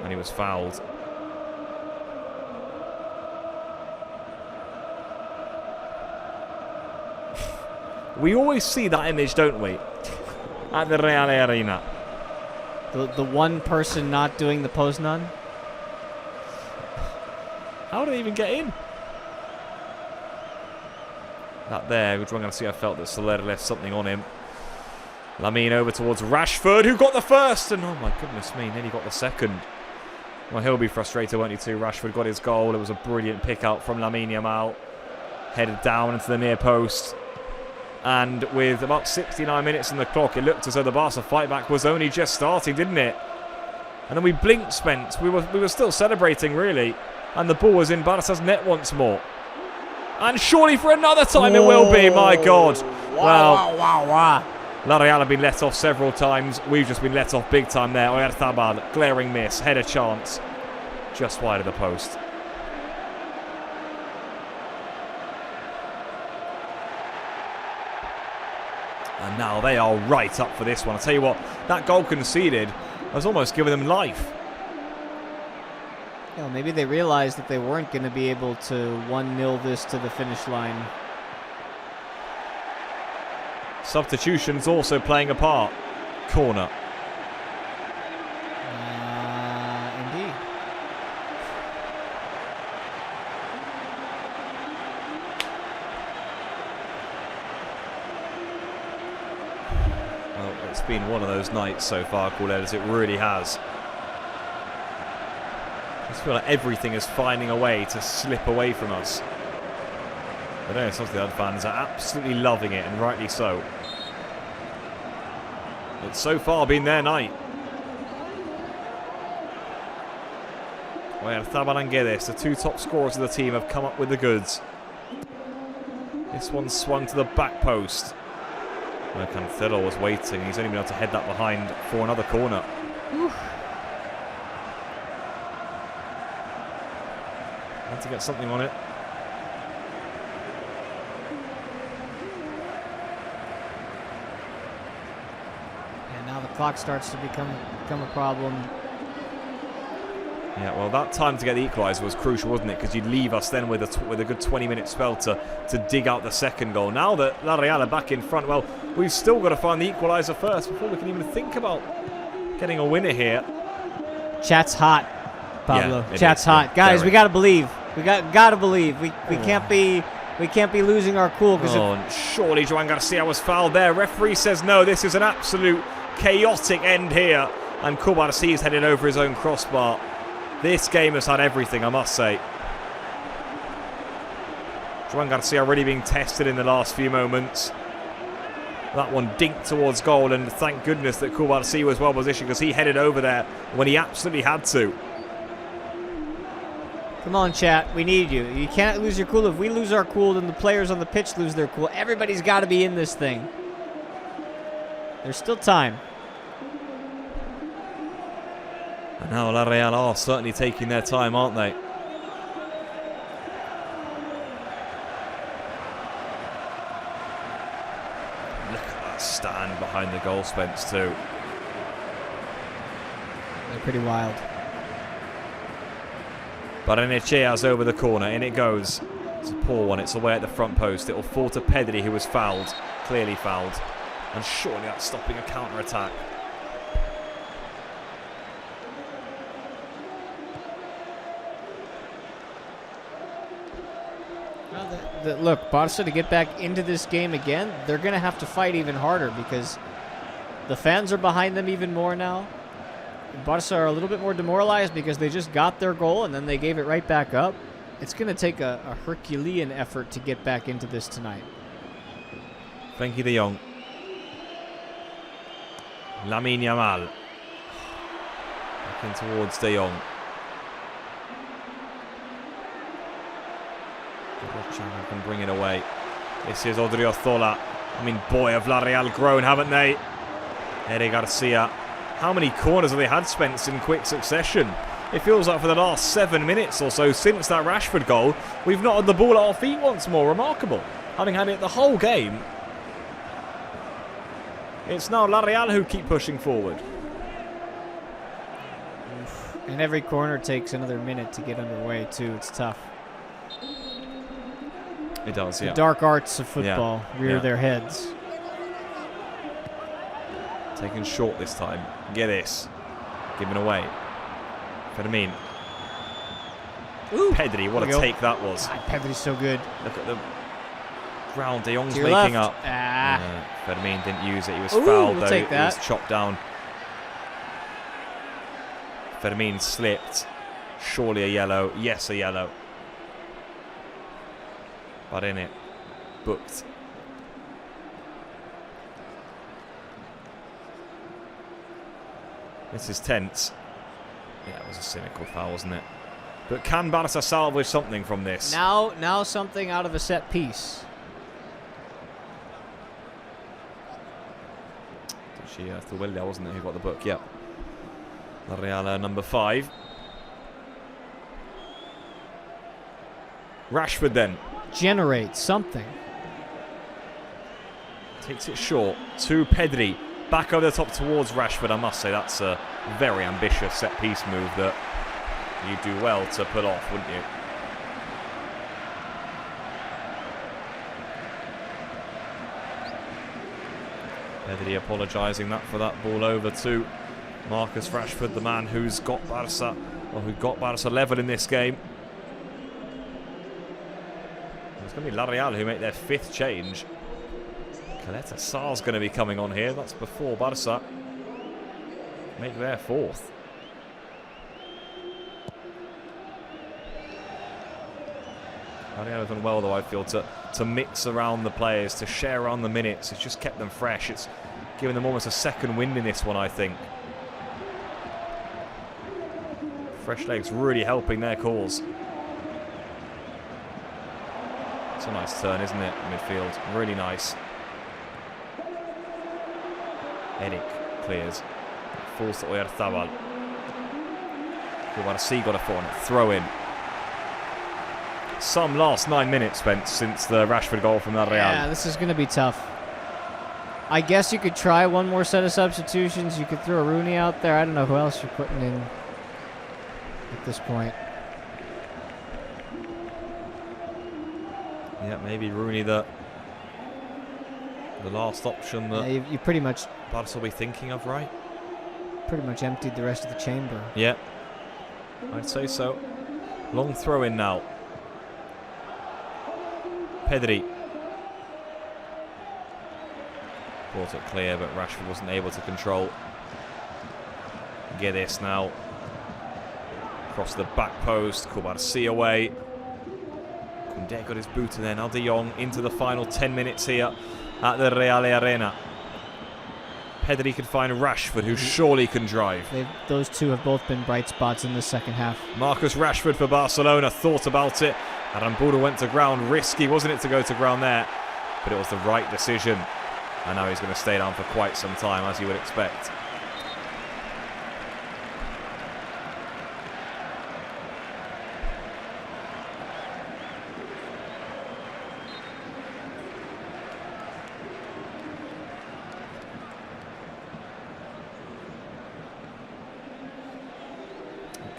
And he was fouled. We always see that image, don't we? At the Real Arena. The one person not doing the Poznan. How did they even get in? That there, Juan Garcia felt that Soler left something on him. Lamine over towards Rashford, who got the first, and oh my goodness me, nearly got the second. Well, he'll be frustrated, won't he, too? Rashford got his goal. It was a brilliant pick out from Lamine Yamal. Headed down into the near post. And with about 69 minutes on the clock, it looked as though the Barca fight back was only just starting, didn't it? And then we blinked, Spence. We were still celebrating, really. And the ball was in Barca's net once more. And surely for another time it will be, my God. Wow. La Real have been let off several times. We've just been let off big time there. Oyarzabal, glaring miss, header chance. Just wide of the post. And now they are right up for this one. I'll tell you what, that goal conceded has almost given them life. Yeah, well, maybe they realized that they weren't going to be able to 1-0 this to the finish line. Substitutions also playing a part. Corner. Indeed. Well, it's been one of those nights so far, Corlettes, it really has. I just feel like everything is finding a way to slip away from us. But Real Sociedad fans are absolutely loving it, and rightly so. It's so far been their night. Oyarzabal and Guedes, the two top scorers of the team, have come up with the goods. This one swung to the back post. Cancelo was waiting. He's only been able to head that behind for another corner. Had to get something on it. And now the clock starts to become a problem. Yeah, well, that time to get the equaliser was crucial, wasn't it? Because you'd leave us then with a good 20-minute spell to dig out the second goal. Now that La Real are back in front, well, we've still got to find the equaliser first before we can even think about getting a winner here. Chat's hot, Pablo. Yeah, Chat's hot, guys. We gotta believe. We gotta believe. We can't be losing our cool. And surely Joan Garcia was fouled there. Referee says no. This is an absolute chaotic end here, and Kubarsi is headed over his own crossbar. This game has had everything, I must say. Joan Garcia already being tested in the last few moments. That one dinked towards goal, and thank goodness that Kubarsi was well positioned, because he headed over there when he absolutely had to. Come on, chat. We need you. You can't lose your cool. If we lose our cool, then the players on the pitch lose their cool. Everybody's got to be in this thing. There's still time. And now La Real are certainly taking their time, aren't they? Look at that stand behind the goal, Spence, too. They're pretty wild. Barrenechea's over the corner, in it goes. It's a poor one, it's away at the front post. It will fall to Pedri, who was fouled, clearly fouled. And surely that's stopping a counter-attack. Look, Barca, to get back into this game again, they're going to have to fight even harder, because the fans are behind them even more now. Barca are a little bit more demoralized because they just got their goal and then they gave it right back up. It's going to take a Herculean effort to get back into this tonight. Frenkie de Jong. Lamine Yamal. Looking towards de Jong. Rocha can bring it away. This is Odriozola. I mean, boy, have La Real grown, haven't they? Eri Garcia. How many corners have they had, Spence, in quick succession? It feels like for the last 7 minutes or so since that Rashford goal, we've not had the ball at our feet once more. Remarkable. Having had it the whole game. It's now La Real who keep pushing forward. And every corner takes another minute to get underway, too. It's tough. It does, yeah. The dark arts of football rear their heads. Taken short this time. Get this. Given away. Fermin. Ooh, Pedri, what a take that was. God, Pedri's so good. Look at the ground De Jong's To your making left. up. Fermin didn't use it. He was fouled, though. Take that. He was chopped down. Fermin slipped. Surely a yellow. Yes, a yellow. But in it. Booked. This is tense. Yeah, it was a cynical foul, wasn't it? But can Barça salvage something from this? Now something out of a set piece. Actually, Thuwellia, wasn't it, who got the book? Yep. La Real number 5. Rashford then. Generate something. Takes it short to Pedri. Back over the top towards Rashford. I must say that's a very ambitious set-piece move that you'd do well to pull off, wouldn't you? Pedri apologising for that ball over to Marcus Rashford, the man who's got Barça, or who got Barça level in this game. It's going to be La Real who make their 5th change. Caleta Sar's going to be coming on here. That's before Barça make their 4th. La Real have done well, though, I feel, to mix around the players, to share around the minutes. It's just kept them fresh. It's given them almost a second wind in this one, I think. Fresh legs really helping their cause. It's a nice turn, isn't it, midfield? Really nice. Eric clears. Falls to Oyarzabal. Cubarsí got a throw in. Some last 9 minutes spent since the Rashford goal from La Real. Yeah, this is going to be tough. I guess you could try one more set of substitutions. You could throw Rooney out there. I don't know who else you're putting in at this point. Yeah, maybe Rooney the last option that you pretty much Barca will be thinking of, right? Pretty much emptied the rest of the chamber. Yeah, I'd say so. Long throw in now. Pedri. Brought it clear, but Rashford wasn't able to control. Get this now. Across the back post. Cubarsí away. Koundé got his boot, and then now De Jong into the final 10 minutes here at the Real Arena. Pedri can find Rashford, who surely can drive. Those two have both been bright spots in the second half. Marcus Rashford for Barcelona thought about it. Aramburu went to ground. Risky, wasn't it, to go to ground there? But it was the right decision. And now he's going to stay down for quite some time, as you would expect.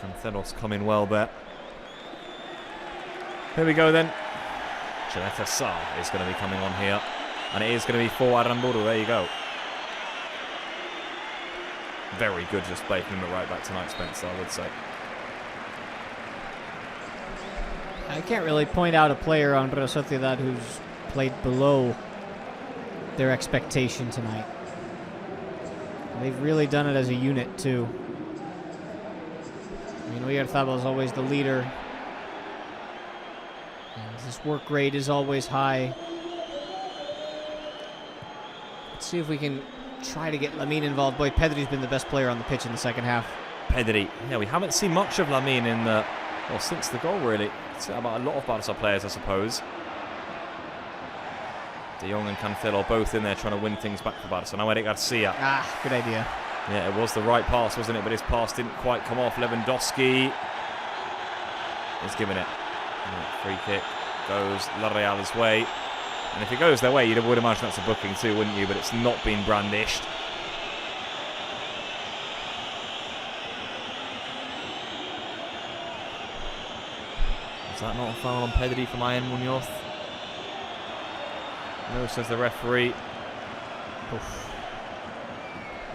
Cancelo's coming well there. Here we go then. Caleta Sar is going to be coming on here. And it is going to be for Aramburu. There you go. Very good display from the right back tonight, Spencer, I would say. I can't really point out a player on Real Sociedad who's played below their expectation tonight. They've really done it as a unit, too. I mean, Oyarzabal is always the leader. And his work rate is always high. Let's see if we can try to get Lamine involved. Boy, Pedri's been the best player on the pitch in the second half. Pedri. Yeah, we haven't seen much of Lamine in the... Well, since the goal, really. It's about a lot of Barca players, I suppose. De Jong and Cancelo both in there trying to win things back for Barca. Now Eric Garcia. Ah, good idea. Yeah, it was the right pass, wasn't it? But his pass didn't quite come off. Lewandowski is giving it. Free kick goes La Real's way. And if it goes their way, you would imagine that's a booking too, wouldn't you? But it's not been brandished. Is that not a foul on Pedri from Ian Munoz? No, says the referee. Oof.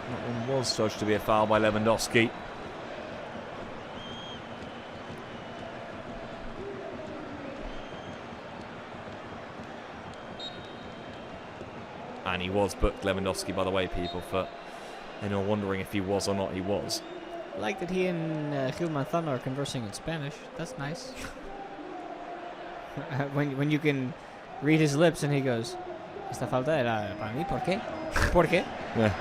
That one was judged to be a foul by Lewandowski. And he was booked, Lewandowski, by the way, people, for anyone wondering if he was or not, he was. I like that he and Gil Manzano are conversing in Spanish. That's nice. when you can read his lips and he goes, esta falta era para mí, ¿por qué? ¿Por qué? Yeah.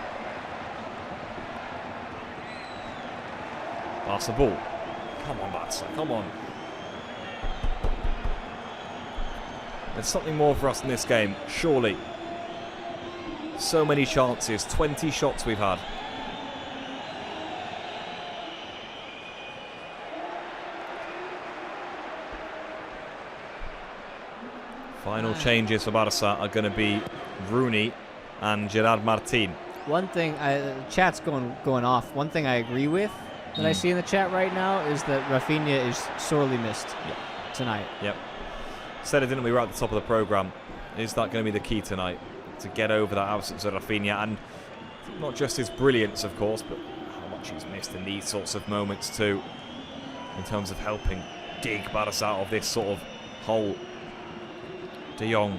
Barca ball. Come on, Barca, come on. There's something more for us in this game, surely. So many chances, 20 shots we've had. Final changes for Barca are going to be Rooney and Gerard Martin. One thing, chat's going off. One thing I agree with that I see in the chat right now is that Rafinha is sorely missed tonight. Yep. Said it, didn't we, right at the top of the programme. Is that going to be the key tonight? To get over that absence of Rafinha, and not just his brilliance, of course, but how much he's missed in these sorts of moments too, in terms of helping dig Barca out of this sort of hole. De Jong,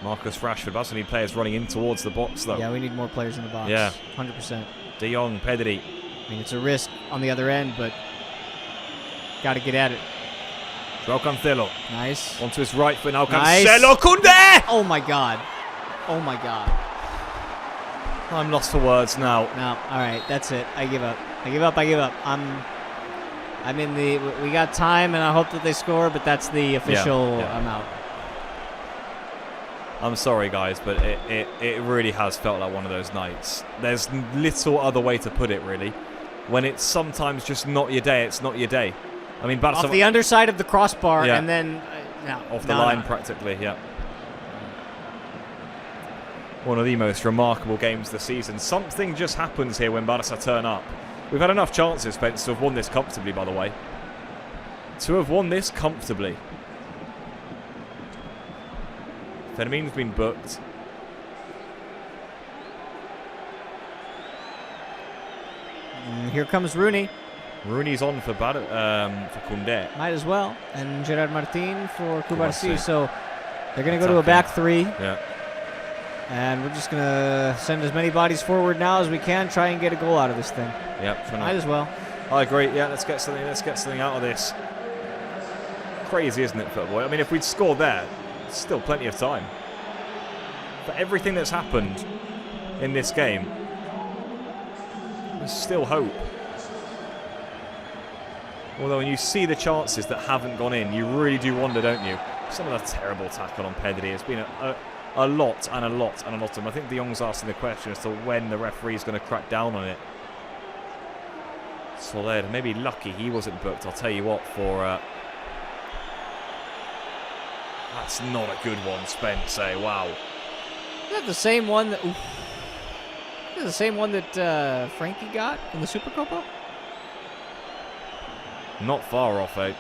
Marcus Rashford. Barca need players running in towards the box, though. Yeah, we need more players in the box. Yeah. 100%. De Jong, Pedri. I mean, it's a risk on the other end, but got to get at it. Joao Cancelo. Nice. Onto his right foot now. Nice. Cancelo, Koundé! Oh my God. Oh my God. I'm lost for words now. No, all right, that's it. I give up. I give up. I give up. I'm in the. We got time, and I hope that they score, but that's the official amount. I'm sorry, guys, but it really has felt like one of those nights. There's little other way to put it, really. When it's sometimes just not your day, it's not your day. I mean, Barca Off the underside of the crossbar, and then off the line practically, yeah. One of the most remarkable games of the season. Something just happens here when Barca turn up. We've had enough chances, Spence, to have won this comfortably, by the way. To have won this comfortably. Fermin's been booked. And here comes Rooney. Rooney's on for Koundé. Might as well. And Gerard Martin for Cubarsí. Cubarsí. So they're going to go to a back three. Yeah. And we're just going to send as many bodies forward now as we can. Try and get a goal out of this thing. Yep. Might as well. I agree. Yeah, let's get something out of this. Crazy, isn't it, football? I mean, if we'd scored there, still plenty of time. But everything that's happened in this game, there's still hope. Although when you see the chances that haven't gone in, you really do wonder, don't you? Some of the terrible tackle on Pedri. It's been a lot and a lot and a lot of them. I think De Jong's asking the question as to when the referee's going to crack down on it. Soler, maybe lucky he wasn't booked. I'll tell you what, for... that's not a good one, Spence. Wow. Is that the same one that... Is that the same one that Frankie got in the Supercopa? Not far off, eh?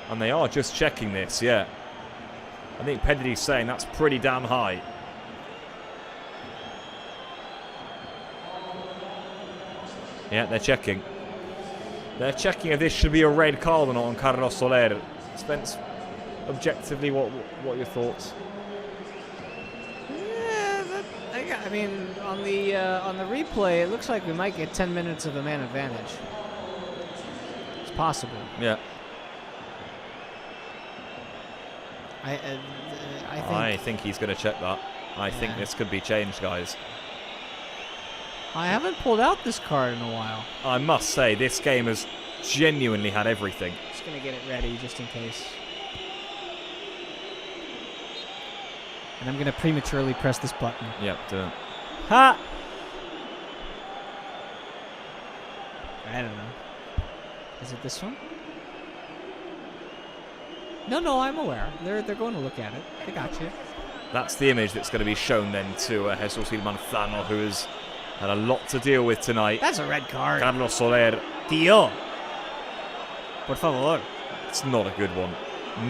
And they are just checking this, yeah. I think Pedri's saying that's pretty damn high. Yeah, they're checking. They're checking if this should be a red card or not on Carlos Soler. Spence, objectively, what are your thoughts? Yeah, I mean, on the replay, it looks like we might get 10 minutes of a man advantage. It's possible. Yeah. I think he's going to check that. I think this could be changed, guys. I haven't pulled out this card in a while. I must say, this game has genuinely had everything. Just going to get it ready just in case. And I'm going to prematurely press this button. Yep, do it. Ha! I don't know. Is it this one? No, I'm aware. They're going to look at it. I got you. That's the image that's going to be shown then to Jesus Manzano, who has had a lot to deal with tonight. That's a red card. Carlos Soler. Tío. Por favor. It's not a good one.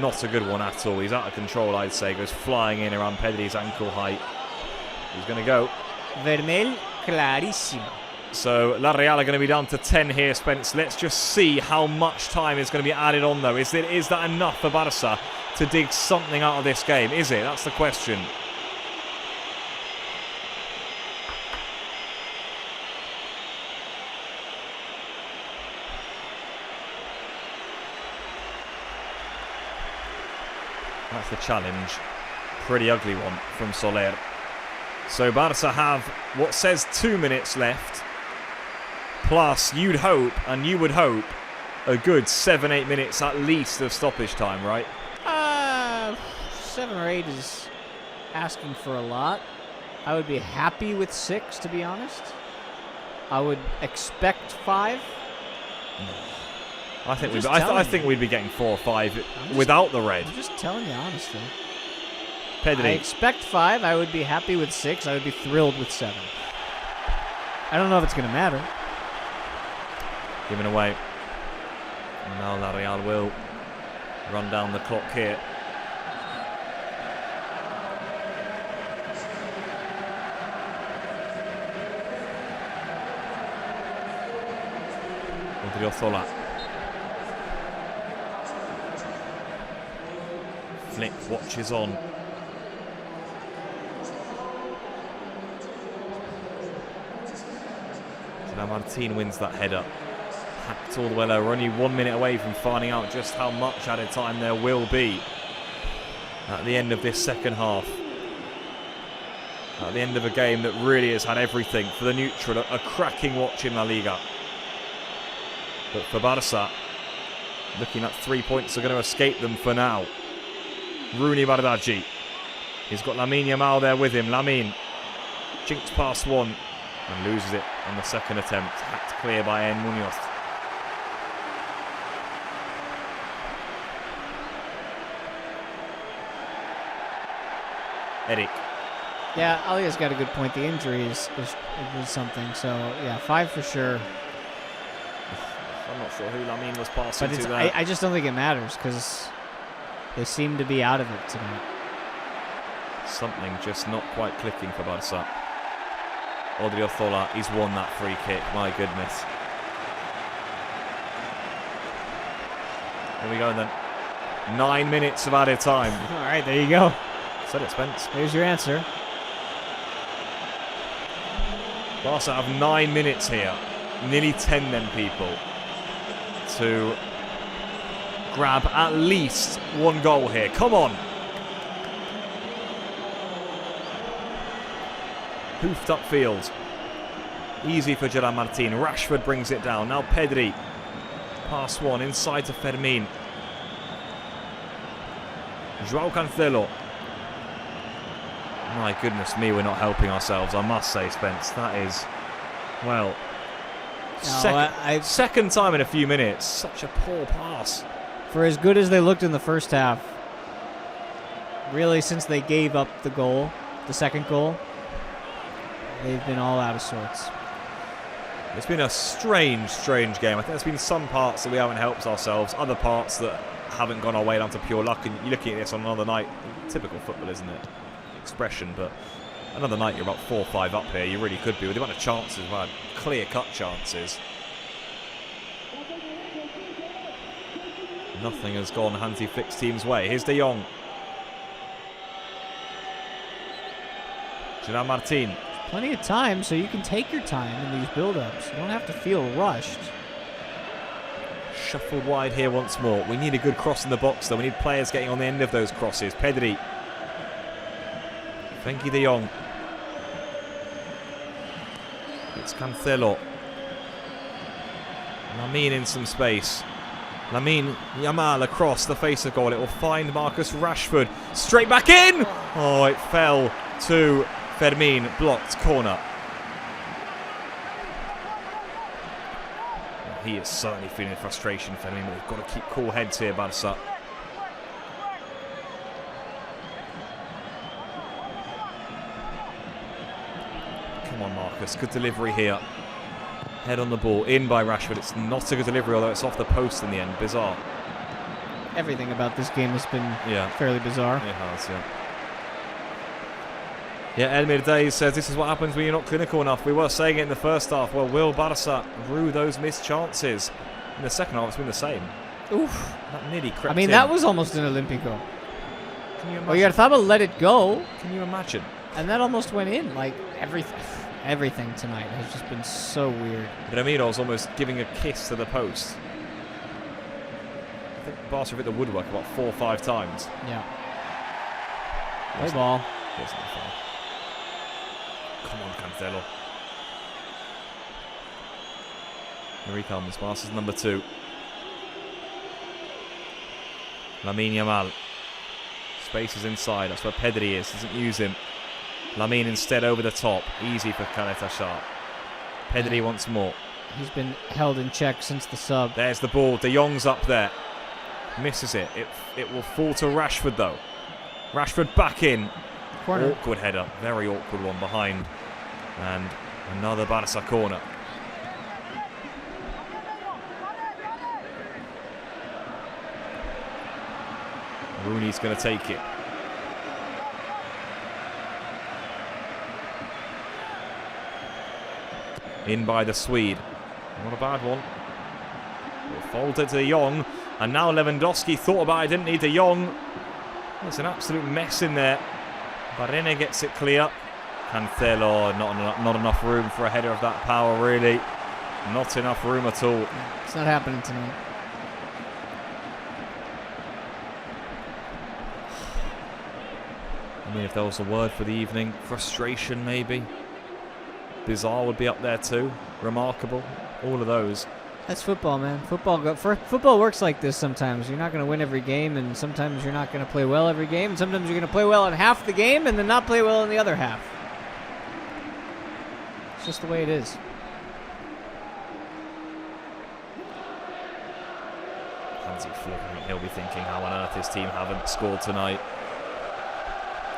Not a good one at all. He's out of control, I'd say. Goes flying in around Pedri's ankle height. He's going to go. Vermel clarísimo. So La Real are going to be down to 10 here, Spence. Let's just see how much time is going to be added on, though. Is that enough for Barca to dig something out of this game? Is it? That's the question. That's the challenge. Pretty ugly one from Soler. So Barca have what says 2 minutes left. Plus, you'd hope, and you would hope, a good 7-8 minutes at least of stoppage time, right? 7 or 8 is asking for a lot. I would be happy with 6, to be honest. I would expect 5. I think we'd be getting 4 or 5 without the red. I'm just telling you honestly. Pedri. I expect 5. I would be happy with 6. I would be thrilled with 7. I don't know if it's going to matter. Given away. And now La Real will run down the clock here. Odriozola. Flick watches on. Now Martin wins that header. Hacked all the way low. We're only 1 minute away from finding out just how much added time there will be at the end of this second half. At the end of a game that really has had everything for the neutral. A cracking watch in La Liga. But for Barça, looking at 3 points are going to escape them for now. Rooney Bardghji. He's got Lamine Yamal there with him. Lamine jinks past one and loses it on the second attempt. Hacked clear by En Munoz. Eric. Yeah, Ali's got a good point. The injury is something. So, yeah, 5 for sure. I'm not sure who Lamine was passing But to there. I just don't think it matters because they seem to be out of it tonight. Something just not quite clicking for Barça. Odriozola, he's won that free kick. My goodness. Here we go then. 9 minutes of added time. All right, there you go. Said it, Spence. There's your answer. Barca have 9 minutes here. Nearly 10 then, people. To grab at least one goal here. Come on. Hoofed upfield. Easy for Gerard Martin. Rashford brings it down. Now Pedri. Pass one inside to Fermin. João Cancelo. My goodness me, we're not helping ourselves, I must say, Spence. That is, well, second time in a few minutes. Such a poor pass. For as good as they looked in the first half, really since they gave up the goal, the second goal, they've been all out of sorts. It's been a strange game. I think there's been some parts that we haven't helped ourselves, other parts that haven't gone our way down to pure luck. And you're looking at this on another night. Typical football, isn't it? Expression, but another night you're about 4 or 5 up here. You really could be with the amount of chances, well, clear-cut chances. Nothing has gone Hansi Flick's team's way. Here's De Jong. Gerard Martin. Plenty of time, so you can take your time in these build-ups. You don't have to feel rushed. Shuffled wide here once more. We need a good cross in the box, though. We need players getting on the end of those crosses. Pedri. Frenkie de Jong. It's Cancelo. Lamine in some space. Lamine Yamal across the face of goal. It will find Marcus Rashford. Straight back in! Oh, it fell to Fermin. Blocked corner. He is certainly feeling frustration, Fermin, but they've got to keep cool heads here, Barça. Come on, Marcus. Good delivery here. Head on the ball. In by Rashford. It's not a good delivery, although it's off the post in the end. Bizarre. Everything about this game has been fairly bizarre. It has, yeah. Yeah, Elmir Day says this is what happens when you're not clinical enough. We were saying it in the first half. Well, will Barça rue those missed chances? In the second half, it's been the same. Oof. That nearly crept in. I mean, that was almost an Olympico. Can you imagine? Well, Oyarzabal let it go. Can you imagine? And that almost went in. Like, everything tonight has just been so weird. Ramiro's almost giving a kiss to the post. I think Barca hit the woodwork about 4 or 5 times. Yeah. Play ball. Wasn't fair. Come on, Cancelo. Here he comes. Barca's number 2. Lamine Yamal. Space is inside. That's where Pedri is. Doesn't use him. Lamine instead over the top. Easy for Khaled. Pedri once more. He's been held in check since the sub. There's the ball. De Jong's up there. Misses it. It will fall to Rashford though. Rashford back in. Corner. Awkward header. Very awkward one behind. And another Barca corner. Rooney's going to take it. In by the Swede. Not a bad one. Folded to De Jong. And now Lewandowski thought about it, didn't he? De Jong. There's an absolute mess in there. Barrene gets it clear. Cancelo, not enough room for a header of that power, really. Not enough room at all. It's not happening tonight. I mean, if there was a word for the evening, frustration maybe. Bizarre would be up there too. Remarkable. All of those. That's football, man. Football works like this sometimes. You're not going to win every game, and sometimes you're not going to play well every game, and sometimes you're going to play well in half the game and then not play well in the other half. It's just the way it is. Hansi Flick, I think he'll be thinking how on earth his team haven't scored tonight.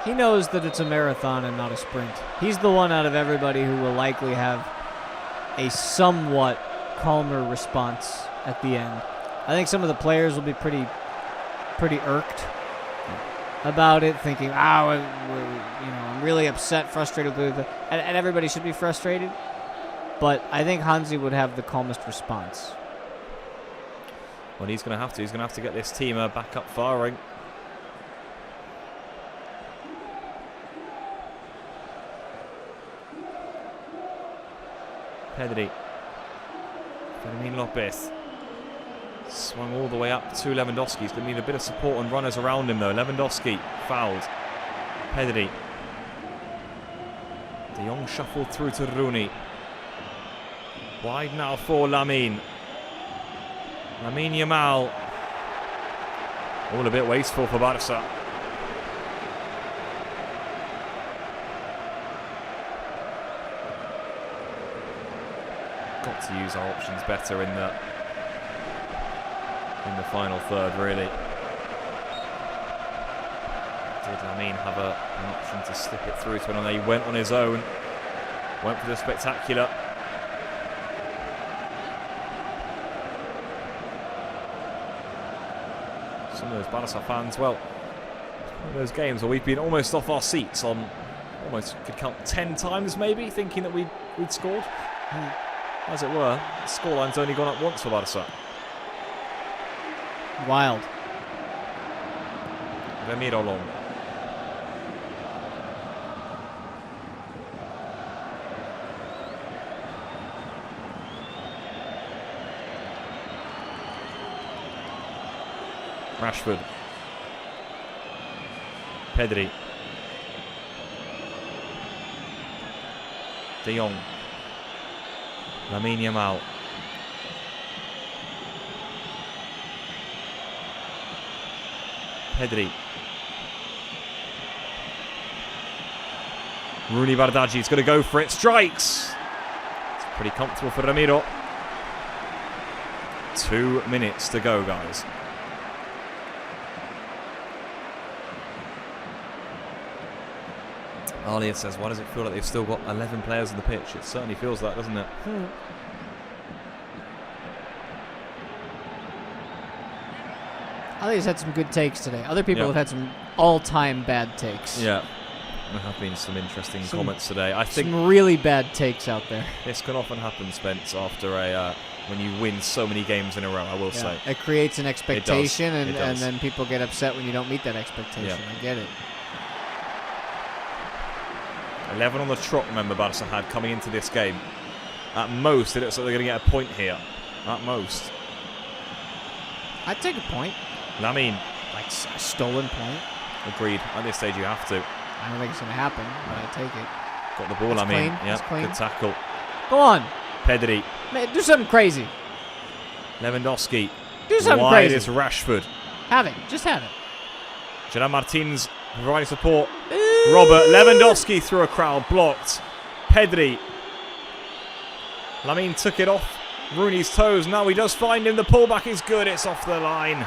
He knows that it's a marathon and not a sprint. He's the one out of everybody who will likely have a somewhat calmer response at the end. I think some of the players will be pretty irked about it, thinking, I'm really upset, frustrated with it, and everybody should be frustrated. But I think Hansi would have the calmest response. Well, he's going to have to. He's going to have to get this team back up firing. Pedri. Fermin Lopez. Swung all the way up to Lewandowski. He's going to need a bit of support and runners around him though. Lewandowski fouled. Pedri. De Jong shuffled through to Rooney. Wide now for Lamine. Lamine Yamal. All a bit wasteful for Barca. Got to use our options better in the final third, really. Did Lamine have an option to slip it through to him, and he went on his own. Went for the spectacular. Some of those Barca fans, well, one of those games where we've been almost off our seats on, almost could count 10 times maybe, thinking that we'd scored. As it were, the scoreline's only gone up once for Barca. Wild. Remiro Long. Rashford. Pedri. De Jong. Lamine Yamal. Pedri. Rooney Bardghji's going to go for it. Strikes! It's pretty comfortable for Ramiro. 2 minutes to go, guys. Alia says, why does it feel like they've still got 11 players on the pitch? It certainly feels that, doesn't it? Ali's had some good takes today. Other people have had some all-time bad takes. Yeah. There have been some interesting comments today. I think some really bad takes out there. This can often happen, Spence, after when you win so many games in a row, I will say. It creates an expectation, It does. and then people get upset when you don't meet that expectation. Yeah. I get it. 11 on the trot, remember, Barca had coming into this game. At most, it looks like they're going to get a point here. At most. I'd take a point. Lamine. Like a stolen point. Agreed. At this stage, you have to. I don't think it's going to happen, but I take it. Got the ball, That's Lamine. clean. That's Yeah, clean. good tackle. Go on. Pedri. Man, do something crazy. Lewandowski. Do something Wide crazy. is Rashford. Have it. Just have it. Gerard Martins providing support. Robert Lewandowski through a crowd. Blocked. Pedri. Lamine took it off Rooney's toes. Now he does find him. The pullback is good. It's off the line.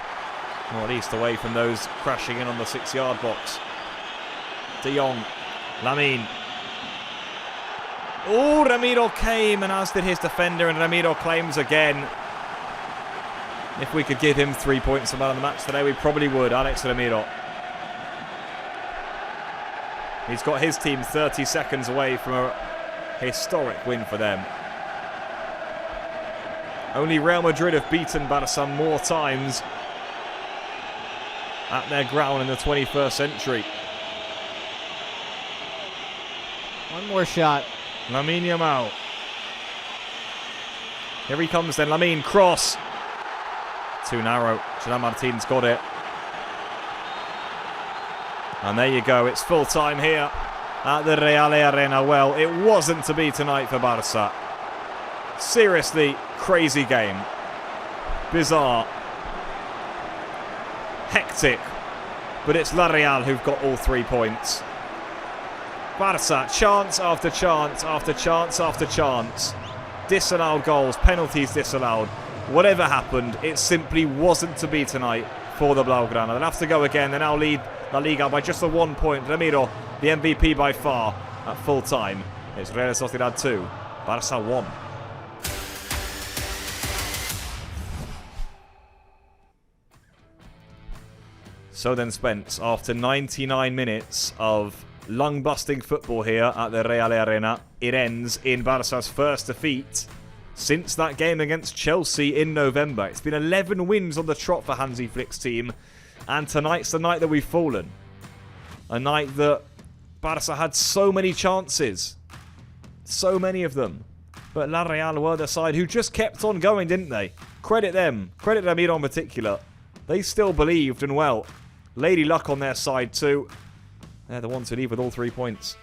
Or at least away from those crashing in on the 6-yard box. De Jong. Lamine. Oh, Ramiro came, and as did his defender, and Ramiro claims again. If we could give him 3 points for man of the match today, we probably would. Alex Ramiro. He's got his team 30 seconds away from a historic win for them. Only Real Madrid have beaten Barça more times at their ground in the 21st century. One more shot. Lamine Yamal. Here he comes then. Lamine, cross. Too narrow. Gerard Martin's got it. And there you go. It's full time here at the Real Arena. Well, it wasn't to be tonight for Barça. Seriously, crazy game. Bizarre. Hectic. But it's La Real who've got all 3 points. Barça, chance after chance after chance after chance. Disallowed goals, penalties disallowed. Whatever happened, it simply wasn't to be tonight for the Blaugrana. They'll have to go again. They now lead La Liga by just a 1 point. Ramiro, the MVP by far, at full time. It's Real Sociedad 2, Barça 1. So then, Spence, after 99 minutes of lung-busting football here at the Real Arena, it ends in Barça's first defeat since that game against Chelsea in November. It's been 11 wins on the trot for Hansi Flick's team, and tonight's the night that we've fallen. A night that Barça had so many chances. So many of them. But La Real were the side who just kept on going, didn't they? Credit them. Credit Ramiro in particular. They still believed, and well, Lady Luck on their side too. They're the ones who leave with all 3 points.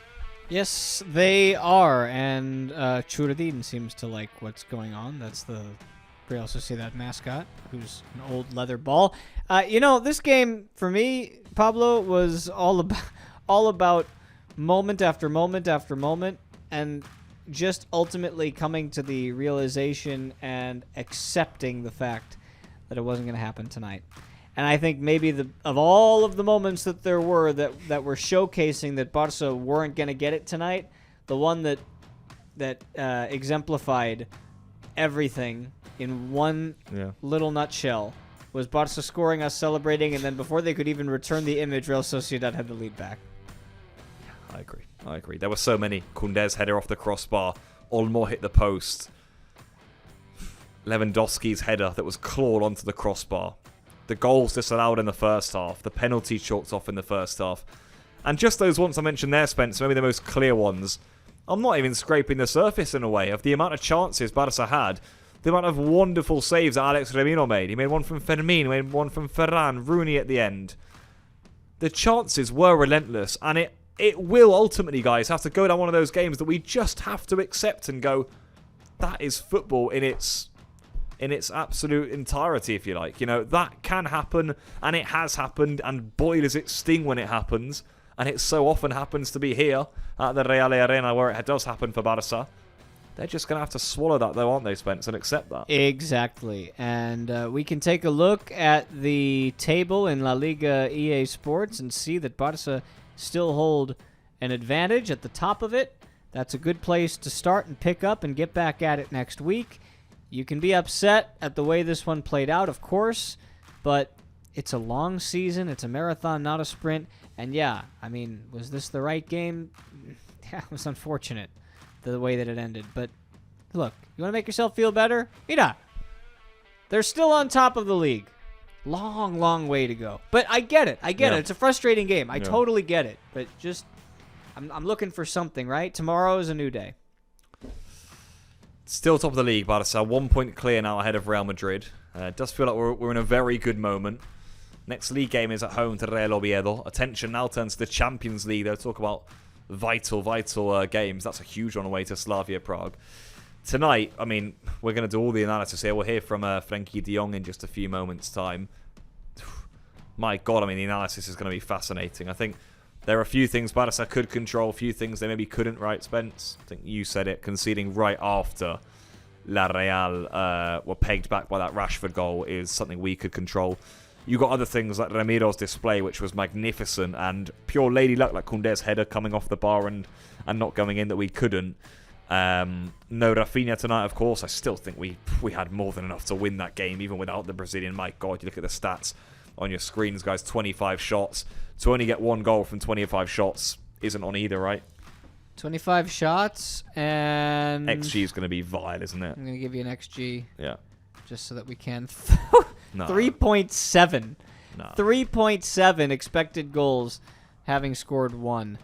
Yes, they are, and Churadin seems to like what's going on. That's the Real Sociedad mascot, who's an old leather ball. This game, for me, Pablo, was all about moment after moment after moment, and just ultimately coming to the realization and accepting the fact that it wasn't going to happen tonight. And I think maybe of all of the moments that there were that were showcasing that Barça weren't going to get it tonight, the one that exemplified everything in one little nutshell was Barça scoring, us celebrating, and then before they could even return the image, Real Sociedad had the lead back. I agree. There were so many. Koundé's header off the crossbar. Olmo hit the post. Lewandowski's header that was clawed onto the crossbar. The goals disallowed in the first half. The penalty chalked off in the first half. And just those ones I mentioned there, Spence, maybe the most clear ones. I'm not even scraping the surface in a way of the amount of chances Barça had. The amount of wonderful saves that Alex Ramiro made. He made one from Fermin, he made one from Ferran, Rooney at the end. The chances were relentless. And it will ultimately, guys, have to go down one of those games that we just have to accept and go, that is football in its absolute entirety, if you like. That can happen, and it has happened, and boy does it sting when it happens. And it so often happens to be here at the Real Arena where it does happen for Barça. They're just going to have to swallow that, though, aren't they, Spence, and accept that. Exactly. And we can take a look at the table in La Liga EA Sports and see that Barça still hold an advantage at the top of it. That's a good place to start and pick up and get back at it next week. You can be upset at the way this one played out, of course, but it's a long season. It's a marathon, not a sprint. And yeah, was this the right game? Yeah, it was unfortunate the way that it ended. But look, you want to make yourself feel better? Mira, they're still on top of the league. Long, long way to go. But I get it. It. It's a frustrating game. I totally get it. But just, I'm looking for something, right? Tomorrow is a new day. Still top of the league, Barça. 1 point clear now ahead of Real Madrid. It does feel like we're in a very good moment. Next league game is at home to Real Oviedo. Attention now turns to the Champions League. They'll talk about vital games. That's a huge one away to Slavia Prague. tonight, I mean, we're going to do all the analysis here. We'll hear from Frenkie de Jong in just a few moments' time. My God, I mean, the analysis is going to be fascinating. I think there are a few things Barça could control, a few things they maybe couldn't, right, Spence? I think you said it, conceding right after La Real were pegged back by that Rashford goal is something we could control. You got other things like Ramiro's display, which was magnificent, and pure lady luck like Koundé's header coming off the bar and not going in that we couldn't. No Rafinha tonight, of course. I still think we had more than enough to win that game, even without the Brazilian. My God, you look at the stats on your screens, guys. 25 shots. To only get one goal from 25 shots isn't on either, right? 25 shots, and XG is going to be vile, isn't it? I'm going to give you an XG. Yeah. Just so that we can. No. 3.7. No. 3.7 expected goals, having scored 1.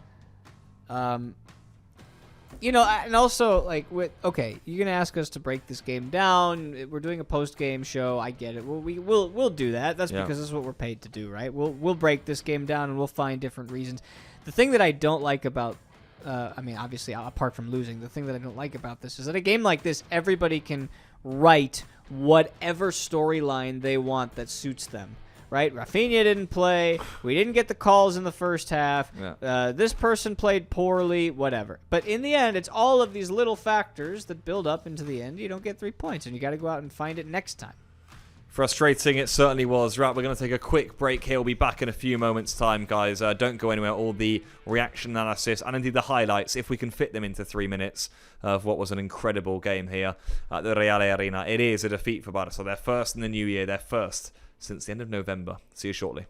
You know, and also, like, okay, you're gonna ask us to break this game down. We're doing a post-game show. I get it. We'll do that. That's because this is what we're paid to do, right? We'll break this game down and we'll find different reasons. The thing that I don't like about, I mean, obviously, apart from losing, the thing that I don't like about this is that a game like this, everybody can write whatever storyline they want that suits them. Right? Rafinha didn't play. We didn't get the calls in the first half. Yeah. This person played poorly, whatever. But in the end, it's all of these little factors that build up into the end. You don't get 3 points, and you got to go out and find it next time. Frustrating, it certainly was. Right, we're going to take a quick break here. We'll be back in a few moments' time, guys. Don't go anywhere. All the reaction analysis and indeed the highlights, if we can fit them into 3 minutes, of what was an incredible game here at the Real Arena. It is a defeat for Barça. They're first in the new year. They're first since the end of November. See you shortly.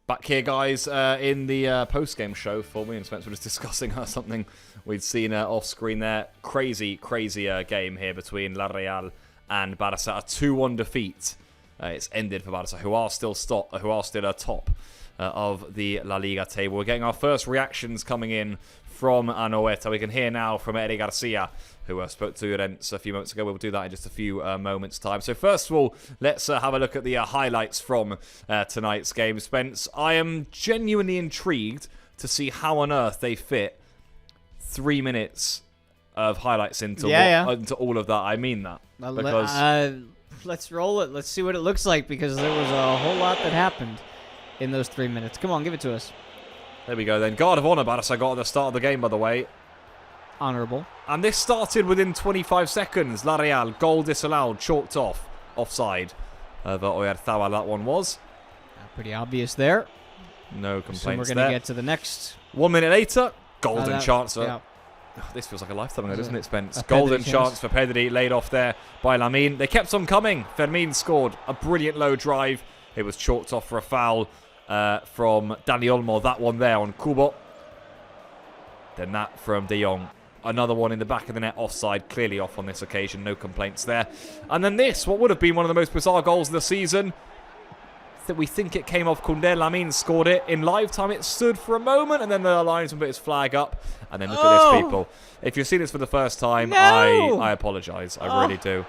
Back here, guys, in the post-game show. For me and Spence were just discussing something we'd seen off-screen there. Crazy game here between La Real and Barça. A 2-1 defeat. It's ended for Barça, who are still top of the La Liga table. We're getting our first reactions coming in from Anoeta. We can hear now from Eddie Garcia, who spoke to Llorens a few moments ago. We'll do that in just a few moments' time. So first of all, let's have a look at the highlights from tonight's game. Spence, I am genuinely intrigued to see how on earth they fit 3 minutes of highlights into all of that. I mean that. Because let's roll it. Let's see what it looks like, because there was a whole lot that happened in those 3 minutes. Come on, give it to us. There we go then. Guard of Honor Barça got at the start of the game, by the way. Honourable. And this started within 25 seconds. La Real, goal disallowed, chalked off. Offside of Oyarzabal, that one was. Pretty obvious there. No complaints so we're going to get to the next. 1 minute later, golden chance. Yeah. This feels like a lifetime ago, doesn't it, Spence? Golden chance for Pedri, laid off there by Lamine. They kept on coming. Fermin scored a brilliant low drive. It was chalked off for a foul from Dani Olmo. That one there on Kubo. Then that from De Jong. Another one in the back of the net, offside, clearly off on this occasion, no complaints there. And then this, what would have been one of the most bizarre goals of the season. That we think it came off Koundé. Lamine scored it. In live time, it stood for a moment, and then the linesman put his flag up. And then look at this, people. If you've seen this for the first time, I apologise. I really do.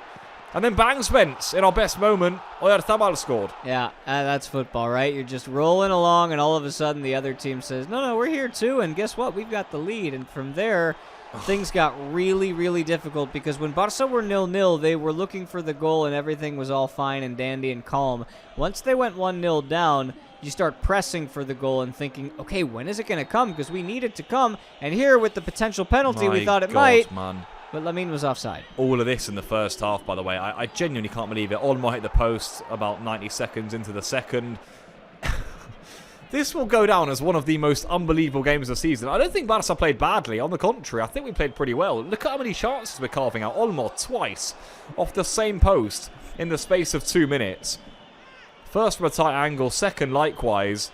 And then bang, Spence, in our best moment, Oyarzabal scored. Yeah, that's football, right? You're just rolling along, and all of a sudden the other team says, no, we're here too, and guess what? We've got the lead. And from there, things got really, really difficult, because when Barça were 0-0, they were looking for the goal and everything was all fine and dandy and calm. Once they went 1-0 down, you start pressing for the goal and thinking, okay, when is it going to come? Because we need it to come. And here with the potential penalty, we thought it might. Man. But Lamine was offside. All of this in the first half, by the way. I genuinely can't believe it. Olmo hit the post about 90 seconds into the second. This will go down as one of the most unbelievable games of the season. I don't think Barça played badly. On the contrary, I think we played pretty well. Look at how many chances we're carving out. Olmo twice off the same post in the space of 2 minutes. First from a tight angle, second likewise.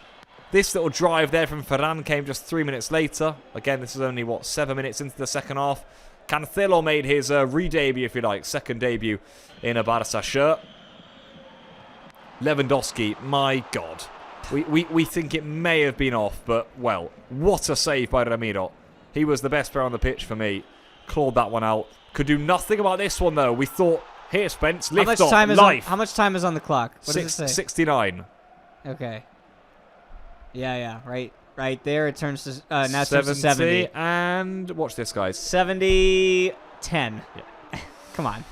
This little drive there from Ferran came just 3 minutes later. Again, this is only, 7 minutes into the second half. Cancelo made his re-debut, if you like, second debut in a Barça shirt. Lewandowski, my God. We think it may have been off, but, well, what a save by Ramiro. He was the best player on the pitch for me. Clawed that one out. Could do nothing about this one, though. We thought, here, Spence, lift off, life. How much time is on the clock? What does it say? 69. Okay. Yeah, right there. It turns to, now it turns to 70. And watch this, guys. 70-10. Yeah. Come on.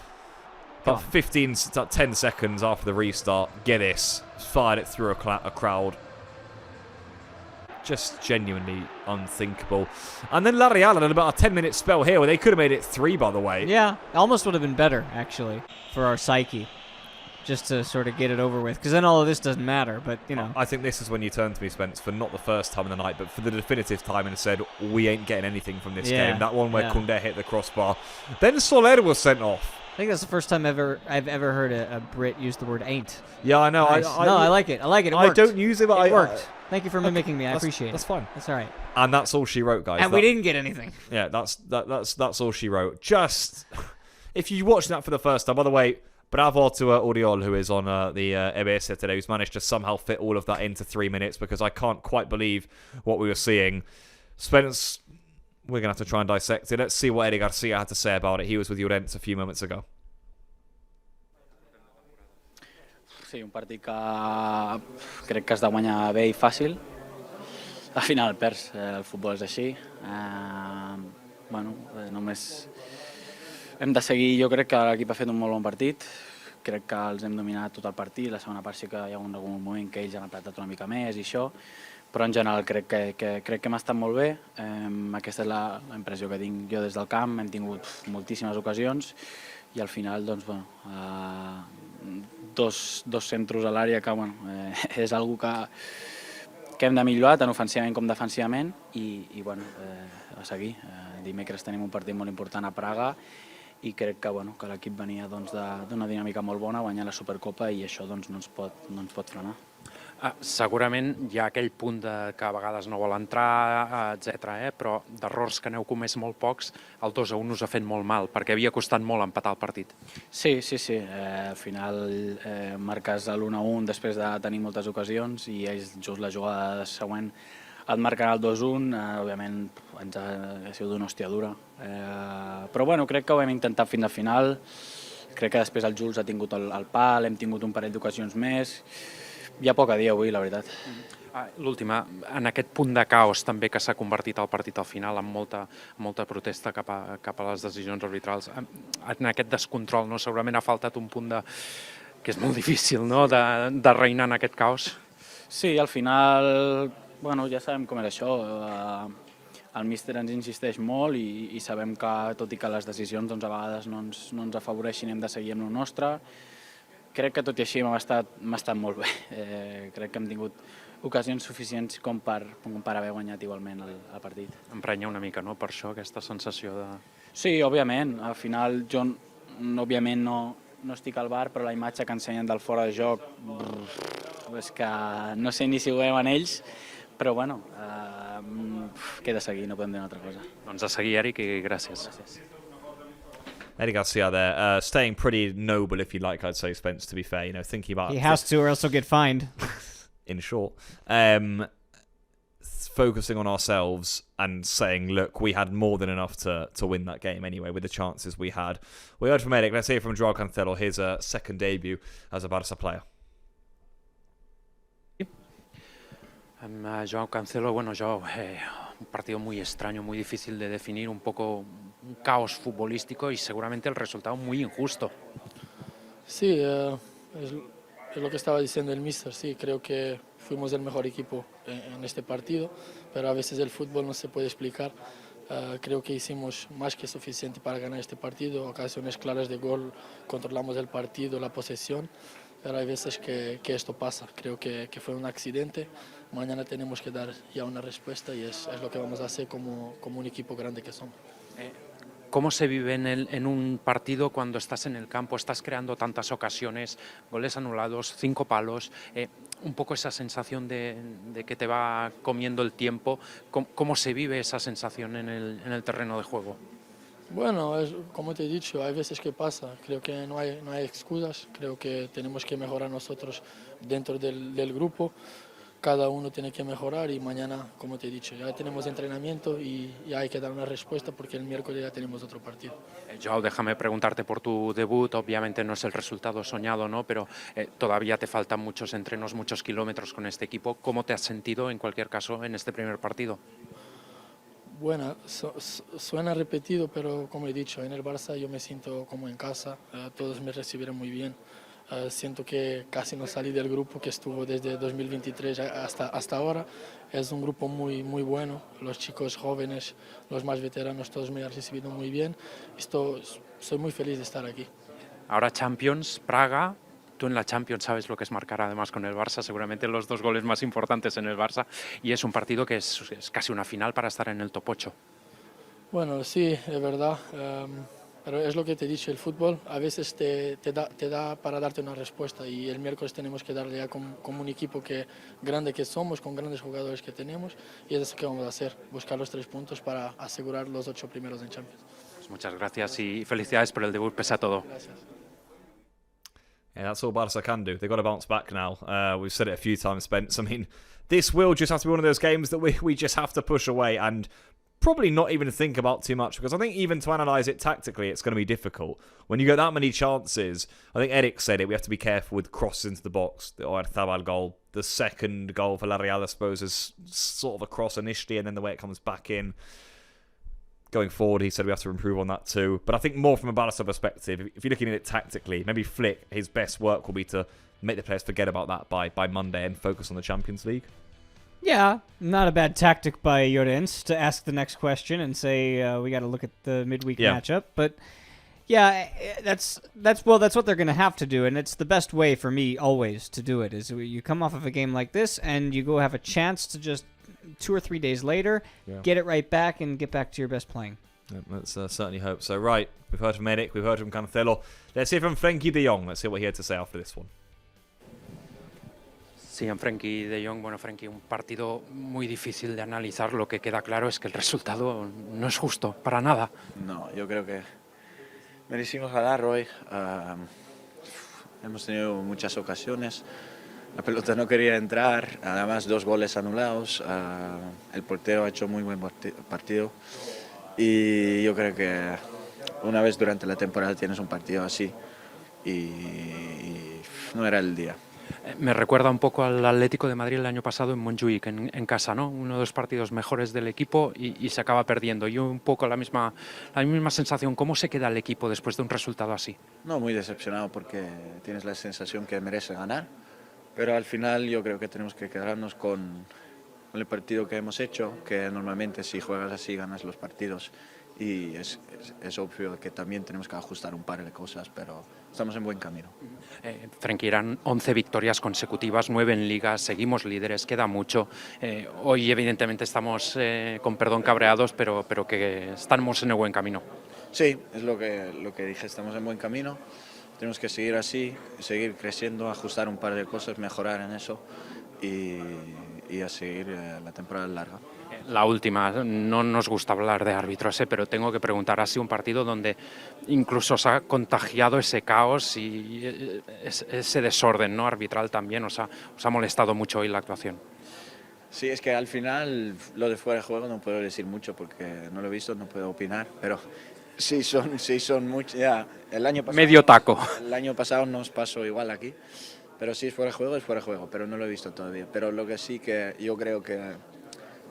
About 10 seconds after the restart, get this. Fired it through a crowd. Just genuinely unthinkable. And then La Real had about a 10-minute spell here where they could have made it 3, by the way. Yeah, almost would have been better, actually, for our psyche. Just to sort of get it over with. Because then all of this doesn't matter, but, you know. I think this is when you turn to me, Spence, for not the first time in the night, but for the definitive time, and said, we ain't getting anything from this game. That one where Koundé hit the crossbar. Then Soler was sent off. I think that's the first time I've ever heard a Brit use the word ain't. Yeah, I know. Nice. I like it. It worked. I don't use it, but it worked. Thank you for mimicking me. I appreciate it. That's fine. That's all right. And that's all she wrote, guys. And we didn't get anything. Yeah, that's all she wrote. Just, if you watch that for the first time, by the way, bravo to Oriol, who is on the EBS today, who's managed to somehow fit all of that into 3 minutes, because I can't quite believe what we were seeing. Spence, we're going to have to try and dissect it. Let's see what Eddie Garcia had to say about it. He was with Llorens a few moments ago. Sí, un partit que crec que has de guanyar bé i fàcil. Al final perds, el futbol és així. Només hem de seguir, jo crec que l'equip ha fet un molt bon partit. Crec que els hem dominat tot el partit. La segona part sí que hi ha hagut algun moment que ells han apretat una mica més i això. Però en general crec que hem estat molt bé. Aquesta és la impressió que tinc jo des del camp. Hem tingut moltíssimes ocasions i al final, doncs, dos centros a l'àrea que és algo que hem de millorar tant ofensivament com defensivament i a seguir. Dimecres tenim un partit molt important a Praga i crec que l'equip venia d'una dinàmica molt bona, guanyar la Supercopa, i això no ens pot frenar. Segurament hi ha aquell punt que a vegades no vol entrar, etc. Però d'errors que n'heu comès molt pocs, el 2-1 us ha fet molt mal, perquè havia costat molt empatar el partit. Sí. Al final marques l'1-1 després de tenir moltes ocasions i ells just la jugada següent et marquen el 2-1, òbviament ens ha sigut una hòstia dura. Però bueno, crec que ho hem intentat fins al final, crec que després el Jules ha tingut el pal, hem tingut un parell d'ocasions més. Hi ha poc a dir avui, la veritat. L'última, en aquest punt de caos també que s'ha convertit el partit al final, amb molta protesta cap a les decisions arbitrals, en aquest descontrol, no? Segurament ha faltat un punt que és molt difícil, no?, de reinar en aquest caos. Sí, al final, bueno, ja sabem com és això. El míster ens insisteix molt i sabem que, tot i que les decisions doncs, a vegades no ens afavoreixin, hem de seguir amb el nostre. Crec que tot i així m'ha estat molt bé. Crec que hem tingut ocasions suficients com per haver guanyat igualment el partit. Emprenya una mica, no?, per això, aquesta sensació de... Sí, òbviament. Al final jo, òbviament, no estic al bar, però la imatge que ensenyen del fora de joc és que no sé ni si ho veuen ells, però bueno, queda seguir, no podem dir una altra cosa. Doncs a seguir, Eric, i gràcies. Eric Garcia there, staying pretty noble, if you like, I'd say, Spence, to be fair, thinking about... He has to, or else he'll get fined. In short. Focusing on ourselves and saying, look, we had more than enough to win that game anyway, with the chances we had. We heard from Eric, let's hear from Joao Cancelo, his second debut as a Barça player. Joao Cancelo, Joao, un partido muy extraño, muy difícil de definir, un poco un caos futbolístico y seguramente el resultado muy injusto. Sí, es lo que estaba diciendo el míster, sí, creo que fuimos el mejor equipo en este partido, pero a veces el fútbol no se puede explicar. Creo que hicimos más que suficiente para ganar este partido, ocasiones claras de gol, controlamos el partido, la posesión, pero hay veces que esto pasa. Creo que fue un accidente. Mañana tenemos que dar ya una respuesta y es lo que vamos a hacer como un equipo grande que somos. ¿Cómo se vive en un partido cuando estás en el campo, estás creando tantas ocasiones, goles anulados, 5 palos, un poco esa sensación de que te va comiendo el tiempo? ¿Cómo se vive esa sensación en el terreno de juego? Bueno, como te he dicho, hay veces que pasa. Creo que no hay excusas. Creo que tenemos que mejorar nosotros dentro del grupo. Cada uno tiene que mejorar y mañana, como te he dicho, ya tenemos entrenamiento y ya hay que dar una respuesta porque el miércoles ya tenemos otro partido. Joao, déjame preguntarte por tu debut. Obviamente no es el resultado soñado, ¿no? Pero todavía te faltan muchos entrenos, muchos kilómetros con este equipo. ¿Cómo te has sentido, en cualquier caso, en este primer partido? Bueno, suena repetido, pero como he dicho, en el Barça yo me siento como en casa. Todos me recibieron muy bien. Siento que casi no salí del grupo que estuvo desde 2023 hasta ahora. Es un grupo muy bueno, los chicos jóvenes, los más veteranos, todos me han recibido muy bien. Soy muy feliz de estar aquí. Ahora Champions, Praga. Tú en la Champions sabes lo que es marcar además con el Barça, seguramente los 2 goles más importantes en el Barça, y es un partido que es casi una final para estar en el top 8. Bueno, sí, es verdad. Pero es lo que te he dicho, el fútbol a veces te da para darte una respuesta y el miércoles tenemos que darle ya como un equipo grande que somos, con grandes jugadores que tenemos y es eso que vamos a hacer, buscar los 3 puntos para asegurar los 8 primeros en Champions. Pues muchas gracias y felicidades por el debut, pese a todo. Gracias. Yeah, that's all Barca can do. They've got to bounce back now. We've said it a few times, Spence. I mean, this will just have to be one of those games that we just have to push away and probably not even think about too much, because I think even to analyse it tactically, it's going to be difficult. When you get that many chances, I think Eric said it, we have to be careful with crosses into the box. The Oyarzabal goal, the second goal for La Real, I suppose, is sort of a cross initially, and then the way it comes back in. Going forward, he said we have to improve on that too. But I think more from a Barca perspective, if you're looking at it tactically, maybe Flick, his best work will be to make the players forget about that by Monday and focus on the Champions League. Yeah, not a bad tactic by Llorens to ask the next question and say we got to look at the midweek matchup. But yeah, that's what they're going to have to do, and it's the best way for me always to do it. Is you come off of a game like this and you go have a chance to just 2 or 3 days later get it right back and get back to your best playing. Yeah, let's certainly hope so. Right, we've heard from Eric, we've heard from Cancelo. Let's hear from Frenkie de Jong. Let's see what he had to say after this one. Sí, en Frenkie de Jong, bueno, Frenkie, un partido muy difícil de analizar. Lo que queda claro es que el resultado no es justo, para nada. No, yo creo que merecimos ganar hoy. Hemos tenido muchas ocasiones. La pelota no quería entrar, además 2 goles anulados. El portero ha hecho muy buen partido. Y yo creo que una vez durante la temporada tienes un partido así y no era el día. Me recuerda un poco al Atlético de Madrid el año pasado en Montjuic, en casa, ¿no? Uno de los partidos mejores del equipo y se acaba perdiendo. Yo un poco la misma sensación. ¿Cómo se queda el equipo después de un resultado así? No, muy decepcionado porque tienes la sensación que merece ganar, pero al final yo creo que tenemos que quedarnos con el partido que hemos hecho, que normalmente si juegas así ganas los partidos y es obvio que también tenemos que ajustar un par de cosas, pero estamos en buen camino. Frenkie, eran 11 victorias consecutivas, 9 en Liga, seguimos líderes, queda mucho. Hoy evidentemente estamos, con perdón, cabreados, pero que estamos en el buen camino. Sí, es lo que dije, estamos en buen camino, tenemos que seguir así, seguir creciendo, ajustar un par de cosas, mejorar en eso y a seguir la temporada larga. La última, no nos gusta hablar de árbitros, pero tengo que preguntar, ha sido un partido donde incluso os ha contagiado ese caos y ese desorden, ¿no?, arbitral también, os ha molestado mucho hoy la actuación. Sí, es que al final lo de fuera de juego no puedo decir mucho porque no lo he visto, no puedo opinar, pero sí son muchos. Ya, el año pasado, medio taco. El año pasado nos pasó igual aquí, pero si es fuera de juego, pero no lo he visto todavía. Pero lo que sí que yo creo que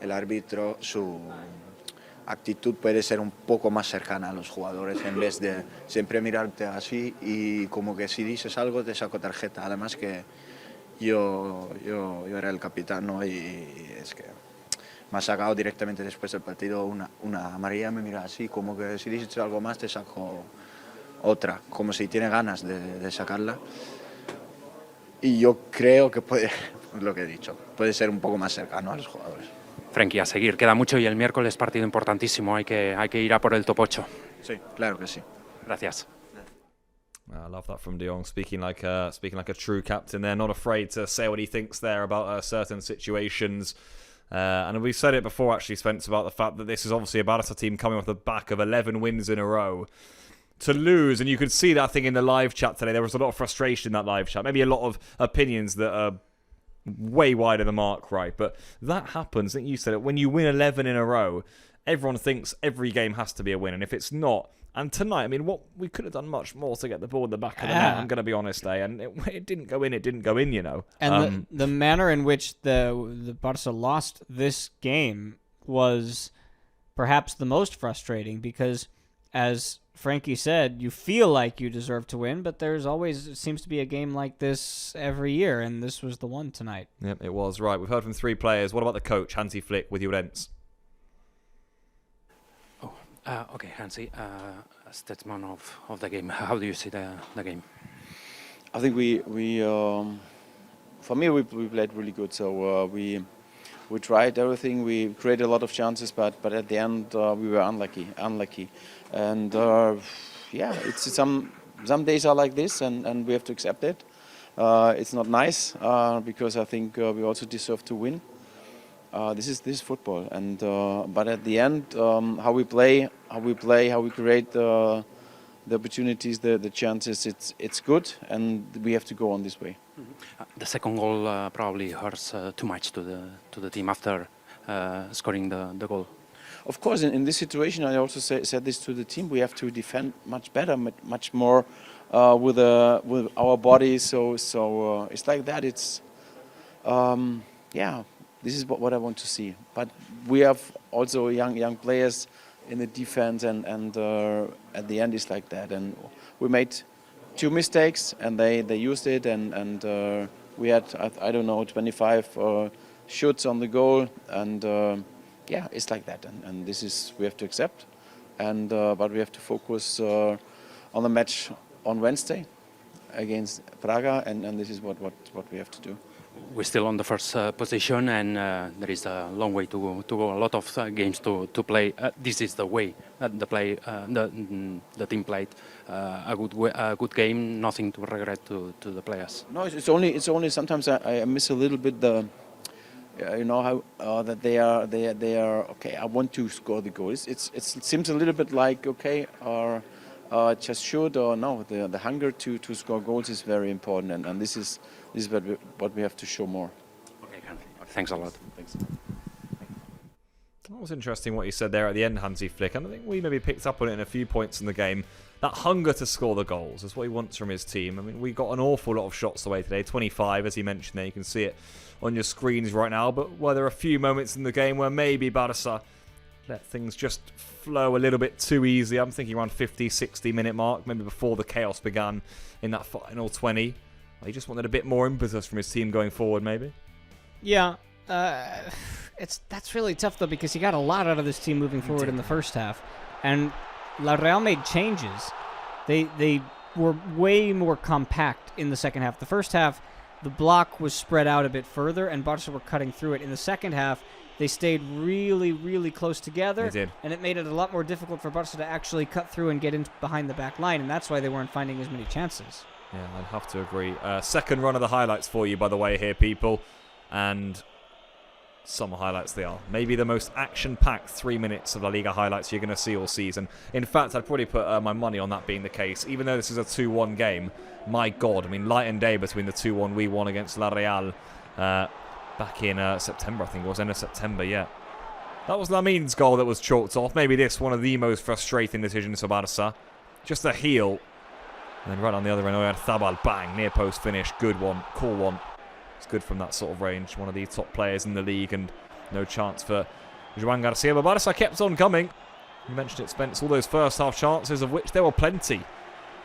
el árbitro, su actitud puede ser un poco más cercana a los jugadores en vez de siempre mirarte así y como que si dices algo te saco tarjeta. Además que yo era el capitán, ¿no? Y es que me ha sacado directamente después del partido una amarilla, me mira así, como que si dices algo más te saco otra, como si tiene ganas de sacarla. Y yo creo que puede, lo que he dicho, puede ser un poco más cercano a los jugadores. Frenkie, a seguir, queda mucho y el miércoles partido importantísimo, hay que ir a por el top 8. Sí, claro que sí. Gracias. I love that from De Jong, speaking like a true captain there, not afraid to say what he thinks there about certain situations. And we've said it before, actually, Spence, about the fact that this is obviously a Barça team coming off the back of 11 wins in a row. To lose, and you could see that thing in the live chat today, there was a lot of frustration in that live chat, maybe a lot of opinions that are way wide of the mark, right? But that happens, I think you said it, when you win 11 in a row, everyone thinks every game has to be a win, and if it's not, and tonight, I mean, we could have done much more to get the ball in the back of the net, I'm going to be honest, and it didn't go in, you know. And the manner in which the Barça lost this game was perhaps the most frustrating because, as Frankie said, you feel like you deserve to win, but there's always, it seems to be a game like this every year, and this was the one tonight. Yep, it was, right. We've heard from 3 players. What about the coach, Hansi Flick, with your ends? Okay, Hansi, statesman of the game. How do you see the game? I think we for me, we played really good. So we tried everything. We created a lot of chances, but at the end we were unlucky. And yeah, it's some days are like this, and we have to accept it. It's not nice because I think we also deserve to win. This is football, and but at the end, how we play, how we create the opportunities, the chances, it's good, and we have to go on this way. The second goal probably hurts too much to the team after scoring the goal. Of course, in this situation, I also said this to the team. We have to defend much better, much more with our bodies. So it's like that. It's yeah. This is what I want to see. But we have also young players in the defense, and at the end it's like that. And we made 2 mistakes, and they used it, and we had I don't know 25 shots on the goal, and yeah, it's like that. And this is we have to accept, and but we have to focus on the match on Wednesday against Praga, and this is what we have to do. we're still on the first position, and there is a long way to go. A lot of games to play. This is the way the team played. A good game, nothing to regret to the players. No, it's only sometimes I miss a little bit the. How that they are okay. I want to score the goal. It seems a little bit like okay, or just shoot or no. The hunger to score goals is very important, and this is what we have to show more. Okay, thanks a lot. Thanks. That was interesting what you said there at the end, Hansi Flick. And I think we maybe picked up on it in a few points in the game. That hunger to score the goals is what he wants from his team. I mean, we got an awful lot of shots away today. 25, as he mentioned there. You can see it on your screens right now. But there are a few moments in the game where maybe Barça let things just flow a little bit too easy. I'm thinking around 50, 60-minute mark, maybe before the chaos began in that final 20. He just wanted a bit more impetus from his team going forward, maybe. Yeah. That's really tough, though, because he got a lot out of this team moving forward in the first half. And La Real made changes. They were way more compact in the second half. The first half, the block was spread out a bit further, and Barca were cutting through it. In the second half, they stayed really, really close together. They did. And it made it a lot more difficult for Barca to actually cut through and get in behind the back line, and that's why they weren't finding as many chances. Yeah, I'd have to agree. Second run of the highlights for you, by the way, here, people. And some highlights they are. Maybe the most action-packed 3 minutes of LaLiga highlights you're going to see all season. In fact, I'd probably put my money on that being the case. Even though this is a 2-1 game, my God, I mean, light and day between the 2-1 we won against La Real back in September, I think it was, end of September, yeah. That was Lamin's goal that was chalked off. Maybe this one of the most frustrating decisions for Barça. Just a heel. And then right on the other end, Zabal, bang, near post finish. Good one, cool one. It's good from that sort of range. One of the top players in the league, and no chance for Joan Garcia. But Barça kept on coming. You mentioned it, Spence. All those first half chances, of which there were plenty,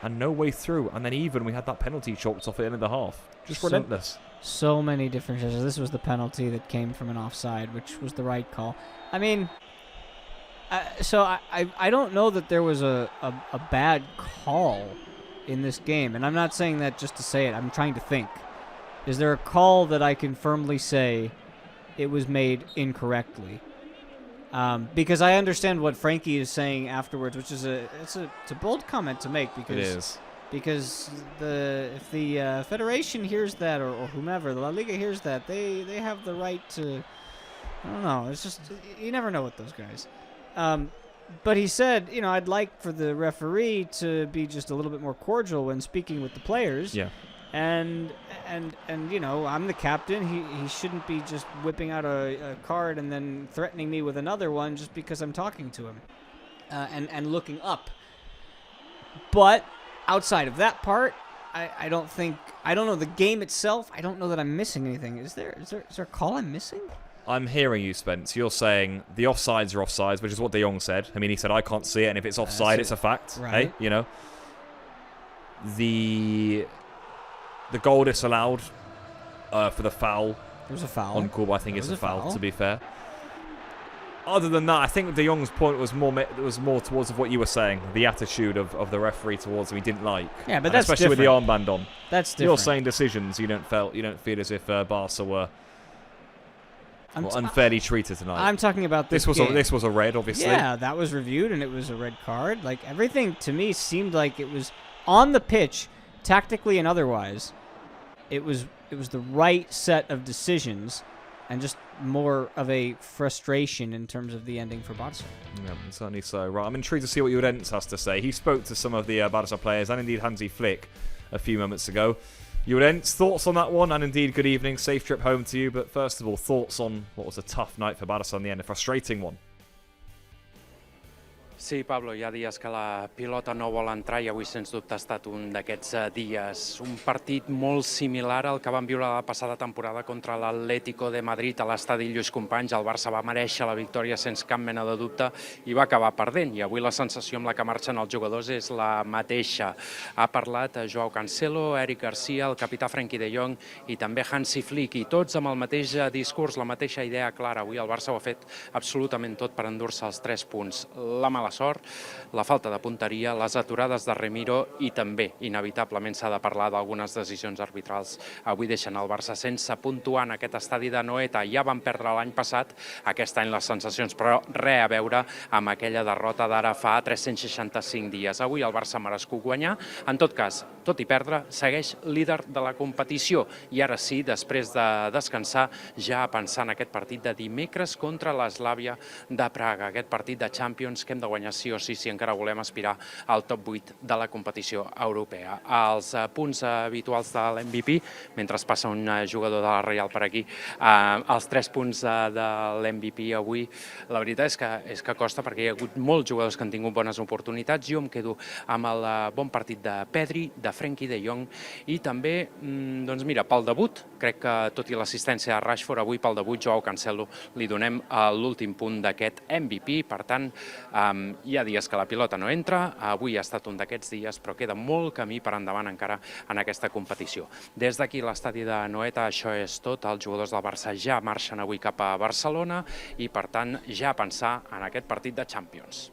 and no way through. And then even we had that penalty chalked off at the end of the half. Just relentless. So many different chances. This was the penalty that came from an offside, which was the right call. I mean, I don't know that there was a bad call in this game. And I'm not saying that just to say it. I'm trying to think. Is there a call that I can firmly say it was made incorrectly? Because I understand what Frankie is saying afterwards, which is it's a bold comment to make, because it is. Because if the Federation hears that, or whomever, the La Liga hears that, they have the right to, I don't know, it's just, you never know with those guys. But he said, I'd like for the referee to be just a little bit more cordial when speaking with the players. Yeah. And I'm the captain. He shouldn't be just whipping out a card and then threatening me with another one just because I'm talking to him, and looking up. But outside of that part, I don't know the game itself. I don't know that I'm missing anything. Is there a call I'm missing? I'm hearing you, Spence. You're saying the offsides are offsides, which is what De Jong said. I mean, he said, I can't see it, and if it's offside, it's a fact. Right. Hey, The goal disallowed for the foul. There was a foul. On Kuba, I think it's a foul, to be fair. Other than that, I think De Jong's point was more towards what you were saying. The attitude of the referee towards him he didn't like. Yeah, but that's especially different. with the armband on. That's different. You're saying decisions. You don't feel as if Barca were unfairly treated tonight. I'm talking about this game. This was a red, obviously. Yeah, that was reviewed, and it was a red card. Like, everything to me seemed like it was on the pitch, tactically and otherwise. It was the right set of decisions, and just more of a frustration in terms of the ending for Barca. Yeah, certainly so. Right, I'm intrigued to see what Llorens has to say. He spoke to some of the Barca players, and indeed Hansi Flick, a few moments ago. Llorens, thoughts on that one? And indeed, good evening, safe trip home to you. But first of all, thoughts on what was a tough night for Barca in the end, a frustrating one. Sí, Pablo, hi ha dies que la pilota no vol entrar i avui, sens dubte, ha estat un d'aquests dies. Un partit molt similar al que vam viure la passada temporada contra l'Atlético de Madrid a l'estadi Lluís Companys. El Barça va merèixer la victòria sense cap mena de dubte i va acabar perdent. I avui la sensació amb la que marxen els jugadors és la mateixa. Ha parlat Joao Cancelo, Eric Garcia, el capità Frenkie de Jong i també Hansi Flick, i tots amb el mateix discurs, la mateixa idea clara. Avui el Barça ho ha fet absolutament tot per endur-se els 3 punts. La mala mala sort, la falta de punteria, les aturades de Remiro i també, inevitablement, s'ha de parlar d'algunes decisions arbitrals. Avui deixen el Barça sense puntuar en aquest estadi de Noeta. Ja van perdre l'any passat, aquest any les sensacions, però res a veure amb aquella derrota d'ara fa 365 dies. Avui el Barça ha merescut guanyar. En tot cas, tot i perdre, segueix líder de la competició. I ara sí, després de descansar, ja a pensar en aquest partit de dimecres contra l'Eslàvia de Praga. Aquest partit de Champions que hem de guanyar sí o sí si encara volem aspirar al top 8 de la competició europea. Els punts habituals de l'MVP, mentre passa un jugador de la Real per aquí, els 3 punts de l'MVP avui, la veritat és que costa perquè hi ha hagut molts jugadors que han tingut bones oportunitats. Jo em quedo amb el bon partit de Pedri, de Frenkie de Jong i també, doncs mira, pel debut, crec que tot i l'assistència de Rashford, avui pel debut Joao Cancelo li donem l'últim punt d'aquest MVP. Per tant, hi ha dies que la pilota no entra, avui ha estat un d'aquests dies, però queda molt camí per endavant encara en aquesta competició. Des d'aquí l'estadi de Noeta, això és tot. Els jugadors del Barça ja marxen avui cap a Barcelona i, per tant, ja a pensar en aquest partit de Champions.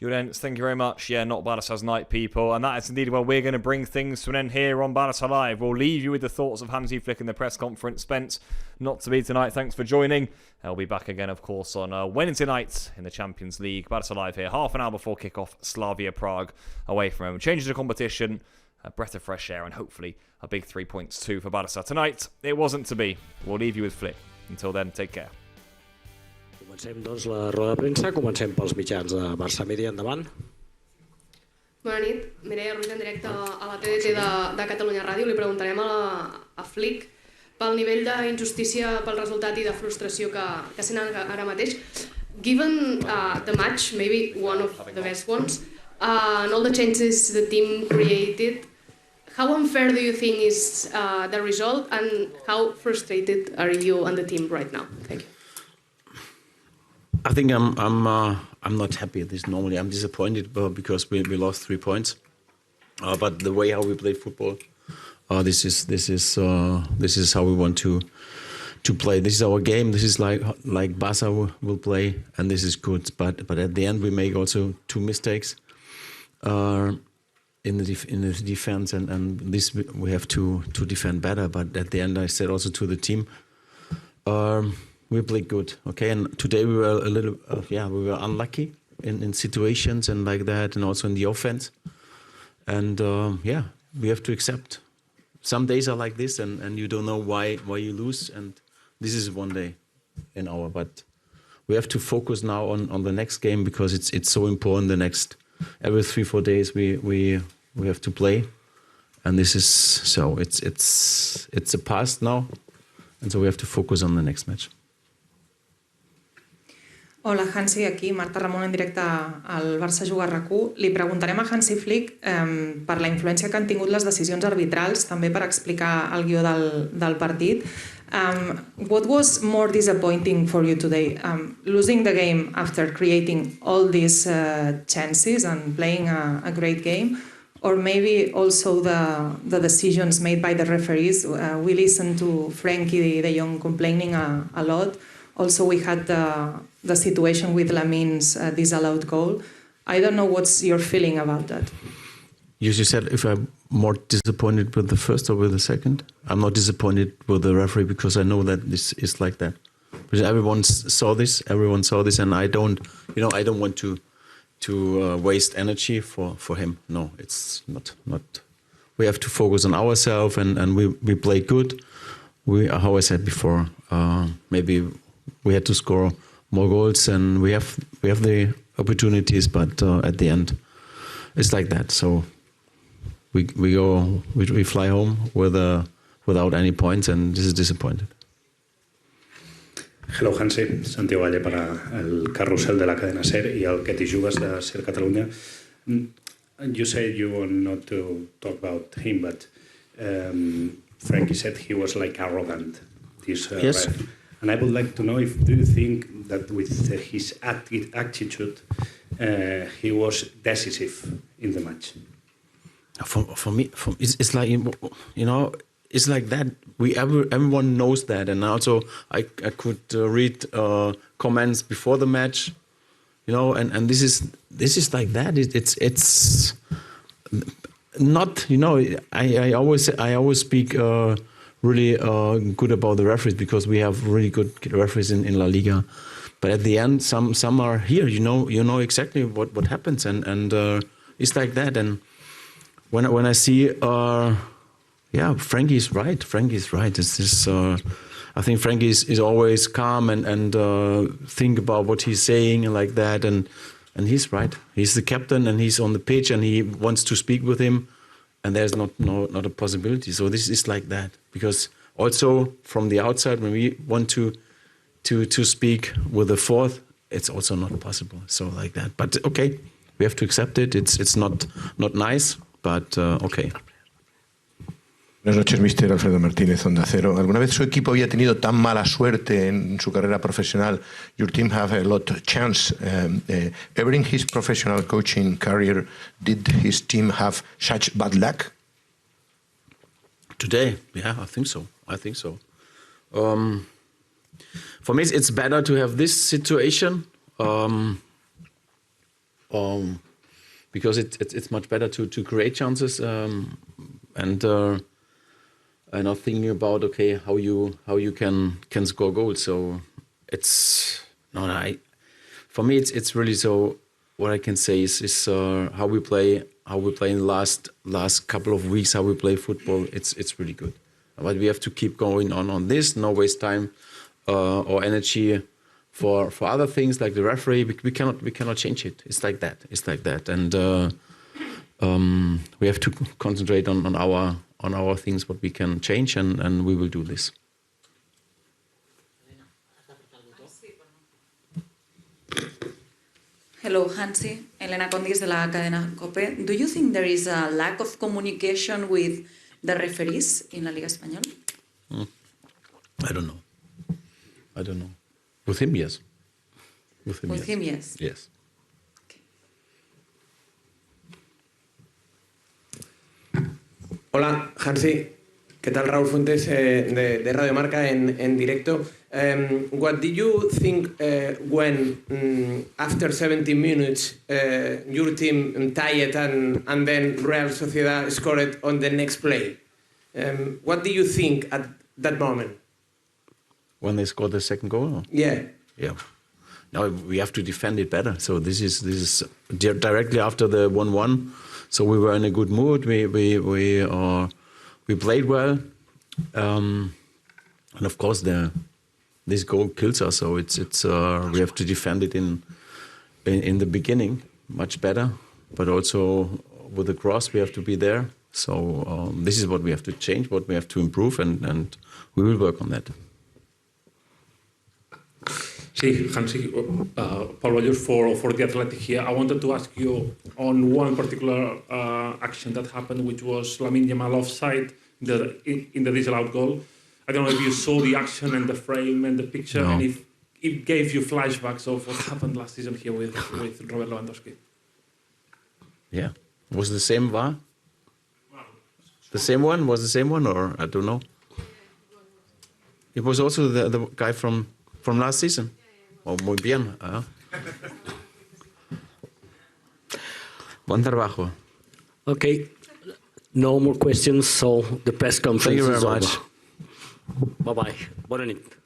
Julians, thank you very much. Yeah, not Barca's night, people. And that is indeed where we're going to bring things to an end here on Barca Live. We'll leave you with the thoughts of Hansi Flick in the press conference. Spence, not to be tonight. Thanks for joining. I'll be back again, of course, on Wednesday night in the Champions League. Barca Live here, half an hour before kickoff. Slavia Prague away from home. Changes the competition, a breath of fresh air, and hopefully a big 3 points too for Barca. Tonight, it wasn't to be. We'll leave you with Flick. Until then, take care. Comencem, doncs, la roda de premsa. Comencem pels mitjans de Barça Media. Endavant. Bona nit. Mireia Ruiz en directe a la TDT de Catalunya Ràdio. Li preguntarem a Flick pel nivell d'injustícia, pel resultat i de frustració que sent ara mateix. Given the match, maybe one of the best ones, and all the chances the team created, how unfair do you think is the result, and how frustrated are you and the team right now? Thank you. I think I'm not happy at this. Normally, I'm disappointed because we lost 3 points. But the way how we play football, this is how we want to play. This is our game. This is like Barça will play, and this is good. But at the end, we make also 2 mistakes in the defense, and this we have to defend better. But at the end, I said also to the team. We played good, okay, and today we were a little, we were unlucky in situations and like that, and also in the offense. And we have to accept. Some days are like this, and you don't know why you lose, and this is one day in our. But we have to focus now on the next game because it's so important. The next every 3-4 days we have to play, and this is so it's a past now, and so we have to focus on the next match. Hola, Hansi, aquí Marta Ramon en directe al Barça Juga RAC1. Li preguntarem a Hansi Flick per la influència que han tingut les decisions arbitrals, també per explicar el guió del partit. What was more disappointing for you today? Losing the game after creating all these chances and playing a great game? Or maybe also the decisions made by the referees? We listened to Frenkie de Jong complaining a lot. Also, we had the situation with Lamin's disallowed goal. I don't know what's your feeling about that. You said if I'm more disappointed with the first or with the second? I'm not disappointed with the referee because I know that this is like that. Because everyone saw this, and I don't want to waste energy for him. No, it's not. We have to focus on ourselves, and we play good. How I said before, maybe we had to score more goals, and we have the opportunities, but at the end, it's like that. So we fly home without any points, and this is disappointed. Hello, Hansi. Santiago Valle para el carrusel de la cadena SER y el que te jugas de SER Catalunya. You said you want not to talk about him, but Frankie said he was like arrogant. This yes. Ref. And I would like to know do you think that with his attitude, he was decisive in the match? For me, it's like, it's like that. Everyone knows that, and also I could read comments before the match. and this is like that. It's not, I always speak really good about the referees because we have really good referees in LaLiga. But at the end, some are here. You know exactly what happens, and it's like that. And when I see, Frankie's right. It's this. I think Frankie is always calm and think about what he's saying and like that. And he's right. He's the captain and he's on the pitch and he wants to speak with him. And there's not a possibility. So this is like that because also from the outside when we want to speak with the fourth, it's also not possible. So like that. But okay, we have to accept it. It's not nice, but okay. Buenas noches, Mr. Alfredo Martínez, Onda Cero. ¿Alguna vez su equipo había tenido tan mala suerte en su carrera profesional? Your team have a lot of chance. Ever in his professional coaching career, did his team have such bad luck? Today, yeah, I think so. For me, it's better to have this situation because it's much better to create chances and not thinking about how you can score goals. So for me it's really so. What I can say is how we play in the last couple of weeks, how we play football. It's really good. But we have to keep going on this. No waste time or energy for other things like the referee. We cannot change it. It's like that. And we have to concentrate on our things, what we can change, and we will do this. Hello, Hansi. Elena Condis de la cadena COPE. Do you think there is a lack of communication with the referees in La Liga Española? I don't know. With him, yes. With him, yes. Yes. Hola, Hansi. ¿Qué tal? Raúl Fuentes de Radio Marca en directo. What did you think when after 70 minutes your team tied and then Real Sociedad scored on the next play? What do you think at that moment? When they scored the second goal? Yeah. Now we have to defend it better. So this is directly after the 1-1. So we were in a good mood. We played well, and of course this goal kills us. So it's we have to defend it in the beginning much better, but also with the cross we have to be there. So this is what we have to change, what we have to improve, and we will work on that. Sí, Hansi, Paul Rogers for the Athletic here. I wanted to ask you on one particular action that happened, which was Lamine Yamal offside in the disallowed goal. I don't know if you saw the action and the frame and the picture, and if it gave you flashbacks of what happened last season here with Robert Lewandowski. Yeah, was the same VAR? The same one? Was the same one, or I don't know. It was also the guy from last season. Oh, muy bien. Buen trabajo. Okay, no more questions, so the press conference is over. Thank you very much. Bye-bye. Bonne nuit.